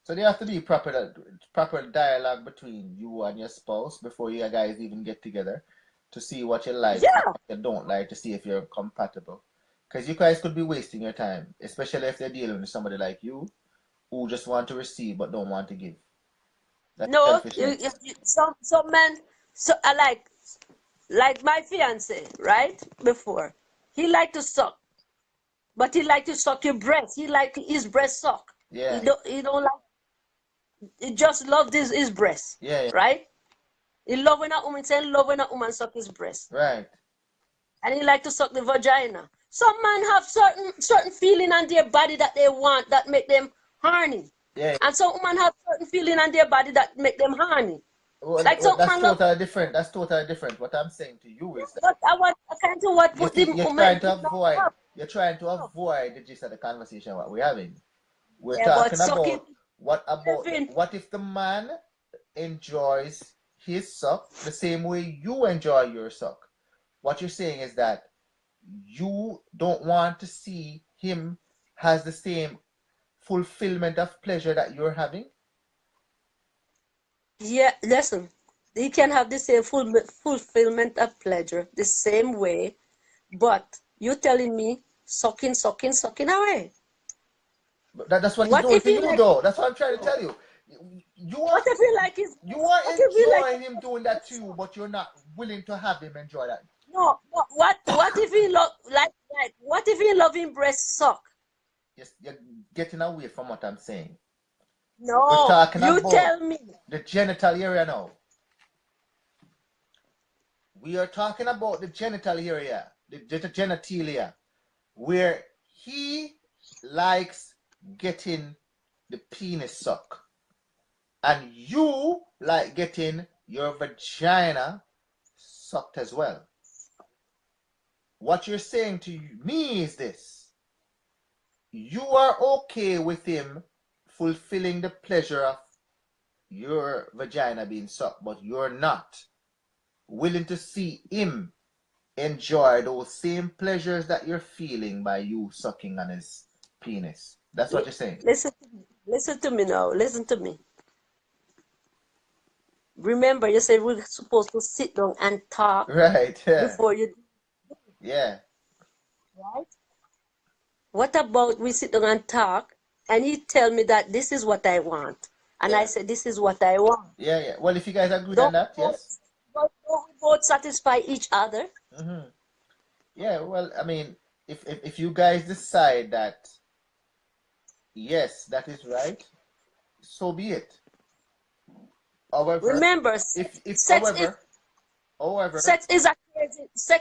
So there have to be proper dialogue between you and your spouse before you guys even get together to see what you like and Yeah. what you don't like, to see if you're compatible. Because you guys could be wasting your time, especially if they're dealing with somebody like you who just want to receive but don't want to give. That's No, selfishness. some men, so I like my fiance, right? Before he liked to suck, but he liked to suck your breast. He liked his breast suck. Yeah. He don't like. He just loved his breast, Yeah. right? He love when a woman say love when a woman suck his breast, Right. and he like to suck the vagina. Some men have certain feeling on their body that they want that make them horny. Yeah. And some women have certain feeling on their body that make them horny. Well, Like some that's women love. totally different. That's totally different. What I'm saying to you is that But I can't do what you put the see, woman up. you're trying to avoid the gist of the conversation what we're having. We're Yeah, but talking sucking. what if the man enjoys his suck the same way you enjoy your suck? What you're saying is that you don't want to see him has the same fulfillment of pleasure that you're having? Yeah, listen. He can have the same fulfillment of pleasure the same way, but you telling me sucking, sucking, sucking away. But that's what he's What doing if for he you, like? though. That's what I'm trying to tell you. You are What if he like his? you are What if he like? enjoying him doing that to you, but you're not willing to have him enjoy that. No, no. What if he love like? What if he loving breast suck? Yes, you're getting away from what I'm saying. We're No, talking you about tell me. the genital area now. We are talking about the genital area, the genitalia, where he likes getting the penis suck. And you like getting your vagina sucked as well. What you're saying to me is this. You are okay with him fulfilling the pleasure of your vagina being sucked, but you're not willing to see him enjoy those same pleasures that you're feeling by you sucking on his penis. That's what you're saying. Listen to me now. Listen to me. Remember, you said we're supposed to sit down and talk Right, yeah. before you. Yeah. Right? What about we sit down and talk, and he tell me that this is what I want, and I say this is what I want. Yeah, yeah. Well, if you guys agree on Don't that, yes. don't we both satisfy each other? Mm-hmm. Yeah, well, I mean, if you guys decide that yes, that is right, so be it. However, Remember, however, sex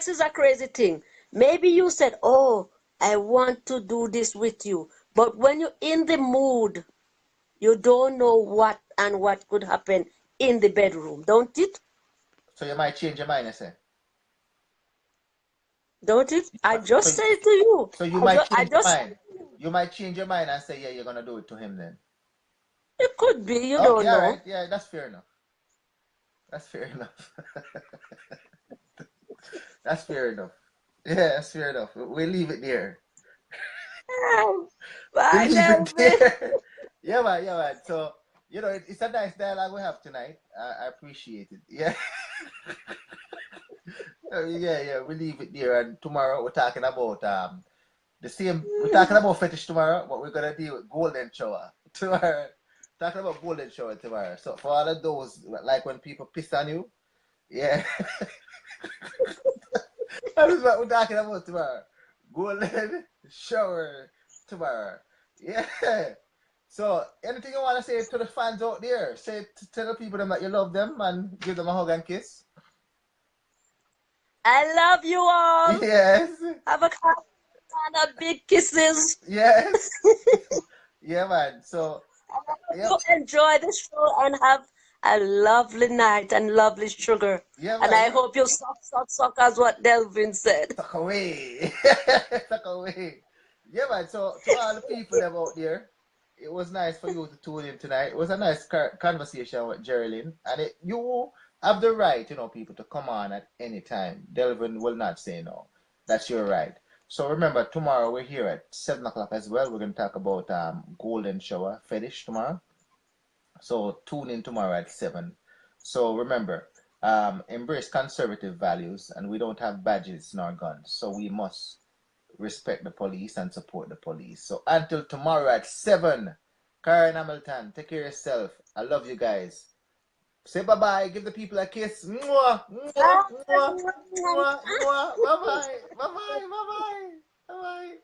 is a crazy thing. Maybe you said, "Oh, I want to do this with you," but when you're in the mood, you don't know what could happen in the bedroom, don't it? so you might change your mind, I say. Don't it? I just say it to you. So you might I change your just mind. You might change your mind and say, yeah, you're gonna do it to him then. It could be, you Okay, don't know. all right. Yeah, that's fair enough. That's fair enough. That's fair enough. Yeah, that's fair enough. We'll leave it there. Bye, We'll leave it Delvin. there. Yeah, man. Yeah, man. So, you know, it's a nice dialogue we have tonight. I appreciate it. Yeah. Yeah. We leave it there. And tomorrow we're talking about we're talking about fetish tomorrow, but we're gonna deal with golden shower tomorrow. Talking about golden shower tomorrow. So for all of those, like when people piss on you, yeah. That is what we're talking about tomorrow. Golden shower tomorrow. Yeah. So anything you want to say to the fans out there? Say tell the people them that you love them and give them a hug and kiss. I love you all. Yes. Have a big kisses. Yes. Yeah, man. So you enjoy the show and have a lovely night and lovely sugar. yeah, man, and I hope you suck as what Delvin said. Suck away. Suck away. Yeah, man. So to all the people them out there, it was nice for you to tune in tonight. It was a nice conversation with Geraldine. And you have the right, people, to come on at any time. Delvin will not say no. That's your right. So remember, tomorrow we're here at 7 o'clock as well. We're going to talk about golden shower fetish tomorrow. So tune in tomorrow at 7. So remember, embrace conservative values, and we don't have badges nor guns. So we must respect the police and support the police. So until tomorrow at 7, Karen Hamilton, take care of yourself. I love you guys. Say bye-bye. Give the people a kiss. Mwah, mwah, mwah, mwah, mwah. Bye-bye. Bye-bye. Bye-bye. Bye-bye.